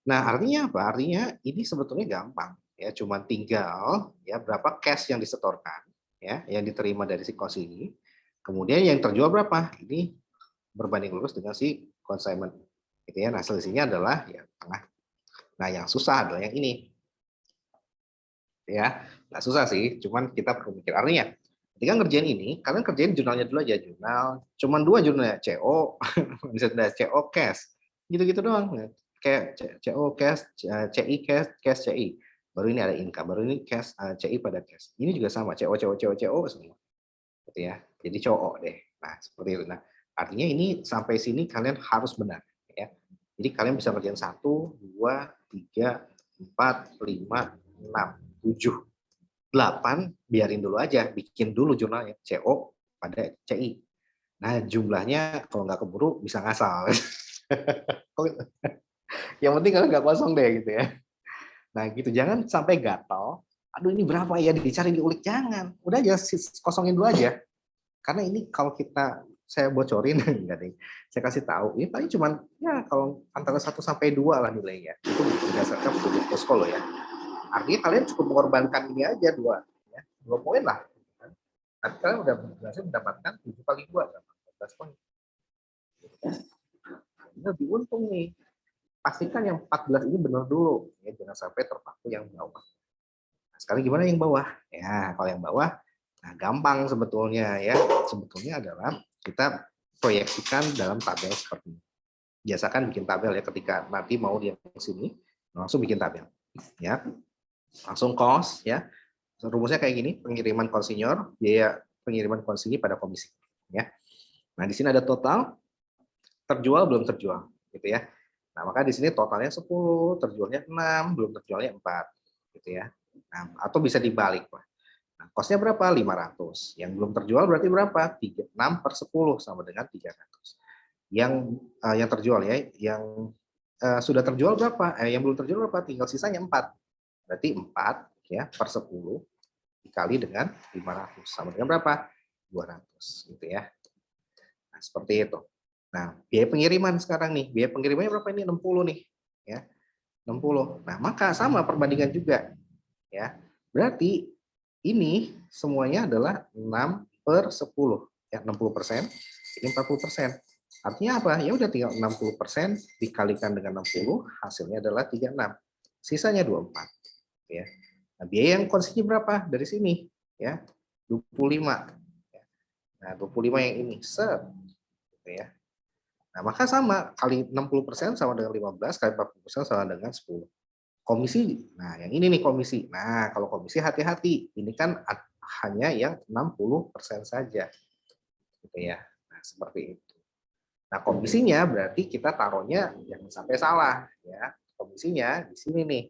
Speaker 1: Nah, artinya apa? Artinya ini sebetulnya gampang ya, cuma tinggal ya berapa cash yang disetorkan ya, yang diterima dari si kos ini. Kemudian yang terjual berapa? Ini berbanding lurus dengan si consignment. Gitu ya. Nah, selisihnya adalah yang tengah. Nah, yang susah adalah yang ini. Ya, nggak susah sih, cuman kita perlu mikir. Artinya, ketika ngerjain ini, kalian kerjain jurnalnya dulu aja, jurnal. Cuman 2 jurnalnya, CO, bisa ada CO cash. Gitu-gitu doang. Kayak CO cash, CI cash, cash CI. Baru ini ada income, baru ini cash, CI pada cash. Ini juga sama, CO semua. Gitu ya. Jadi CO deh. Nah, seperti itu. Nah, artinya ini sampai sini kalian harus benar. Ya. Jadi kalian bisa ngerjain 1, 2, 3, 4, 5, 6, 7, 8, biarin dulu aja, bikin dulu jurnalnya CO pada CI. Nah, jumlahnya kalau nggak keburu bisa ngasal. Yang penting kalian nggak kosong deh gitu ya. Nah gitu, jangan sampai gatal. Aduh ini berapa ya, dicari diulik, jangan. Udah aja kosongin dulu aja. Karena ini kalau saya bocorin enggak deh. Saya kasih tahu, ini paling cuman ya kalau antara 1 sampai 2 lah nilainya. Itu berdasarkan petunjuk posko loh ya. Artinya kalian cukup mengorbankan ini aja 2 ya. 2 poin lah. Tapi kalian udah berhasil mendapatkan 7 kali 2, 14 poin. Ini lebih untung nih. Pastikan yang 14 ini benar dulu, ya, jangan sampai terpaku yang bawah. Nah, sekarang gimana yang bawah? Ya, kalau yang bawah, nah gampang sebetulnya ya. Sebetulnya adalah kita proyeksikan dalam tabel seperti ini. Biasakan bikin tabel ya, ketika nanti mau di sini, langsung bikin tabel. Ya, langsung cost ya. Rumusnya kayak gini, pengiriman konsinyur, biaya pengiriman konsinyur pada komisi. Ya. Nah, di sini ada total, terjual belum terjual, gitu ya. Nah, maka di sini totalnya 10, terjualnya 6, belum terjualnya 4, gitu ya. Nah, atau bisa dibalik, Pak. Nah, kosnya berapa? 500. Yang belum terjual berarti berapa? 6/10 sama dengan 300. Yang terjual ya, yang sudah terjual berapa? Yang belum terjual berapa? Tinggal sisanya 4. Berarti 4 ya per 10 dikali dengan 500 sama dengan berapa? 200 gitu ya. Nah, seperti itu. Nah, biaya pengiriman sekarang nih, biaya pengirimannya berapa ini? 60 nih, ya. 60. Nah, maka sama perbandingan juga, ya. Berarti ini semuanya adalah 6/10, ya 60%, ini 40%. Artinya apa? Ya udah tinggal 60% dikalikan dengan 60, hasilnya adalah 36. Sisanya 24, ya. Nah, biaya yang konsumsi berapa? Dari sini, ya. 25. Nah, 25 yang ini, set, gitu ya. Nah, maka sama, kali 60% sama dengan 15, kali 40% sama dengan 10. Komisi, nah yang ini nih komisi. Nah, kalau komisi hati-hati, ini kan hanya yang 60% saja. Gitu ya. Nah, seperti itu. Nah, komisinya berarti kita taruhnya jangan sampai salah. Ya. Komisinya di sini nih,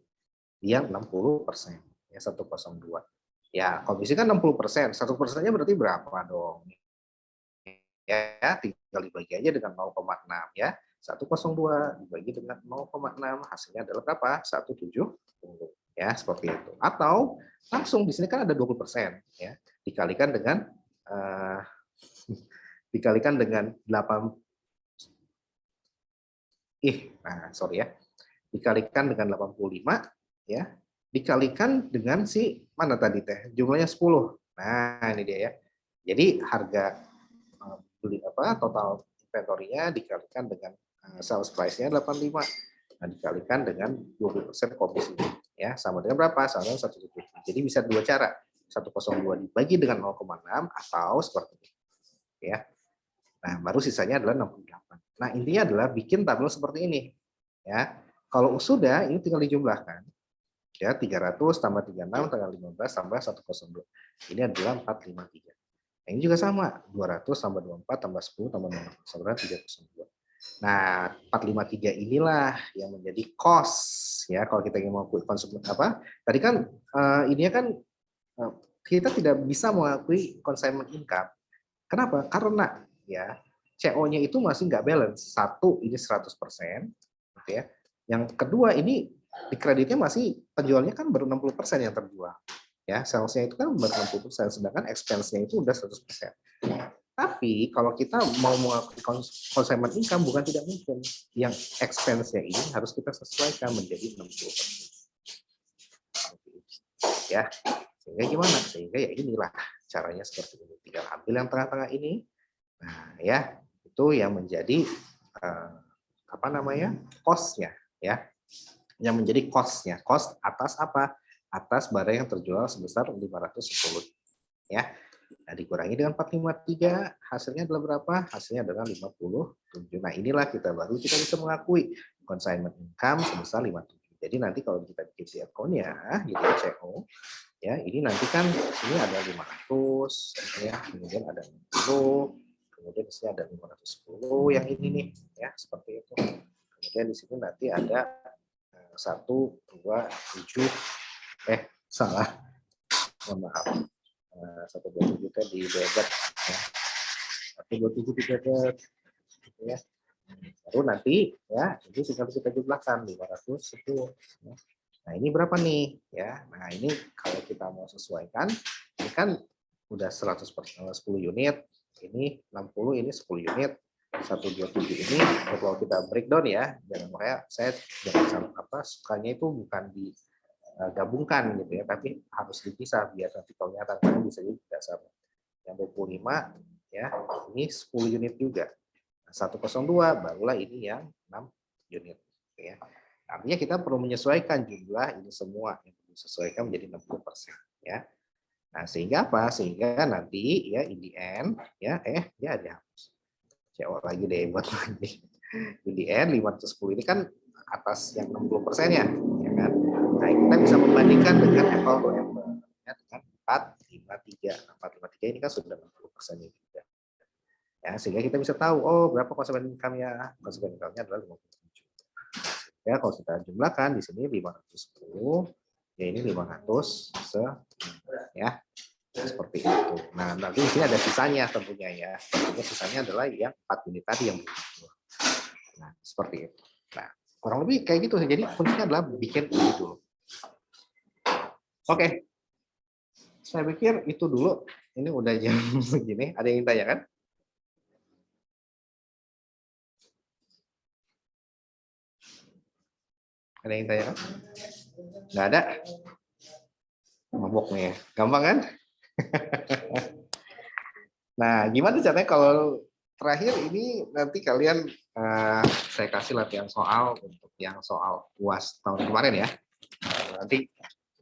Speaker 1: yang 60%. Ya, 102. Ya, komisi kan 60%, 1%-nya berarti berapa dong? Ya, tinggal dibagi aja dengan 0,6 ya. 102 dibagi dengan 0,6 hasilnya adalah berapa? 170 ya, seperti itu. Atau langsung di sini kan ada 20% ya. Dikalikan dengan eh, dikalikan dengan 8 sorry ya. Dikalikan dengan 85 ya. Dikalikan dengan si mana tadi teh? Jumlahnya 10. Nah, ini dia ya. Jadi harga beli total inventory-nya dikalikan dengan sales price-nya 85. Nah, dikalikan dengan 20% komisi. Ya, sama dengan berapa? Sama dengan 170. Jadi bisa dua cara. 102 dibagi dengan 0,6 atau seperti ini. Ya. Nah, baru sisanya adalah 68. Nah, intinya adalah bikin tabel seperti ini. Ya. Kalau sudah, ini tinggal dijumlahkan. Ya, 300 tambah 36 tambah 15 tambah 102. Ini adalah 453. Nah, ini juga sama, 200 tambah 24 tambah 10 tambah 0, sama dengan 302. Nah, 453 inilah yang menjadi cost ya kalau kita ingin mengakui konsumsi apa? Tadi kan ininya kan kita tidak bisa mengakui consignment income. Kenapa? Karena ya CO-nya itu masih nggak balance. Satu ini 100%, gitu ya. Yang kedua ini di kreditnya masih penjualnya kan baru 60% yang terjual. Ya, sales-nya itu kan baru 60%, sedangkan expense-nya itu udah 100%. Tapi kalau kita mau mengakui consignment income bukan tidak mungkin. Yang expense-nya ini harus kita sesuaikan menjadi 60%. Ya, sehingga gimana? Sehingga ya inilah caranya seperti ini. Tinggal ambil yang tengah-tengah ini. Nah, ya, itu yang menjadi apa namanya? Cost-nya, ya. Yang menjadi cost-nya. Cost atas apa? Atas barang yang terjual sebesar 510, ya. Nah, dikurangi dengan 453, hasilnya adalah berapa? Hasilnya adalah 57. Nah, inilah kita bisa mengakui consignment income sebesar 57. Jadi nanti kalau kita bikin di account-nya, jadi CO, ya, ini nanti kan ini ada 500, ya, kemudian ada 60, kemudian di sini ada 510 yang ini nih, ya, seperti itu. Kemudian di sini nanti ada 1, 2, 7, salah, mohon maaf. 127 kan di debit, ya. 127 di debit, gitu ya. Baru nanti ya ini tinggal kita jumlahkan 510. Ya. Nah ini berapa nih? Ya, nah ini kalau kita mau sesuaikan, ini kan udah 100% 10 unit, ini 60, ini 10 unit, 127 ini kalau kita breakdown ya, jangan makanya saya jangan sukanya itu bukan di gabungkan gitu ya, tapi harus dipisah biar nanti kalau nyata bisa jadi tidak sama. Yang 25 ya, ini 10 unit juga. 102 barulah ini yang 6 unit ya. Artinya kita perlu menyesuaikan jumlah ini semua yang disesuaikan menjadi 60% ya. Nah, sehingga apa? Sehingga nanti ya in the end ya dia dihapus. CO lagi deh buat lagi. In the end 510 ini kan atas yang 60%-nya ya kan. Nah, kita bisa membandingkan dengan apple to apple ya, dengan 453. 453 ini kan sudah 60%-nya juga. Ya, sehingga kita bisa tahu oh berapa konsumen income-nya. Konsumen income-nya adalah 57. Ya, kalau kita jumlahkan di sini 510, ya ini 500 ya. Seperti itu. Nah, nanti di sini ada sisanya tentunya ya. Tentunya sisanya adalah yang 4 unit tadi yang begitu. Nah, seperti itu. Nah, kurang lebih kayak gitu. Jadi kuncinya adalah bikin ini dulu. Oke. Saya pikir itu dulu. Ini udah jam segini. Ada yang tanya kan? Ada yang tanya kan? Nggak ada? Mabok nih ya. Gampang kan? Nah, gimana caranya kalau terakhir ini nanti kalian saya kasih latihan soal untuk yang soal UAS tahun kemarin ya. Nanti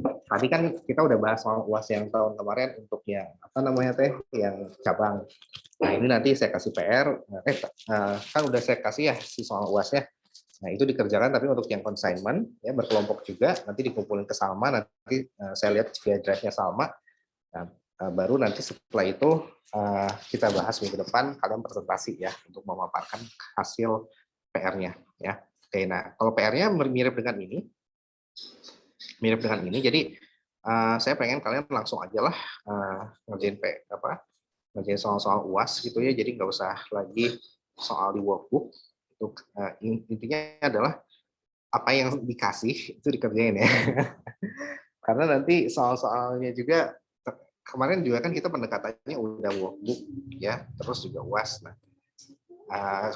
Speaker 1: tadi kan kita udah bahas soal UAS yang tahun kemarin untuk yang apa namanya yang cabang. Nah, ini nanti saya kasih PR kan udah saya kasih ya si soal UAS-nya. Nah, itu dikerjakan tapi untuk yang consignment ya berkelompok juga nanti dikumpulin ke Salma, nanti saya lihat via drive-nya Salma. Nah, baru nanti setelah itu kita bahas minggu depan kalian presentasi ya untuk memaparkan hasil PR-nya ya. Oke, nah kalau PR-nya mirip dengan ini, jadi saya pengen kalian langsung aja lah ngerjain ngerjain soal-soal UAS gitu ya, jadi nggak usah lagi soal di workbook. Itu intinya adalah apa yang dikasih itu dikerjain ya. Karena nanti soal-soalnya juga kemarin juga kan kita pendekatannya udah workbook ya, terus juga UAS. Nah,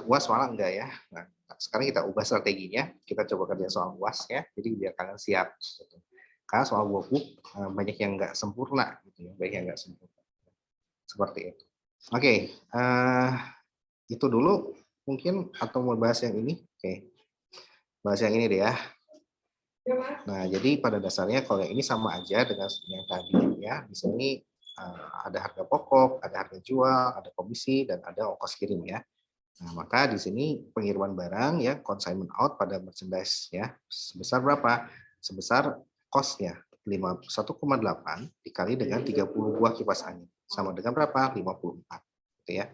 Speaker 1: UAS malah enggak ya. Nah, sekarang kita ubah strateginya, kita coba kerja soal UAS ya, jadi biar kalian siap. Gitu. Karena soal workbook banyak yang enggak sempurna, gitu ya, banyak yang enggak sempurna. Seperti itu. Oke, itu dulu mungkin atau mau bahas yang ini? Oke, bahas yang ini deh ya. Nah, jadi pada dasarnya kalau yang ini sama aja dengan yang tadi ya. Di sini ada harga pokok, ada harga jual, ada komisi, dan ada ongkos kirim ya. Nah, maka di sini pengiriman barang ya consignment out pada merchandise ya sebesar berapa? Sebesar cost-nya 1,8 dikali dengan 30 buah kipas angin sama dengan berapa? 54 gitu ya.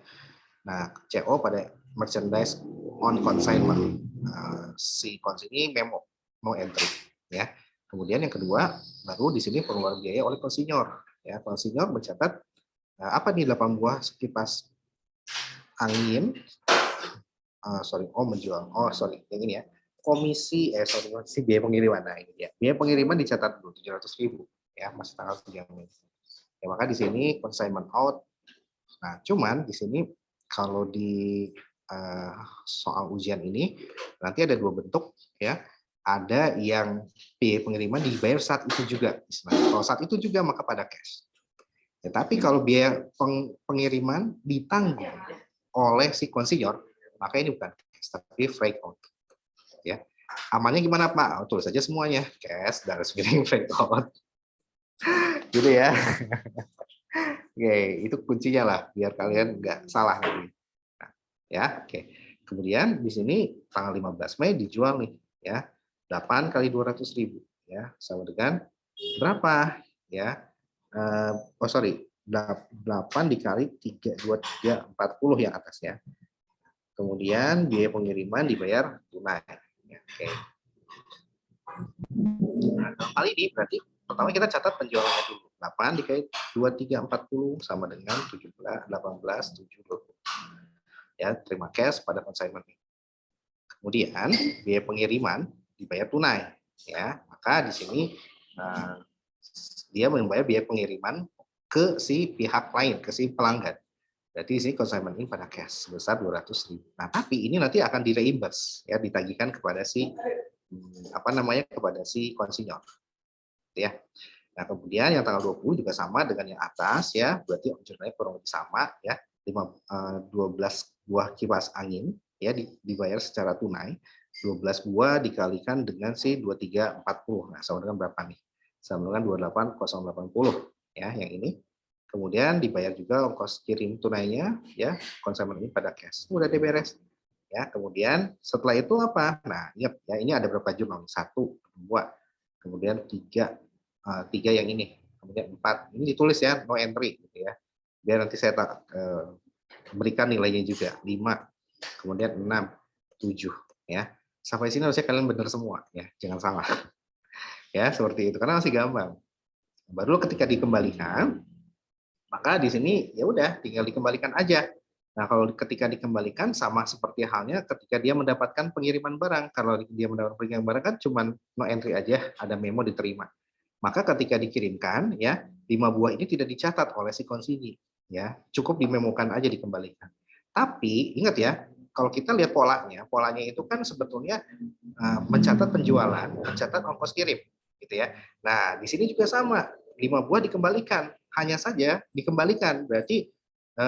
Speaker 1: Nah, CO pada merchandise on consignment si cons ini memo no entry ya. Kemudian yang kedua baru di sini pengeluaran biaya oleh konsinyur ya. Konsinyur mencatat apa nih 8 buah kipas angin menjual yang ini ya, komisi biaya pengiriman. Nah ini ya, biaya pengiriman dicatat dulu 700.000 ya, masih tanggal 3 Mei ya. Maka di sini consignment out. Nah cuman di sini kalau di soal ujian ini nanti ada 2 bentuk ya. Ada yang biaya pengiriman dibayar saat itu juga. Kalau saat itu juga maka pada cash. Ya, tapi kalau biaya pengiriman ditanggung oleh si konsinyur, maka ini bukan cash, tapi freight out. Ya, amannya gimana Pak? Tulis saja semuanya, cash, garis miring, freight out. Gitu ya. Oke, itu kuncinya lah, biar kalian nggak salah nanti. Nah, ya, oke. Kemudian di sini tanggal 15 Mei dijual nih, ya, 8 kali 200.000, ya, sama dengan berapa? Ya, sorry, 8 dikali 3, 2, 3, 40 yang atasnya. Kemudian biaya pengiriman dibayar tunai. Ya, oke. Nah, dalam hal ini berarti pertama kita catat penjualannya dulu. 8 dikali 2, 3, 40 sama dengan 17, 18, 70. Ya, terima cash pada consignment. Kemudian biaya pengiriman dibayar tunai. Ya, maka di sini dia membayar biaya pengiriman ke si pihak lain, ke si pelanggan. Berarti di sini consignment in pada cash sebesar 200.000. Nah, tapi ini nanti akan di-reimburse, ya, ditagihkan kepada si kepada si konsinyur, ya. Nah, kemudian yang tanggal 20 juga sama dengan yang atas, ya, berarti ongkirnya kurang lebih sama, ya, 12 buah kipas angin, ya, dibayar secara tunai, 12 buah dikalikan dengan si 2340. Nah, sama dengan berapa nih? Sama dengan 28.080, ya, yang ini. Kemudian dibayar juga ongkos kirim tunainya, ya, konsumen ini pada cash. Udah beres. Ya, kemudian setelah itu apa? Nah, ingat ya, ini ada berapa jurnal? 1, 2, kemudian 3, 3 yang ini, kemudian 4. Ini ditulis ya, no entry gitu ya. Biar nanti saya berikan nilainya juga. 5, kemudian 6, 7 ya. Sampai sini harusnya kalian benar semua ya, jangan salah. Ya, seperti itu karena masih gampang. Baru ketika dikembalikan, maka di sini ya udah tinggal dikembalikan aja. Nah, kalau ketika dikembalikan sama seperti halnya ketika dia mendapatkan pengiriman barang. Kalau dia mendapatkan pengiriman barang kan cuma no entry aja, ada memo diterima. Maka ketika dikirimkan ya, 5 buah ini tidak dicatat oleh si konsinyi, ya. Cukup dimemokan aja dikembalikan. Tapi ingat ya, kalau kita lihat polanya itu kan sebetulnya mencatat penjualan, mencatat ongkos kirim, gitu ya. Nah, di sini juga sama, 5 buah dikembalikan, hanya saja dikembalikan, berarti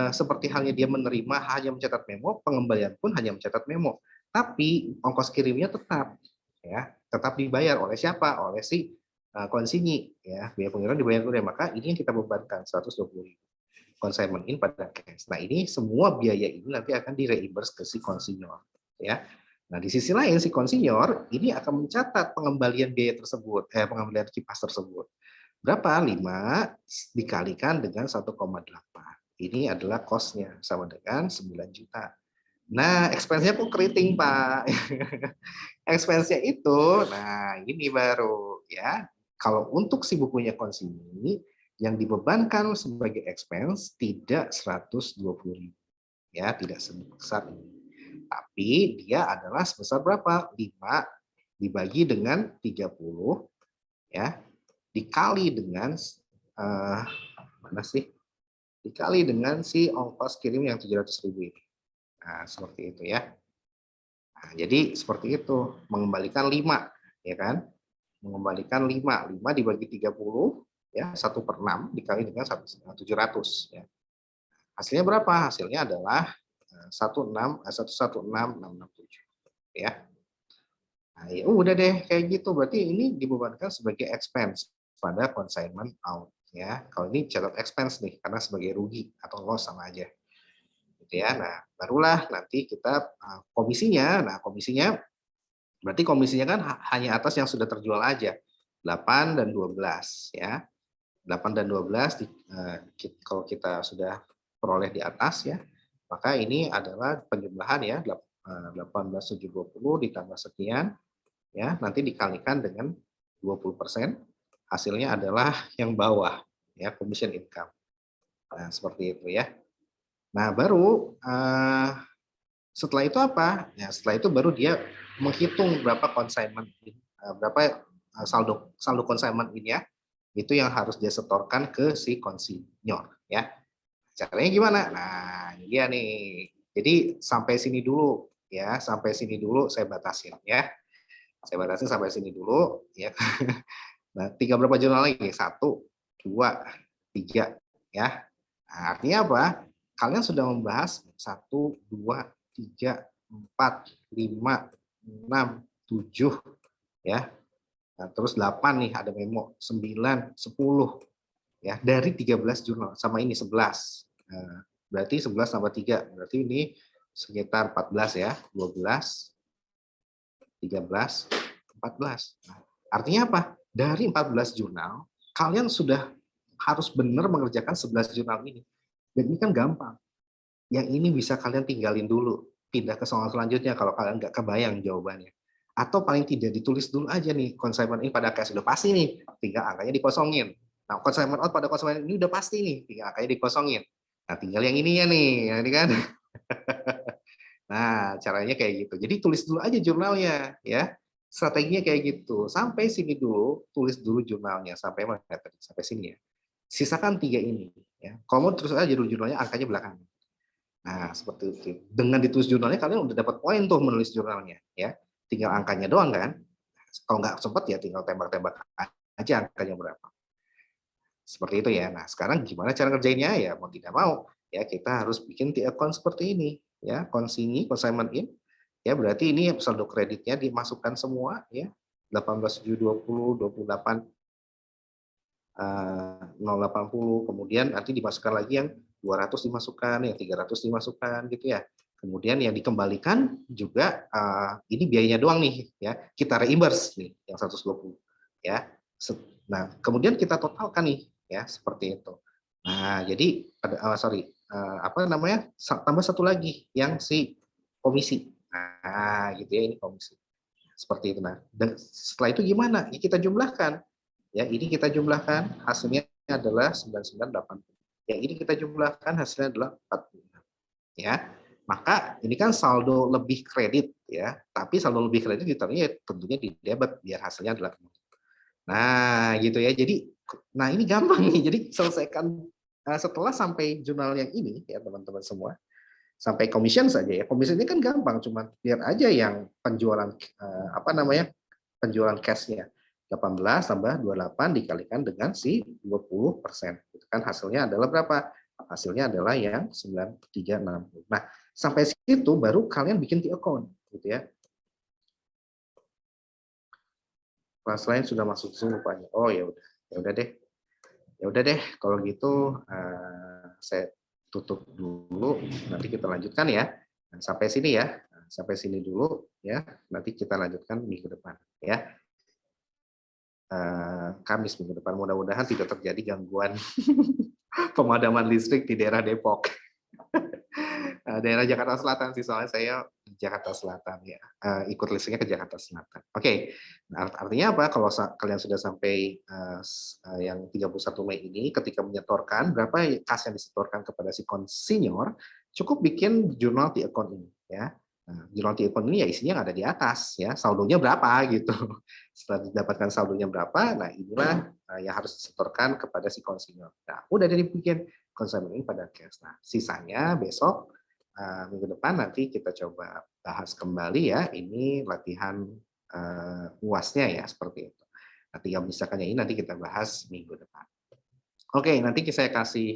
Speaker 1: seperti halnya dia menerima hanya mencatat memo, pengembalian pun hanya mencatat memo, tapi ongkos kirimnya tetap, ya, tetap dibayar oleh siapa? Oleh si konsinyi, ya, biaya pengiriman dibayar tunai, maka ini yang kita bebankan 120.000. Consignment in pada cash. Nah, ini semua biaya ini nanti akan direimburse ke si konsinyur, ya. Nah, di sisi lain si konsinyur ini akan mencatat pengembalian biaya tersebut, pengembalian kipas tersebut. Berapa? 5 dikalikan dengan 1,8. Ini adalah cost-nya sama dengan 9 juta. Nah, expense-nya kok keriting, Pak. Expense-nya itu, nah ini baru ya. Kalau untuk si bukunya konsinyi, yang dibebankan sebagai expense tidak 120.000, ya, tidak sebesar ini. Tapi dia adalah sebesar berapa? 5 dibagi dengan 30, ya, dikali dengan mana sih? Dikali dengan si ongkos kirim yang 700.000 ini. Nah, seperti itu ya. Nah, jadi seperti itu, mengembalikan 5, ya kan? Mengembalikan 5 dibagi 30, ya, 1/6 dikali dengan 700, ya. Hasilnya berapa? Hasilnya adalah 116.667, ya. Nah, ya udah deh kayak gitu. Berarti ini dibebankan sebagai expense pada consignment out, ya. Kalau ini catat expense nih karena sebagai rugi atau loss sama aja. Gitu ya. Nah, barulah nanti kita komisinya. Nah, komisinya berarti komisinya kan hanya atas yang sudah terjual aja. 8 dan 12, ya. 8 dan 12 kalau kita sudah peroleh di atas ya, maka ini adalah penjumlahan ya, 18.720 ditambah sekian, ya, nanti dikalikan dengan 20%, hasilnya adalah yang bawah, ya, commission income. Nah, seperti itu ya. Nah, baru setelah itu apa? Ya, setelah itu baru dia menghitung berapa consignment, berapa saldo consignment ini ya, itu yang harus dia setorkan ke si konsinyur ya. Caranya gimana? Nah, ini dia nih. Jadi sampai sini dulu ya, sampai sini dulu saya batasin ya. Saya batasin sampai sini dulu ya. Nah, tinggal berapa jurnal lagi? 1, 2, 3. ya. Nah, artinya apa? Kalian sudah membahas 1, 2, 3, 4, 5, 6, 7, ya. Nah, terus 8 nih ada memo, 9, 10, ya, dari 13 jurnal sama ini 11. Nah, berarti 11 tambah 3, berarti ini sekitar 14 ya, 12, 13, 14. Nah, artinya apa? Dari 14 jurnal, kalian sudah harus benar mengerjakan 11 jurnal ini. Dan ini kan gampang. Yang ini bisa kalian tinggalin dulu, pindah ke soal selanjutnya kalau kalian nggak kebayang jawabannya. Atau paling tidak ditulis dulu aja nih, consignment in pada case sudah pasti nih, tinggal angkanya dikosongin. Nah, consignment out pada consignment ini udah pasti nih, tinggal angkanya dikosongin. Nah, tinggal yang ininya nih, ya, ini kan. Nah, caranya kayak gitu. Jadi tulis dulu aja jurnalnya, ya. Strateginya kayak gitu. Sampai sini dulu, tulis dulu jurnalnya sampai mana tadi? Sampai sini ya. Sisakan 3 ini, ya. Kalau mau terus aja dulu jurnalnya, angkanya belakang. Nah, seperti itu. Dengan ditulis jurnalnya, kalian udah dapat poin tuh menulis jurnalnya, ya. Tinggal angkanya doang kan. Kalau nggak sempat ya tinggal tembak-tembak aja angkanya berapa. Seperti itu ya. Nah, sekarang gimana cara ngerjainnya? Ya mau tidak mau, ya kita harus bikin account seperti ini, ya. Consignee, consignment in, ya berarti ini saldo kreditnya dimasukkan semua, ya. 18.720, 28 080, kemudian nanti dimasukkan lagi yang 200 dimasukkan, yang 300 dimasukkan gitu ya. Kemudian yang dikembalikan juga ini biayanya doang nih ya. Kita reimburse nih yang 120 ya. Nah, kemudian kita totalkan nih ya seperti itu. Nah, jadi apa namanya? Tambah satu lagi yang si komisi. Nah, gitu ya ini komisi. Seperti itu. Nah, dan setelah itu gimana? Ya, kita jumlahkan. Ya, ini kita jumlahkan hasilnya adalah 9980. Yang ini kita jumlahkan hasilnya adalah 46. Ya. Maka ini kan saldo lebih kredit ya, tapi saldo lebih kredit ditaruhnya tentunya di debit biar hasilnya adalah. Nah, gitu ya. Jadi nah ini gampang nih. Jadi selesaikan setelah sampai jurnal yang ini ya teman-teman semua. Sampai commission saja ya. Commission ini kan gampang, cuma lihat aja yang penjualan apa namanya? Penjualan cash-nya. 18 tambah 28 dikalikan dengan si 20%. Itu kan hasilnya adalah berapa? Hasilnya adalah yang 9360. Nah, sampai situ baru kalian bikin di account gitu ya. Kelas lain sudah masuk Zoom rupanya. Oh ya udah. Ya udah deh. Ya udah deh kalau gitu saya tutup dulu, nanti kita lanjutkan ya. Nah, sampai sini ya. Sampai sini dulu ya. Nanti kita lanjutkan minggu depan ya. Kamis minggu depan mudah-mudahan tidak terjadi gangguan pemadaman listrik di daerah Depok. Daerah Jakarta Selatan sih, soalnya saya di Jakarta Selatan ya, ikut listriknya ke Jakarta Selatan. Oke. Nah, artinya apa? Kalau kalian sudah sampai yang 31 Mei ini, ketika menyetorkan berapa kas yang disetorkan kepada si konsinyur, cukup bikin jurnal di account ini ya. Nah, jurnal di account ini ya isinya yang ada di atas ya, saldonya berapa gitu. Setelah didapatkan saldonya berapa, nah inilah yang harus disetorkan kepada si konsinyur. Nah, udah dibikin konsumen ini pada cash. Nah, sisanya besok minggu depan nanti kita coba bahas kembali ya. Ini latihan UAS-nya ya seperti itu. Nanti yang misalkannya ini nanti kita bahas minggu depan. Oke, nanti saya kasih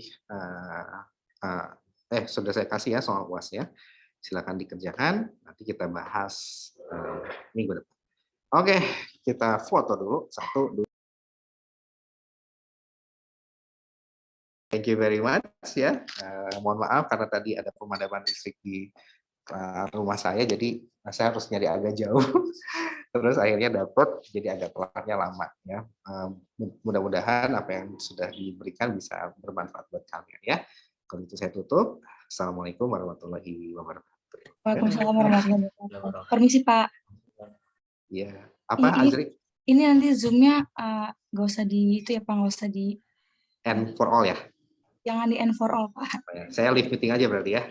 Speaker 1: sudah saya kasih ya soal UAS-nya. Silakan dikerjakan. Nanti kita bahas minggu depan. Oke, kita foto dulu. 1, 2. Thank you very much ya. Mohon maaf karena tadi ada pemadaman listrik di rumah saya, jadi saya harus nyari agak jauh. Terus akhirnya dapat, jadi agak telatnya lama ya. Mudah-mudahan apa yang sudah diberikan bisa bermanfaat buat kalian ya. Kalau itu saya tutup. Assalamualaikum warahmatullahi wabarakatuh.
Speaker 2: Waalaikumsalam warahmatullahi wabarakatuh. Permisi Pak.
Speaker 1: Ya, apa Azri?
Speaker 2: Ini nanti Zoom-nya nggak usah di itu ya Pak, nggak usah di
Speaker 1: End for all ya?
Speaker 2: jangan di end for all Pak.
Speaker 1: Saya live meeting aja berarti ya?